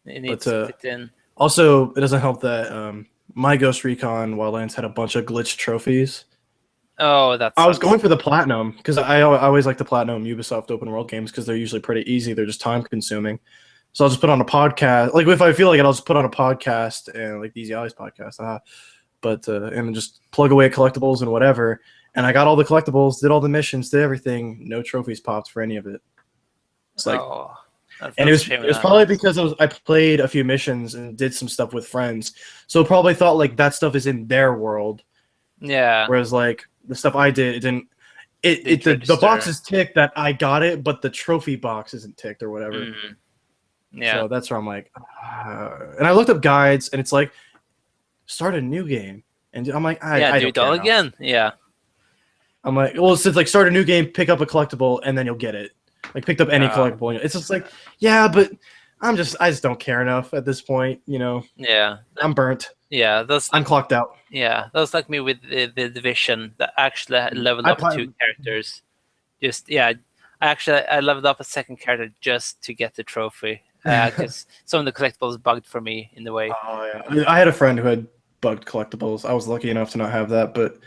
it needs to fit in. Also, it doesn't help that my Ghost Recon Wildlands had a bunch of glitched trophies. Oh, I was going for the platinum because I always like the platinum Ubisoft open world games because they're usually pretty easy. They're just time consuming. So I'll just put on a podcast. If I feel like it, I'll just put on a podcast and the Easy Allies podcast. And just plug away at collectibles and whatever. And I got all the collectibles, did all the missions, did everything. No trophies popped for any of it. It's and it was probably because I played a few missions and did some stuff with friends, so probably thought that stuff is in their world. Yeah. Whereas the stuff I did, it didn't. The box is ticked that I got it, but the trophy box isn't ticked or whatever. Yeah. So that's where I'm and I looked up guides and it's start a new game, and I'm I do it all again. Yeah. I'm well, it's start a new game, pick up a collectible, and then you'll get it. Picked up any collectible. It's just but I just don't care enough at this point, Yeah. I'm burnt. Yeah, I'm clocked out. Yeah, that's me with the Division that actually leveled up 2 characters. I leveled up a second character just to get the trophy because some of the collectibles bugged for me in the way. Oh yeah, I had a friend who had bugged collectibles. I was lucky enough to not have that, but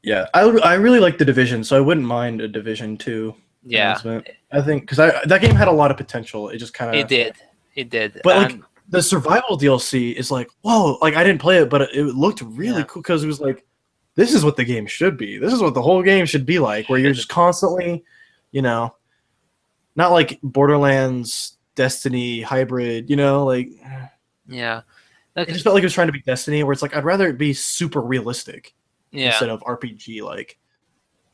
yeah, I really like the Division, so I wouldn't mind a Division 2. Yeah, I think because that game had a lot of potential. It just kind of it did. But the survival DLC is like, whoa, like I didn't play it, but it looked really Yeah. cool because it was like, this is what the game should be. This is what the whole game should be like, where you're just constantly, you know, not like Borderlands, Destiny hybrid, you know, like Yeah. it just felt like it was trying to be Destiny, where it's like I'd rather it be super realistic Yeah. instead of RPG like.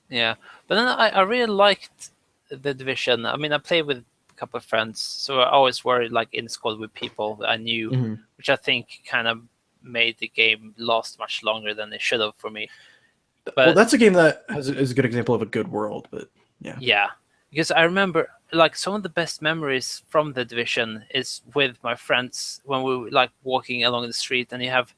Yeah. But then I really liked the Division. I mean, I played with a couple of friends, so I always were like in squad with people that I knew, Mhm. which I think kind of made the game last much longer than it should have for me. Well, But that's a game that is a good example of a good world, but yeah, because I remember like some of the best memories from the Division is with my friends when we were like walking along the street and you have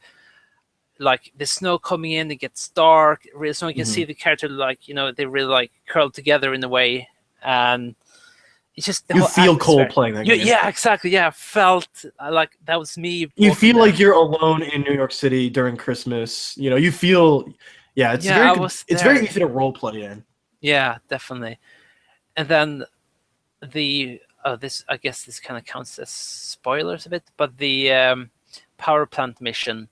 like the snow coming in, it gets dark, really, so you can see the character like they really like curled together in a way, and it's just the you whole feel atmosphere. cold playing that game. Yeah, exactly. Yeah, I felt like that was me. You walking feel there. like you're alone in New York City during Christmas. You know, you feel, it's Yeah, very I was it's very there. easy to role play in. Yeah, definitely. And then the this I guess this kind of counts as spoilers a bit, but the power plant mission.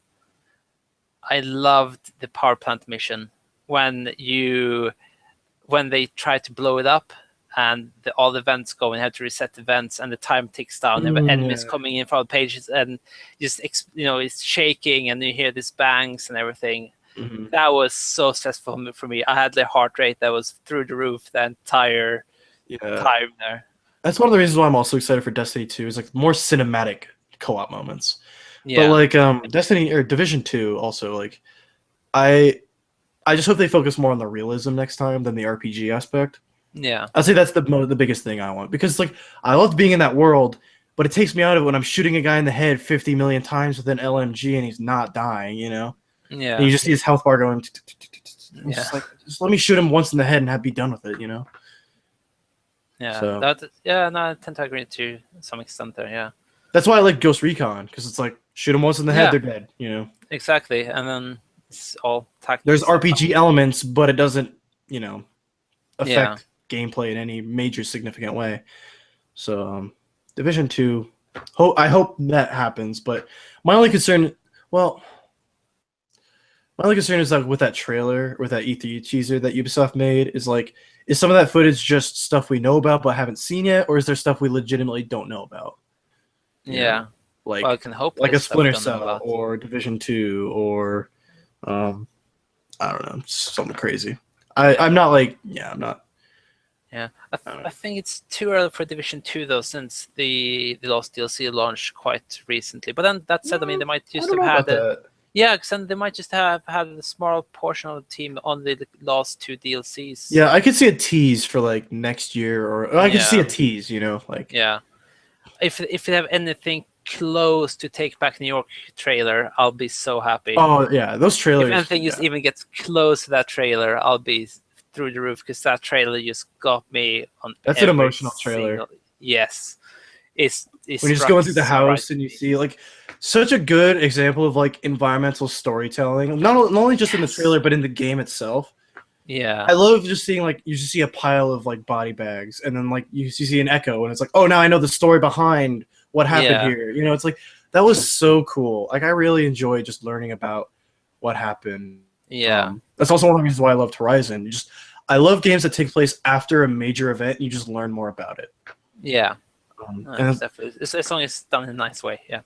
I loved the power plant mission when they try to blow it up and all the vents go and you have to reset the vents and the time ticks down and the enemies coming in from the pages and just it's shaking and you hear these bangs and everything. Mhm. That was so stressful for me. I had the heart rate that was through the roof the entire time there. That's one of the reasons why I'm also excited for Destiny 2 is like more cinematic co-op moments. Yeah. But like Destiny or Division 2 also, like I just hope they focus more on the realism next time than the RPG aspect. Yeah. I'd say that's the biggest thing I want, because like I loved being in that world, but it takes me out of it when I'm shooting a guy in the head 50 million times with an LMG and he's not dying, you know? Yeah. And you just see his health bar going. Yeah. Just let me shoot him once in the head and be done with it, you know? Yeah. So- No, I tend to agree to some extent there. Yeah. That's why I like Ghost Recon, because it's like shoot them once in the head, Yeah. they're dead, you know? Exactly. And then it's all tactics. There's RPG elements, but it doesn't, affect Yeah. gameplay in any major significant way. So Division 2, I hope that happens, but my only concern is like with that trailer, with that E3 teaser that Ubisoft made, is like, is some of that footage just stuff we know about but haven't seen yet, or is there stuff we legitimately don't know about? You Yeah. know? Like Well, I can hope like a there's stuff Splinter we don't know Cell about. or Division 2 or I don't know, something crazy. I'm not like, I'm not. Yeah, I think it's too early for Division 2 though, since the last DLC launched quite recently. But then that said, I mean, they might just have had because then they might just have had a small portion of the team on the last two DLCs. Yeah, I could see a tease for like next year, or I could see a tease, like. Yeah, if they have anything close to Take Back New York trailer, I'll be so happy. Oh yeah, those trailers. If anything just even gets close to that trailer, I'll be through the roof, because that trailer just got me on. That's an emotional trailer. Yes, it's when you're just going through the house and you see like such a good example of like environmental storytelling, not only just in the trailer but in the game itself. Yeah, I love just seeing like you just see a pile of like body bags, and then like you see an echo, and it's like, oh, now I know the story behind what happened here. It's like that was so cool. Like I really enjoyed just learning about what happened. Yeah, that's also one of the reasons why I loved Horizon. I love games that take place after a major event and you just learn more about it. Yeah, and definitely. As long as it's done in a nice way. Yeah.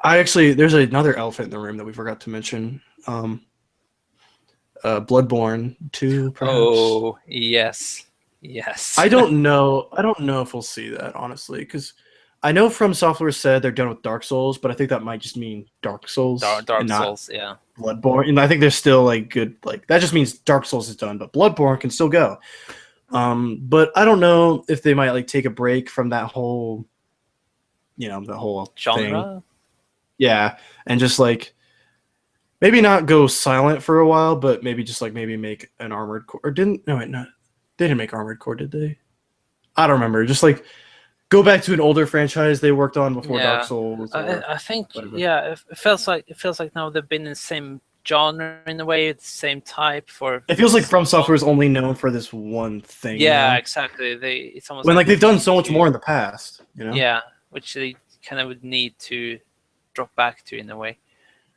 There's another elephant in the room that we forgot to mention. Bloodborne 2, perhaps. Oh yes. I don't know if we'll see that, honestly, because I know From Software said they're done with Dark Souls, but I think that might just mean Dark Souls. Dark Souls, yeah. Bloodborne, and I think there's still like good, like that just means Dark Souls is done, but Bloodborne can still go. But I don't know if they might like take a break from that whole, the whole genre thing. Yeah, and just like maybe not go silent for a while, but maybe just like make an Armored Core. Or they didn't make Armored Core, did they? I don't remember. Just like go back to an older franchise they worked on before Dark Souls. I think whatever. it feels like now they've been in the same genre in a way, it's the same type for. It feels like From Software is only known for this one thing. Yeah, exactly. It's almost when like they've done so much more in the past. Yeah, which they kind of would need to drop back to in a way.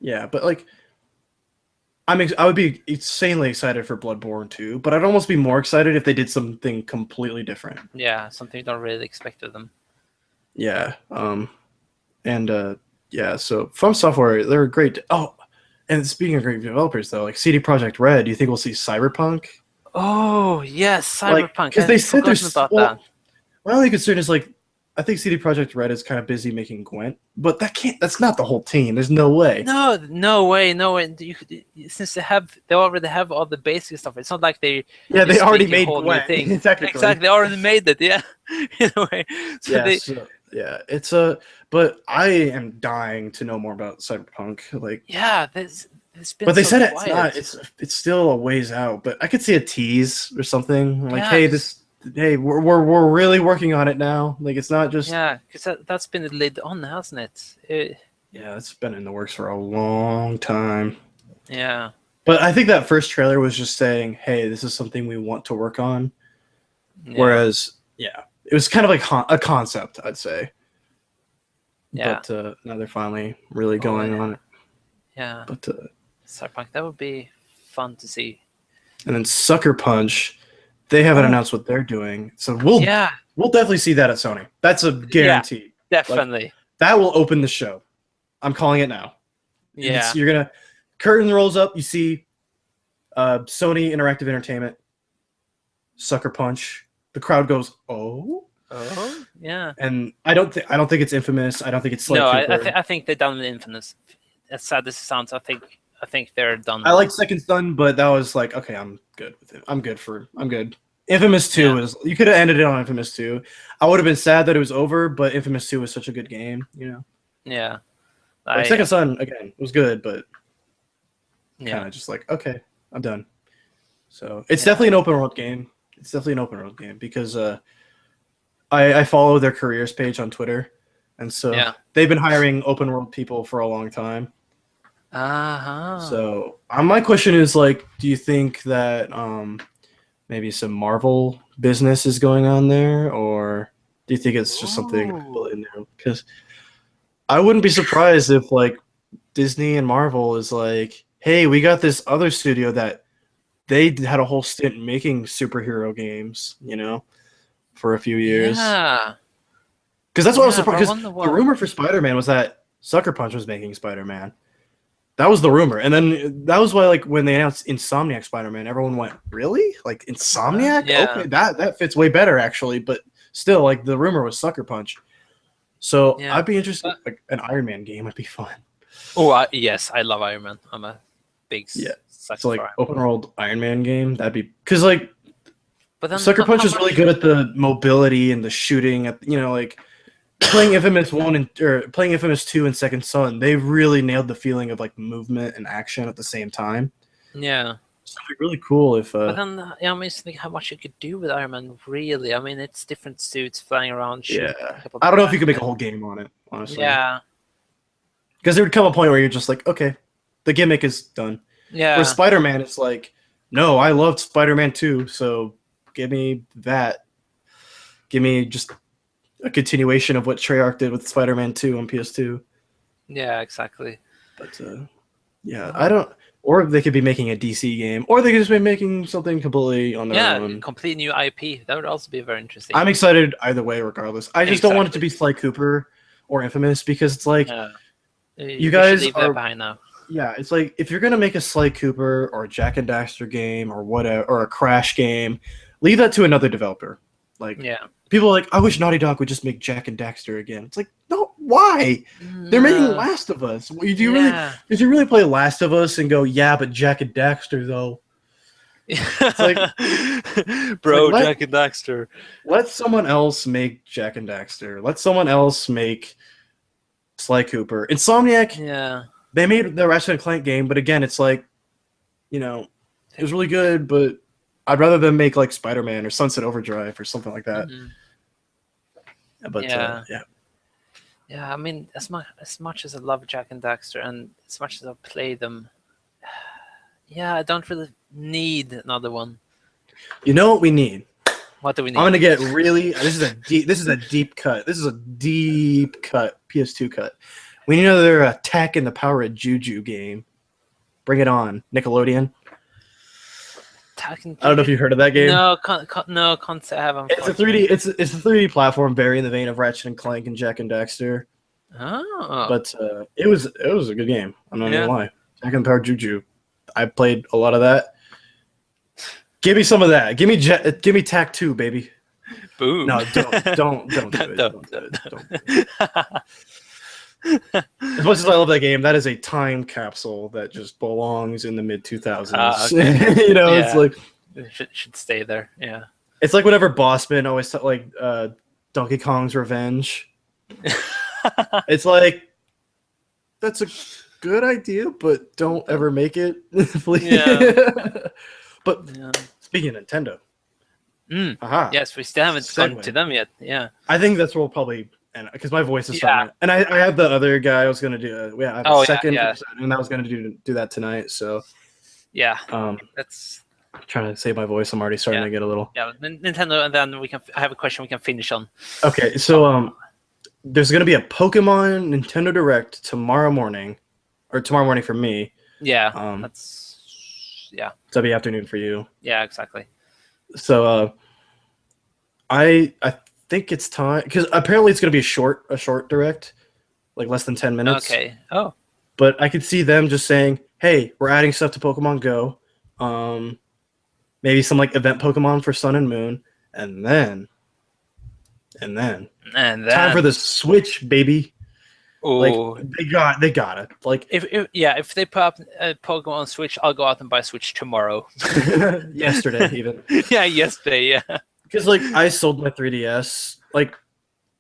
Yeah, but like I would be insanely excited for Bloodborne 2, but I'd almost be more excited if they did something completely different. Yeah, something you don't really expect of them. Yeah. And yeah, so From Software, they're great. Oh, and speaking of great developers though, like CD Projekt Red, do you think we'll see Cyberpunk? Oh yes, Like, Cyberpunk. because I'd they said forgotten about that. my only concern is like, I think CD Projekt Red is kind of busy making Gwent, but that's not the whole team. There's no way. No way. Since they already have all the basic stuff. It's not like they Yeah, they just already make a made whole new Gwent. thing. Technically. Exactly, they already made it. Yeah, in a way. So Yeah, they, it's a. But I am dying to know more about Cyberpunk. Like, yeah, there's been. but they so said quiet. it's not. It's still a ways out. But I could see a tease or something like, Yeah, hey, we're really working on it now. Like, it's not just. Yeah, because that's been the lid on, hasn't it? Yeah, it's been in the works for a long time. Yeah. But I think that first trailer was just saying, hey, this is something we want to work on. Yeah. Whereas, yeah, it was kind of like a concept, I'd say. Yeah. But now they're finally really going on it. Yeah. But Cyberpunk, that would be fun to see. And then Sucker Punch, they haven't announced what they're doing, so we'll definitely see that at Sony. That's a guarantee. Yeah, definitely. Like, that will open the show. I'm calling it now. Yeah. You're gonna curtain rolls up. You see Sony Interactive Entertainment, Sucker Punch. The crowd goes, "Oh, yeah." And I don't think it's Infamous. I don't think it's Sly Cooper. I think they're done with Infamous. As sad as it sounds, I think they're done. I like Second Son, but that was like, okay, I'm good with it. I'm good. Infamous 2 is, you could have ended it on Infamous 2. I would have been sad that it was over, but Infamous 2 was such a good game, you know. Yeah. Like Second Son again was good, but kind of just like, okay, I'm done. So it's definitely an open world game. Because I follow their careers page on Twitter, and so they've been hiring open world people for a long time. So my question is like, do you think that maybe some Marvel business is going on there, or do you think it's just something completely new? Because I wouldn't be surprised if like Disney and Marvel is like, hey, we got this other studio that they had a whole stint making superhero games, you know, for a few years. Yeah. Because that's what I was surprised. Because the rumor for Spider-Man was that Sucker Punch was making Spider-Man. That was the rumor. And then that was why, like, when they announced Insomniac Spider-Man, everyone went, really? Like, Insomniac? Yeah. Okay, that fits way better, actually. But still, like, the rumor was Sucker Punch. So I'd be interested. Like, an Iron Man game would be fun. Oh, yes. I love Iron Man. I'm a big so, like, open world Iron Man game, that'd be... Because, like, but then Sucker Punch is really good at the mobility and the shooting. At, you know, like... Playing Infamous 1 or playing Infamous 2 and Second Son, they really nailed the feeling of like movement and action at the same time. Yeah. So it'd be really cool if But then I mean, think how much you could do with Iron Man, really. I mean, it's different suits flying around. I don't know if you could make a whole game on it, honestly. Yeah. Because there would come a point where you're just like, okay, the gimmick is done. Yeah. Where Spider-Man, it's like, no, I loved Spider-Man 2, so give me that. Give me just a continuation of what Treyarch did with Spider-Man 2 on PS2. Yeah, exactly. But I don't. Or they could be making a DC game, or they could just be making something completely on their own. Yeah, complete new IP. That would also be very interesting. I'm excited either way, regardless. I just don't want it to be Sly Cooper or Infamous because it's like you guys leave that behind now. Yeah, it's like if you're gonna make a Sly Cooper or a Jak and Daxter game or whatever, or a Crash game, leave that to another developer. Like, people are like, I wish Naughty Dog would just make Jak and Daxter again. It's like, no, why? They're making Last of Us. Did you really play Last of Us and go, yeah, but Jak and Daxter though? It's like, bro, like, Jak and Daxter. Let someone else make Jak and Daxter. Let someone else make Sly Cooper. Insomniac, they made the Ratchet and Clank game, but again, it's like, you know, it was really good, but I'd rather them make like Spider-Man or Sunset Overdrive or something like that. But I mean, as much as I love Jak and Daxter and as much as I play them, I don't really need another one. You know what we need? What do we need? I'm gonna get really. This is a deep. This is a deep cut. This is a deep cut. PS2 cut. We need another Tech and the Power of Juju game. Bring it on, Nickelodeon. I don't know if you've heard of that game. No, can't say I haven't. It's a 3D. It's a 3D platform, very in the vein of Ratchet and Clank and Jack and Daxter. Oh, But it was a good game. I'm not gonna lie. Tech and the Power of Juju. I played a lot of that. Give me some of that. Give me Tac 2, baby. boom. No, don't do it. Don't do it. As much as I love that game, that is a time capsule that just belongs in the mid 2000s. Okay. You know, Yeah. it's like It should stay there. Yeah. it's like whenever Bossman always like Donkey Kong's Revenge. It's like that's a good idea, but don't ever make it, please. Yeah. But Yeah. speaking of Nintendo, Yes, we still haven't gotten Segue. to them yet. Yeah. I think that's where we'll probably end because my voice is starting. And I have the other guy I was gonna do. I have a second episode, and I was gonna do that tonight. So Yeah. I'm That's trying to save my voice. I'm already starting to get a little. Nintendo, and then I have a question we can finish on. Okay, so there's gonna be a Pokemon Nintendo Direct tomorrow morning for me. Yeah. That'll be afternoon for you. Yeah. Exactly. So I think it's time because apparently it's gonna be a short direct, like less than 10 minutes. Okay. Oh. But I could see them just saying, "Hey, we're adding stuff to Pokemon Go. Maybe some like event Pokemon for Sun and Moon, and then time for the Switch, baby." Like Oh. they got it. Like If they put up a Pokemon on Switch, I'll go out and buy Switch tomorrow. yesterday even. Yeah. Yesterday. Yeah. Because like I sold my 3DS. Like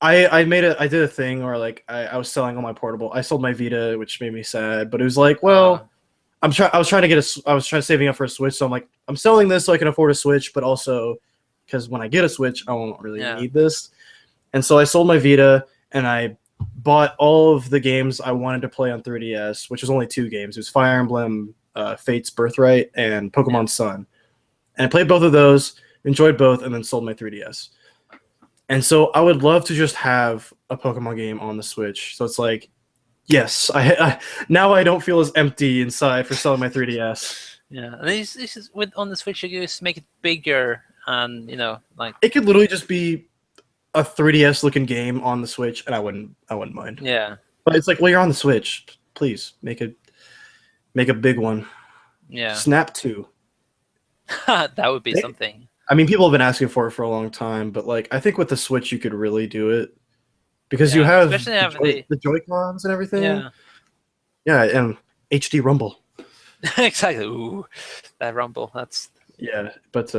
I did a thing where like I was selling all my portable. I sold my Vita, which made me sad. But it was like, well, I was trying to saving up for a Switch, so I'm like, I'm selling this so I can afford a Switch, but also because when I get a Switch, I won't really need this. And so I sold my Vita and I bought all of the games I wanted to play on 3DS, which was only 2 games. It was Fire Emblem, Fate's Birthright, and Pokemon Sun. And I played both of those, enjoyed both, and then sold my 3DS. And so I would love to just have a Pokemon game on the Switch. So it's like, yes, I now I don't feel as empty inside for selling my 3DS. Yeah. And this is on the Switch. You just make it bigger, and like It could literally just be a 3DS looking game on the Switch, and I wouldn't mind. yeah. But it's like, well, you're on the Switch. Please make a big one. Yeah. Snap 2. That would be something. I mean, people have been asking for it for a long time, but like I think with the Switch you could really do it because you have the Joy-Cons and everything. Yeah. Yeah, and HD Rumble. Exactly. Ooh, that Rumble. That's but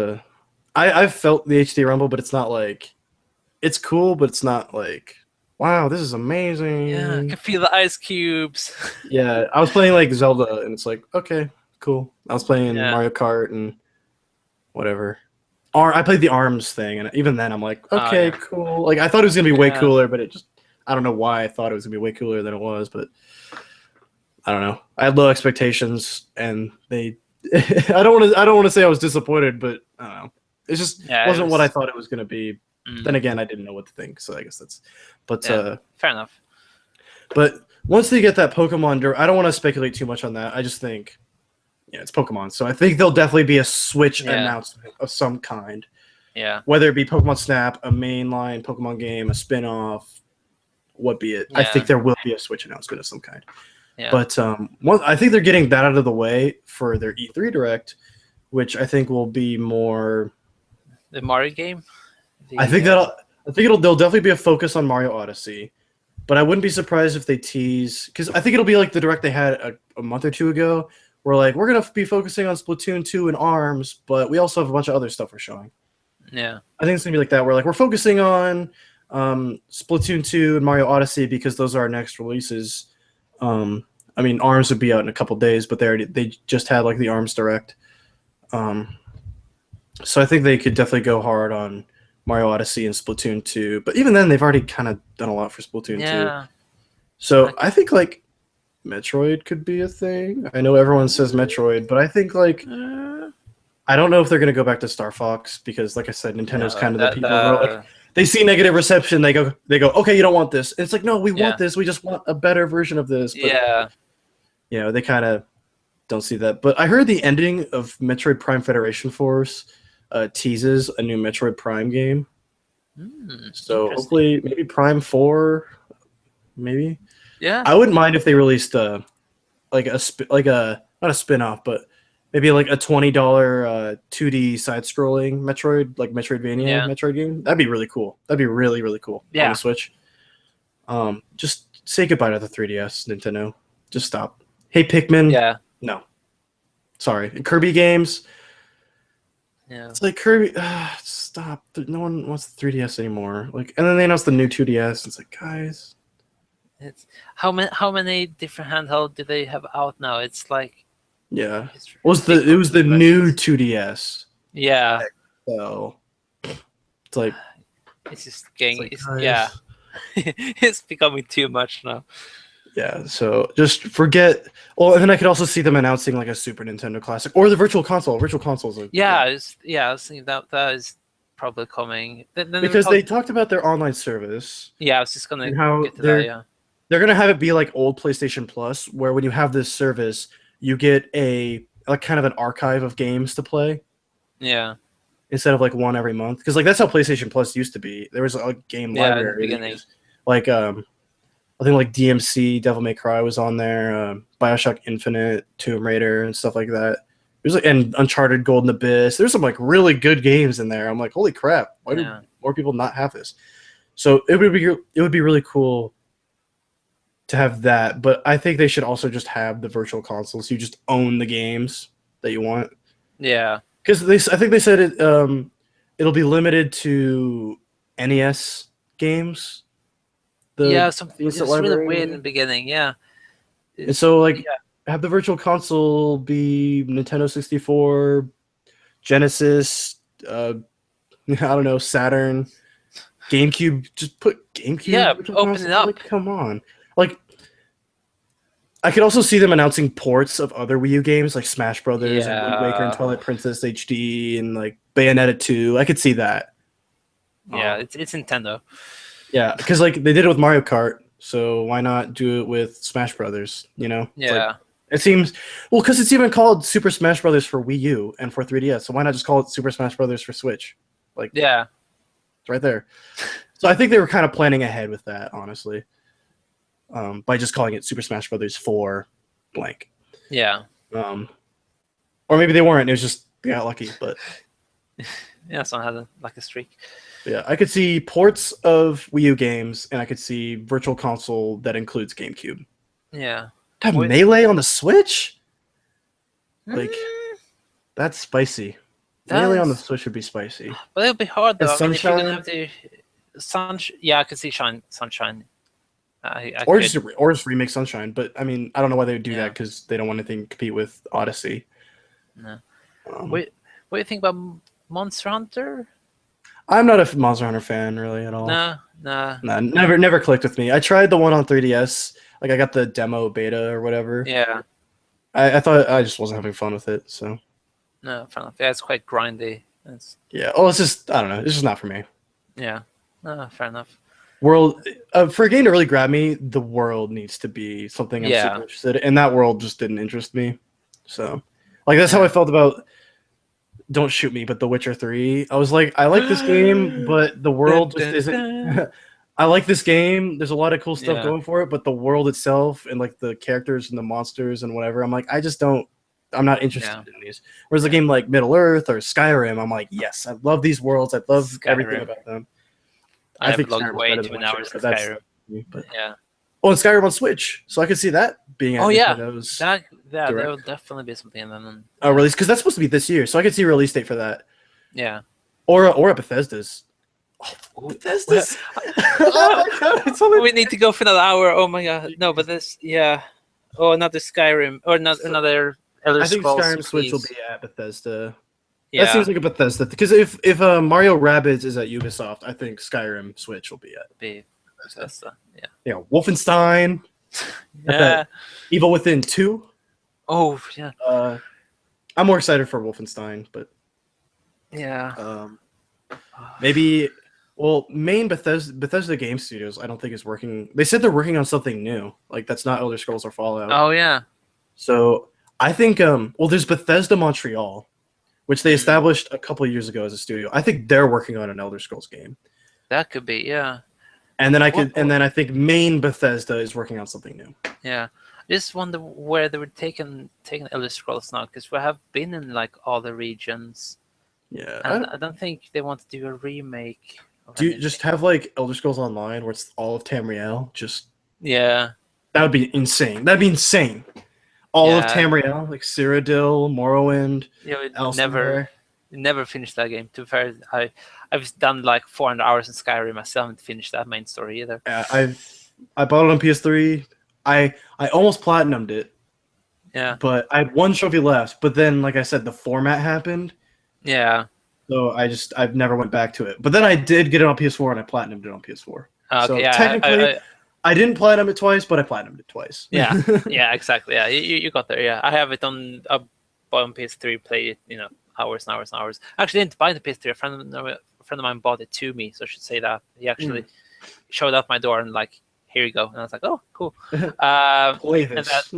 I've felt the HD Rumble, but it's not like it's cool, but it's not like wow, this is amazing. yeah. I can feel the ice cubes. Yeah, I was playing like Zelda, and it's like okay, cool. I was playing Mario Kart and whatever. I played the ARMS thing, and even then, I'm like, okay, cool. Like I thought it was gonna be way cooler, but I don't know why I thought it was gonna be way cooler than it was, but I don't know. I had low expectations, and they. I don't want to say I was disappointed, but I don't know. It just wasn't what I thought it was gonna be. Then again, I didn't know what to think, so I guess that's. But fair enough. But once they get that Pokemon, I don't want to speculate too much on that. I just think. Yeah, it's Pokemon, so I think there'll definitely be a Switch announcement of some kind. Yeah. Whether it be Pokemon Snap, a mainline Pokemon game, a spin-off, what be it. Yeah. I think there will be a Switch announcement of some kind. Yeah. But I think they're getting that out of the way for their E3 Direct, which I think will be more... The Mario game? I think there'll definitely be a focus on Mario Odyssey, but I wouldn't be surprised if they tease... Because I think it'll be like the Direct they had a month or two ago, we're like, we're going to be focusing on Splatoon 2 and ARMS, but we also have a bunch of other stuff we're showing. Yeah. I think it's going to be like that. We're focusing on Splatoon 2 and Mario Odyssey because those are our next releases. I mean, ARMS would be out in a couple days, but they just had like the ARMS Direct. So I think they could definitely go hard on Mario Odyssey and Splatoon 2. But even then, they've already kind of done a lot for Splatoon 2. So I think like Metroid could be a thing. I know everyone says Metroid, but I think like I don't know if they're going to go back to Star Fox because, like I said, Nintendo's No, kind of the that, people who are like, the, they see negative reception, they go, okay, you don't want this. And it's like, no, we Yeah. want this. We just want a better version of this. But yeah. they kind of don't see that. But I heard the ending of Metroid Prime Federation Force teases a new Metroid Prime game. So Interesting. hopefully, maybe Prime 4, maybe. Yeah. I wouldn't mind if they released like a not a spin-off, but maybe like a $20 2D side-scrolling Metroid, like Metroidvania Yeah. Metroid game. That'd be really cool. That'd be really, really cool on Yeah. the Switch. Just say goodbye to the 3DS, Nintendo. Just stop. Hey, Pikmin. Yeah. No. Sorry. Kirby games. Yeah. It's like Kirby. Stop. No one wants the 3DS anymore. Like, and then they announced the new 2DS. It's like, guys. It's how many different handheld do they have out now? It's like Yeah. it's It was the ridiculous. new 2DS. Yeah. So it's like, It's just getting it's like, yeah. guys. It's becoming too much now. Yeah, so just forget. Well, and then I could also see them announcing like a Super Nintendo Classic or the Virtual Console. Virtual Consoles, Yeah, I was thinking that is probably coming. Then because they talked about their online service. yeah, I was just gonna And how get to that. Yeah, they're gonna have it be like old PlayStation Plus, where when you have this service, you get a like kind of an archive of games to play yeah, instead of like one every month. Because like that's how PlayStation Plus used to be. There was a game Yeah, in the library. beginning. Like I think like DMC, Devil May Cry was on there, BioShock Infinite, Tomb Raider, and stuff like that. There's like and Uncharted Golden Abyss. There's some like really good games in there. I'm like, holy crap! Why do Yeah. more people not have this? So it would be really cool to have that. But I think they should also just have the virtual consoles. So you just own the games that you want. yeah, Because I think they said it'll be limited to NES games. yeah. The It's instant really library. weird in the beginning. Yeah, And so, like, yeah. have the virtual console be Nintendo 64, Genesis, I don't know, Saturn, GameCube. Just put GameCube. Yeah, virtual open console? it up. Like, come on. Like, I could also see them announcing ports of other Wii U games, like Smash Brothers and Wind Waker and Yeah. Twilight Princess HD and like Bayonetta 2. I could see that. Yeah, it's Nintendo. Yeah, because like they did it with Mario Kart, so why not do it with Smash Brothers? You know? It's like, Yeah, it seems because it's even called Super Smash Brothers for Wii U and for 3DS. So why not just call it Super Smash Brothers for Switch? Like yeah, it's right there. So I think they were kind of planning ahead with that, honestly, by just calling it Super Smash Brothers for blank. yeah. Or maybe they weren't. It was just they got lucky. But Yeah, someone had like a streak. yeah, I could see ports of Wii U games, and I could see Virtual Console that includes GameCube. Yeah. Have Wait. Melee on the Switch? Like Mm, that's spicy. that Melee on the is- Switch would be spicy. But it'll be hard though. And I mean, if you're gonna Sunshine? have to yeah, I could see Sunshine. I Or could. just remake Sunshine, but I mean, I don't know why they would do Yeah. that because they don't want anything to compete with Odyssey. No. Um, Wait, what do you think about Monster Hunter? I'm not a Monster Hunter fan really at all. Nah. Nah, never clicked with me. I tried the one on 3DS. Like I got the demo beta or whatever. Yeah. I thought I just wasn't having fun with it. So No, fair enough. Yeah, it's quite grindy. It's yeah. Oh, it's just I don't know. It's just not for me. yeah. No, fair enough. World for a game to really grab me, the world needs to be something I'm Yeah. super interested in. And that world just didn't interest me. So like that's how I felt about Don't Shoot Me, but The Witcher 3. I was like, I like this game, but the world just isn't I like this game. There's a lot of cool stuff Yeah. going for it, but the world itself and like the characters and the monsters and whatever, I'm like, I'm not interested in these. Whereas a game like Middle Earth or Skyrim, I'm like, yes, I love these worlds. I love everything Skyrim. about them. I have think logged Skyrim's way better too than many Witcher, hours to but that's- Skyrim. But Yeah. oh, and Skyrim on Switch, so I could see that being at Oh, yeah. Nintendo's That there Direct. will definitely be something. And then release because that's supposed to be this year, so I could see a release date for that, yeah. or a Bethesda's. Oh, Bethesda's! Oh my god, it's only We need to go for another hour. Oh my god. No, but this yeah. Oh, another Skyrim or not another Elder I think Scrolls. Skyrim Switch will please. be at Bethesda. Yeah. That seems like a Bethesda because if Mario Rabbids is at Ubisoft, I think Skyrim Switch will be at be Bethesda. yeah Wolfenstein, Yeah. Evil Within 2. Oh yeah. I'm more excited for Wolfenstein, but Yeah. maybe. Well, main Bethesda Game Studios, I don't think is working. They said they're working on something new, like that's not Elder Scrolls or Fallout. Oh yeah. So I think well, there's Bethesda Montreal, which they established a couple of years ago as a studio. I think they're working on an Elder Scrolls game. That could be, yeah. And then I think main Bethesda is working on something new. Yeah. I just wonder where they were taking Elder Scrolls now, because we have been in like all the regions. Yeah. And I don't think they want to do a remake. Do you just have like Elder Scrolls Online where it's all of Tamriel? Just Yeah. that would be insane. That'd be insane. All of Tamriel, like Cyrodiil, Morrowind, never finished that game. To be fair, I've done like 400 hours in Skyrim. I still haven't finished that main story either. I bought it on PS3. I almost platinumed it. Yeah. But I had one trophy left. But then, like I said, the format happened. Yeah. So I've never went back to it. But then I did get it on PS4 and I platinumed it on PS4. Okay, so yeah, technically, I didn't platinum it twice, but I platinumed it twice. Yeah, yeah, exactly. Yeah, you got there. Yeah, I have it on PS3. Play it, hours and hours and hours. Actually, I didn't buy the PS3. A friend of mine bought it to me, so I should say that he actually showed up my door and like, here you go. And I was like, oh, cool. Play this.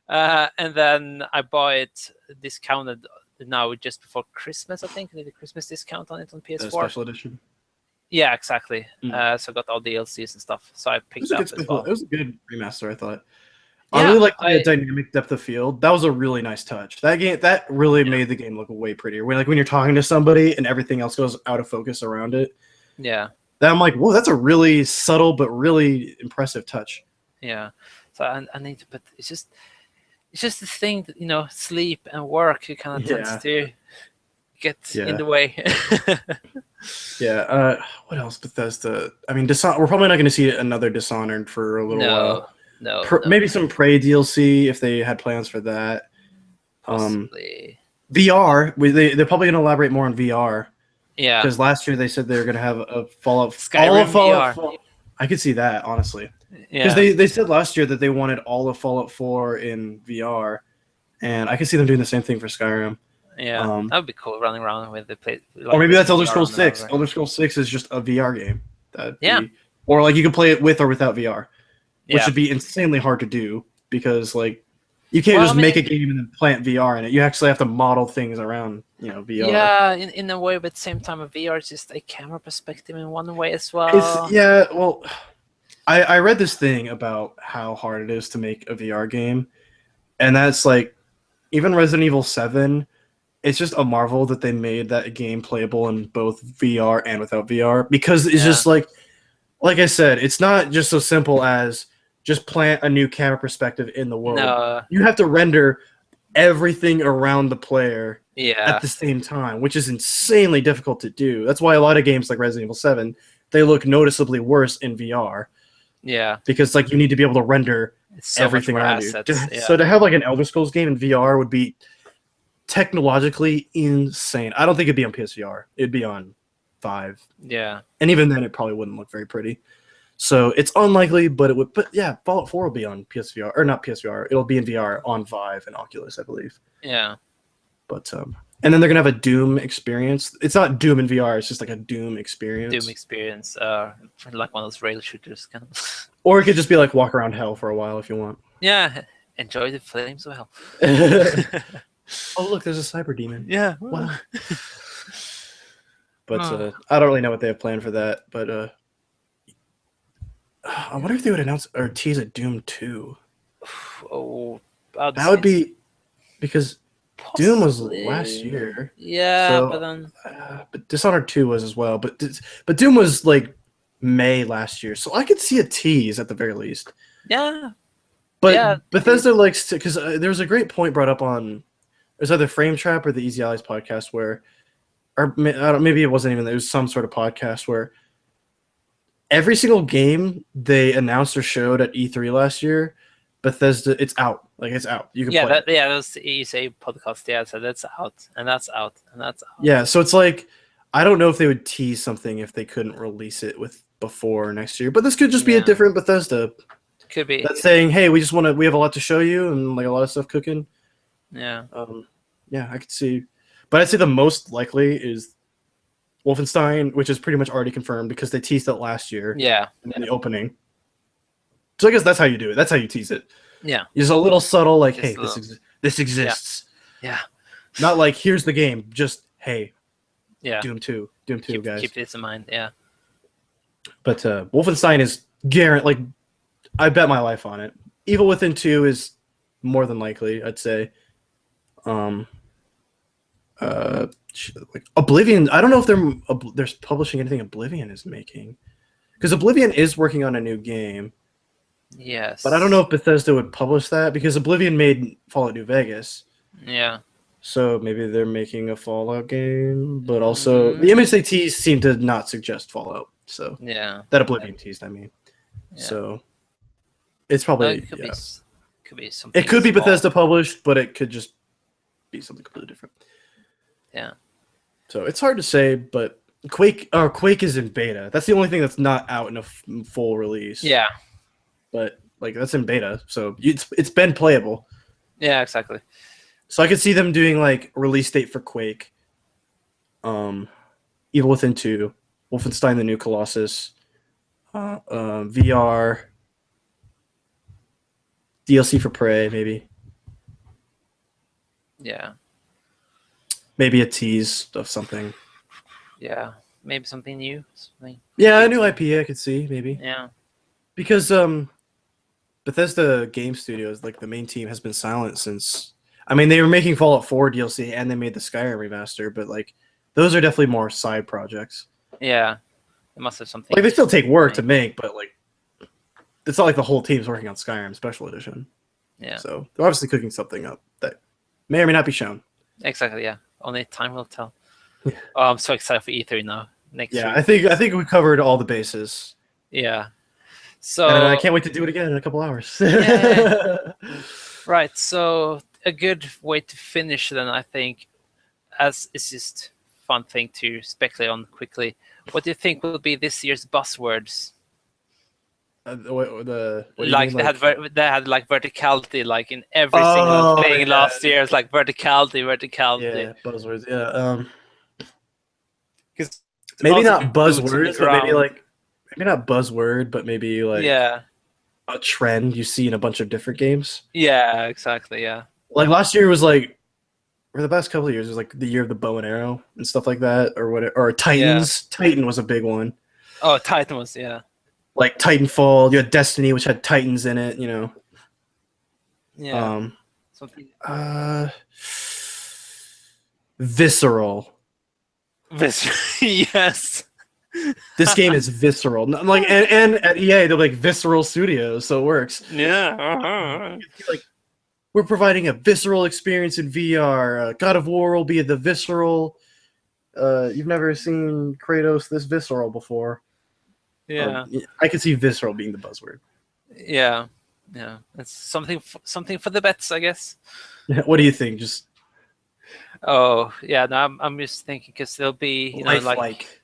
And then I bought it discounted now just before Christmas. I think they did a Christmas discount on it on PS4. Special edition. Yeah, exactly. So I got all DLCs and stuff. So I picked it up as well. It was a good remaster, I thought. I really like the dynamic depth of field. That was a really nice touch. That really made the game look way prettier. When you're talking to somebody and everything else goes out of focus around it. Yeah. Then I'm like, whoa, that's a really subtle but really impressive touch. Yeah. So I need to, but it's just the thing that sleep and work. It kind of tends to get in the way. What else? Bethesda. I mean, we're probably not going to see another Dishonored for a little while. No. Maybe some Prey DLC if they had plans for that. Possibly. VR. They're probably going to elaborate more on VR. Yeah. Because last year they said they were going to have a Fallout. Skyrim VR. I could see that, honestly. Because they said last year that they wanted all of Fallout 4 in VR, and I could see them doing the same thing for Skyrim. Yeah, that would be cool, running around with the play. Like, or maybe that's Elder Scrolls 6. Elder Scrolls 6 is just a VR game. Or like you can play it with or without VR, which would be insanely hard to do because like you can't make a game and then plant VR in it. You actually have to model things around VR. Yeah, in a way, but at the same time, a VR is just a camera perspective in one way as well. Well, I read this thing about how hard it is to make a VR game, and that's like even Resident Evil 7. It's just a marvel that they made that game playable in both VR and without VR because it's just like I said, it's not just so simple as just plant a new camera perspective in the world. No. You have to render everything around the player at the same time, which is insanely difficult to do. That's why a lot of games like Resident Evil 7, they look noticeably worse in VR. Yeah. Because like you need to be able to render everything around you. So to have like an Elder Scrolls game in VR would be technologically insane. I don't think it'd be on PSVR. It'd be on 5. Yeah. And even then it probably wouldn't look very pretty. So it's unlikely, but it would. But yeah, Fallout 4 will be on PSVR or not PSVR. It'll be in VR on Vive and Oculus, I believe. Yeah. But and then they're gonna have a Doom experience. It's not Doom in VR. It's just like a Doom experience. Doom experience, like one of those rail shooters, kind of. Or it could just be like walk around hell for a while if you want. Yeah, enjoy the flames of hell. Oh look, there's a cyber demon. Yeah. Wow. But I don't really know what they have planned for that. But I wonder if they would announce or tease a Doom 2. Oh, that would be because possibly. Doom was last year. Yeah, so, but then but Dishonored 2 was as well. But Doom was like May last year, so I could see a tease at the very least. Yeah. But Bethesda likes to because there was a great point brought up on there's either Frame Trap or the Easy Allies podcast where, or maybe it wasn't even it was some sort of podcast where every single game they announced or showed at E3 last year, Bethesda, it's out. Like it's out. You can play it. That was the ESA podcast. Yeah, so that's out, and that's out, and that's out. Yeah, so it's like I don't know if they would tease something if they couldn't release it before next year. But this could just be a different Bethesda. Could be. That's saying, hey, we have a lot to show you and like a lot of stuff cooking. Yeah. Yeah, I could see, but I'd say the most likely is Wolfenstein, which is pretty much already confirmed because they teased it last year Yeah. in the opening. So I guess that's how you do it. That's how you tease it. Yeah. It's a little subtle, like, Just hey, a little. this exists. Yeah. Not like here's the game. Just hey, Yeah. Doom 2, guys. Keep this in mind. Yeah. But Wolfenstein is guaranteed. Like, I bet my life on it. Evil Within 2 is more than likely, I'd say. Like Oblivion. I don't know if they're publishing anything Oblivion is making, because Oblivion is working on a new game. Yes. But I don't know if Bethesda would publish that because Oblivion made Fallout New Vegas. Yeah. So maybe they're making a Fallout game, but also the image they teased seemed to not suggest Fallout. So yeah, that Oblivion teased, I mean. Yeah. So it's probably it could be something. It could be small. Bethesda published, but it could just be something completely different. Yeah. So it's hard to say, but Quake is in beta. That's the only thing that's not out in a full release. Yeah. But like that's in beta, so it's been playable. Yeah, exactly. So I could see them doing like release date for Quake, Evil Within 2, Wolfenstein: The New Colossus, VR, DLC for Prey, maybe. Yeah. Maybe a tease of something. Yeah, maybe something new. Something. Yeah, a new IP I could see maybe. Yeah. Because Bethesda Game Studios, like the main team, has been silent since. I mean, they were making Fallout 4 DLC and they made the Skyrim remaster, but like those are definitely more side projects. Yeah, it must have something. Like they still take work to make, but like it's not like the whole team's working on Skyrim Special Edition. Yeah. So they're obviously cooking something up that may or may not be shown. Exactly. Yeah. Only time will tell. Oh, I'm so excited for E3 now. Next week. I think we covered all the bases. Yeah. So And I can't wait to do it again in a couple hours. Right. So a good way to finish then, I think, as it's just fun thing to speculate on quickly. What do you think will be this year's buzzwords? What do you Like mean? they had like verticality, like in every single thing last year. It's like verticality. Yeah, buzzwords. Yeah. Because Maybe not buzzwords, but maybe not buzzword, but maybe like yeah, a trend you see in a bunch of different games. yeah, exactly, yeah. Like last year was like, or the past couple of years was like the year of the bow and arrow and stuff like that, or what? Or Titans. Yeah. Titan was a big one. Oh, Titan was, yeah. Like Titanfall, you had Destiny, which had Titans in it. You know. Yeah. Something. Visceral. Yes. This game is visceral. Like and at EA they're like Visceral Studios, so it works. Yeah. Like we're providing a visceral experience in VR. God of War will be the visceral. You've never seen Kratos this visceral before. Yeah. I could see visceral being the buzzword. Yeah. Yeah. It's something for the bets, I guess. What do you think? Just. Oh yeah, no, I'm just thinking because there'll be lifelike.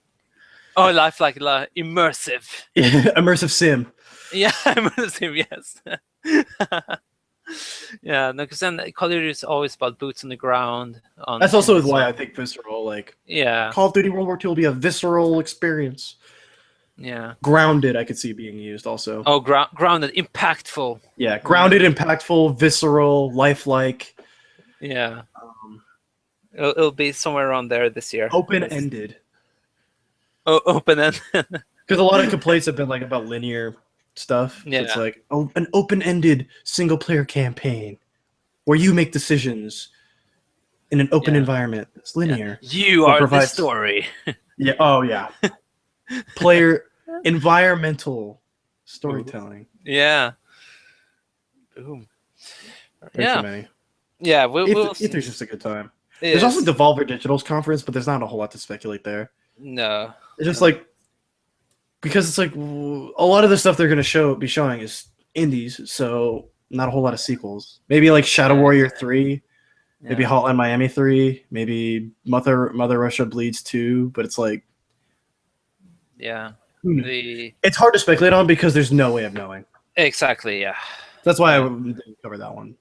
Lifelike, immersive. Yeah, immersive sim. Yeah, immersive. Yes. Yeah, no, because then Call of Duty is always about boots on the ground. That's also why I think visceral. Like, yeah, Call of Duty World War II will be a visceral experience. Yeah. Grounded, I could see being used also. Oh, grounded, impactful. Yeah, grounded, impactful, visceral, lifelike. Yeah. It'll be somewhere around there this year. Open-ended. Oh, open-ended. Because a lot of complaints have been like about linear stuff. Yeah. So it's like an open-ended single-player campaign where you make decisions in an open environment. It's linear. Yeah. You are the story. Yeah. Oh, yeah. Player environmental storytelling. Yeah. Boom. Too many. Yeah, E3's just a good time. There's also Devolver Digital's conference, but there's not a whole lot to speculate there. No. It's just like because it's like a lot of the stuff they're going to be showing is indies, so not a whole lot of sequels. Maybe like Shadow Warrior 3, maybe Hotline Miami 3, maybe Mother Russia Bleeds 2, but it's like it's hard to speculate on because there's no way of knowing. Exactly, yeah. That's why I didn't cover that one.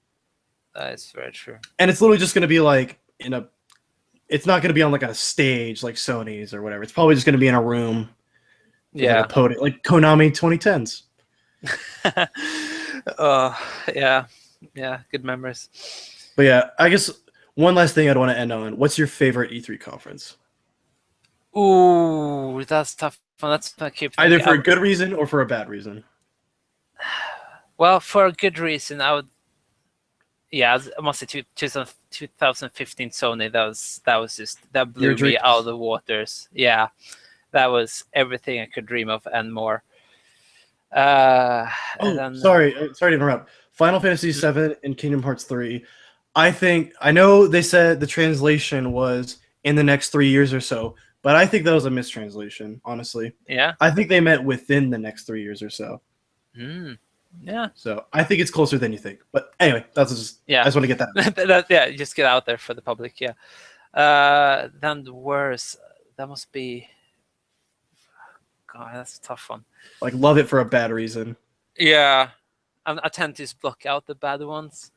That is very true. And it's literally just going to be like it's not going to be on like a stage like Sony's or whatever. It's probably just going to be in a room. Yeah. Like a podium, like Konami 2010s. Yeah. Good memories. But yeah, I guess one last thing I'd want to end on. What's your favorite E3 conference? Ooh, that's tough. That's Either for a good reason or for a bad reason. Well, for a good reason, I would. Yeah, I must say 2015 Sony. That blew me out of the waters. Yeah, that was everything I could dream of and more. Sorry to interrupt. Final Fantasy VII and Kingdom Hearts 3. I know they said the translation was in the next 3 years or so, but I think that was a mistranslation, honestly. Yeah? I think they meant within the next 3 years or so. Yeah. So I think it's closer than you think. But anyway, that's just, I just want to get that. Yeah, just get out there for the public, yeah. Then the worst, that must be, God, that's a tough one. Like, love it for a bad reason. Yeah. I tend to just block out the bad ones.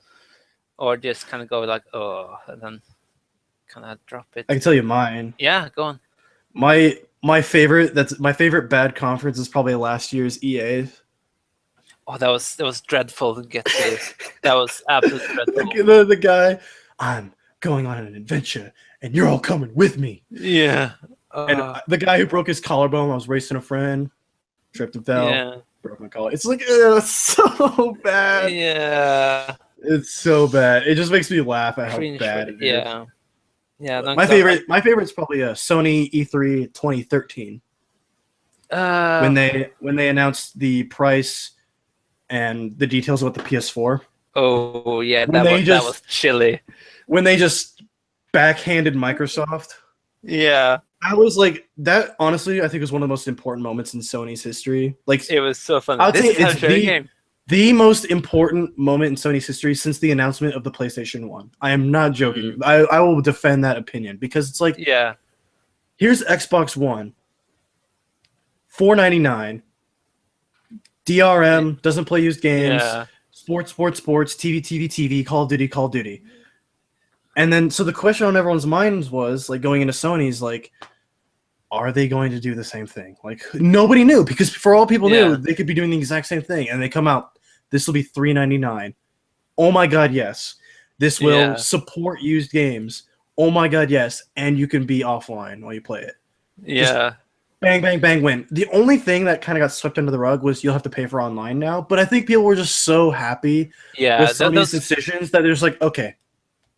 Or just kind of go like, oh, and then kind of drop it. I can tell you mine. Yeah, go on. My favorite bad conference is probably last year's EA. Oh, that was dreadful to get to. That was absolutely dreadful. The guy, I'm going on an adventure, and you're all coming with me. Yeah. And the guy who broke his collarbone, I was racing a friend, tripped and fell. Yeah. Broke my collar. It's like, it's so bad. Yeah. It's so bad. It just makes me laugh at how bad it is. Yeah. Yeah. My favorite's probably Sony E3 2013. When they announced the price and the details about the PS4. Oh yeah, that was chilly. When they just backhanded Microsoft. Yeah. I was like, that honestly, I think was one of the most important moments in Sony's history. Like, it was so fun. This is the most important moment in Sony's history since the announcement of the PlayStation 1. I am not joking. I will defend that opinion because it's like, yeah, here's Xbox One, $499, DRM, doesn't play used games, sports, TV, Call of Duty. And then, so the question on everyone's minds was, like, going into Sony's, like, are they going to do the same thing? Like, nobody knew, because for all people knew, they could be doing the exact same thing. And they come out, this will be $399. Oh my God, yes. This will support used games. Oh my God, yes. And you can be offline while you play it. Yeah. Just bang, bang, bang, win. The only thing that kind of got swept under the rug was you'll have to pay for online now. But I think people were just so happy with Sony's decisions that they're just like, okay,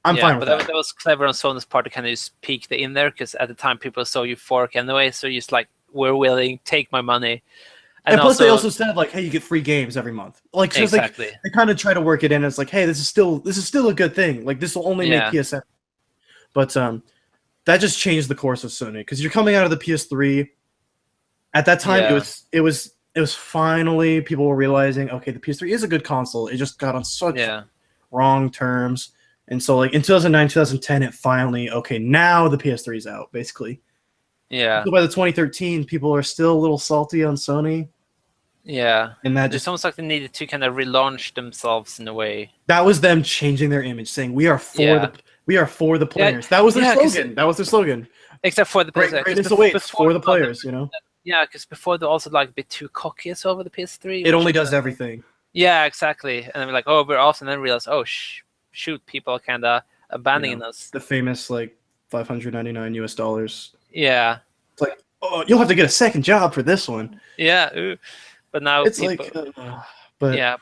I'm fine with that. That was clever on Sony's part to kind of just peek in there, because at the time people were so euphoric anyway. So just like, we're willing, take my money. And plus, they also said like, hey, you get free games every month. Like, so exactly. Like, they kind of try to work it in as like, hey, this is still a good thing. Like, this will only make PSN. But that just changed the course of Sony, because you're coming out of the PS3. At that time, it was finally people were realizing, okay, the PS3 is a good console. It just got on such wrong terms. And so, like, in 2009, 2010, it finally, okay, now the PS3 is out, basically. Yeah. So by the 2013, people are still a little salty on Sony. Yeah. And that it's almost like they needed to kind of relaunch themselves in a way. That was them changing their image, saying, we are for the players. That was their slogan. That was their slogan. Except for the players. Greatness awaits for the players, you know? Yeah, because before they also like a bit too cocky over the PS3. It only does everything. Yeah, exactly. And then we're like, oh, we're off, and then realize, oh, shoot, people are kind of abandoning us. The famous like $599. Yeah. It's like, oh, you'll have to get a second job for this one. Yeah. But now it's people... like, but yeah.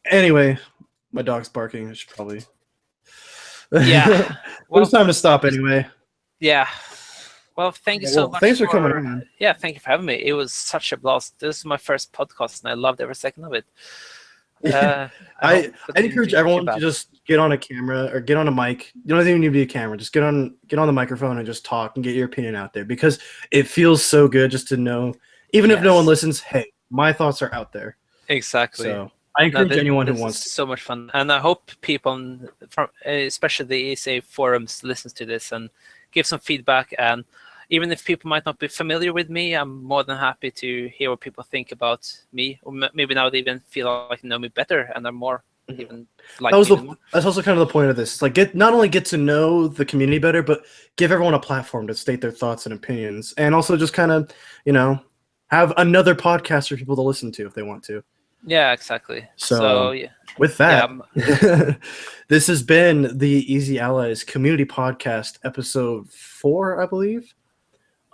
Anyway, my dog's barking. I should probably. Yeah. Well, it's time to stop anyway. Yeah. Well, thank you so much. Thanks for coming on. Yeah, thank you for having me. It was such a blast. This is my first podcast, and I loved every second of it. I encourage everyone to just get on a camera or get on a mic. You don't even need to be a camera. Just get on the microphone and just talk and get your opinion out there, because it feels so good just to know, even if no one listens, hey, my thoughts are out there. Exactly. So I encourage anyone who wants to. So much fun, and I hope people from especially the ESA forums listens to this and give some feedback. And even if people might not be familiar with me, I'm more than happy to hear what people think about me. Or maybe now they even feel like they know me better and are more Mhm. even like That was even more. that's also kind of the point of this. Like, not only get to know the community better, but give everyone a platform to state their thoughts and opinions, and also just kind of, have another podcast for people to listen to if they want to. Yeah, exactly. So, Yeah, with yeah, that, this has been the Easy Allies Community Podcast, episode 4, I believe.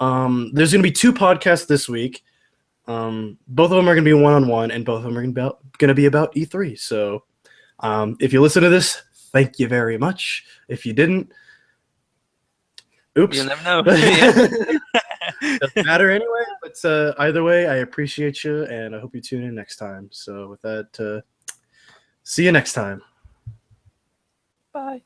There's going to be 2 podcasts this week. Both of them are going to be one-on-one, and both of them are going to be about E3. So, if you listen to this, thank you very much. If you didn't, oops. you never know. Yeah. Doesn't matter anyway. But either way, I appreciate you, and I hope you tune in next time. So with that, see you next time. Bye.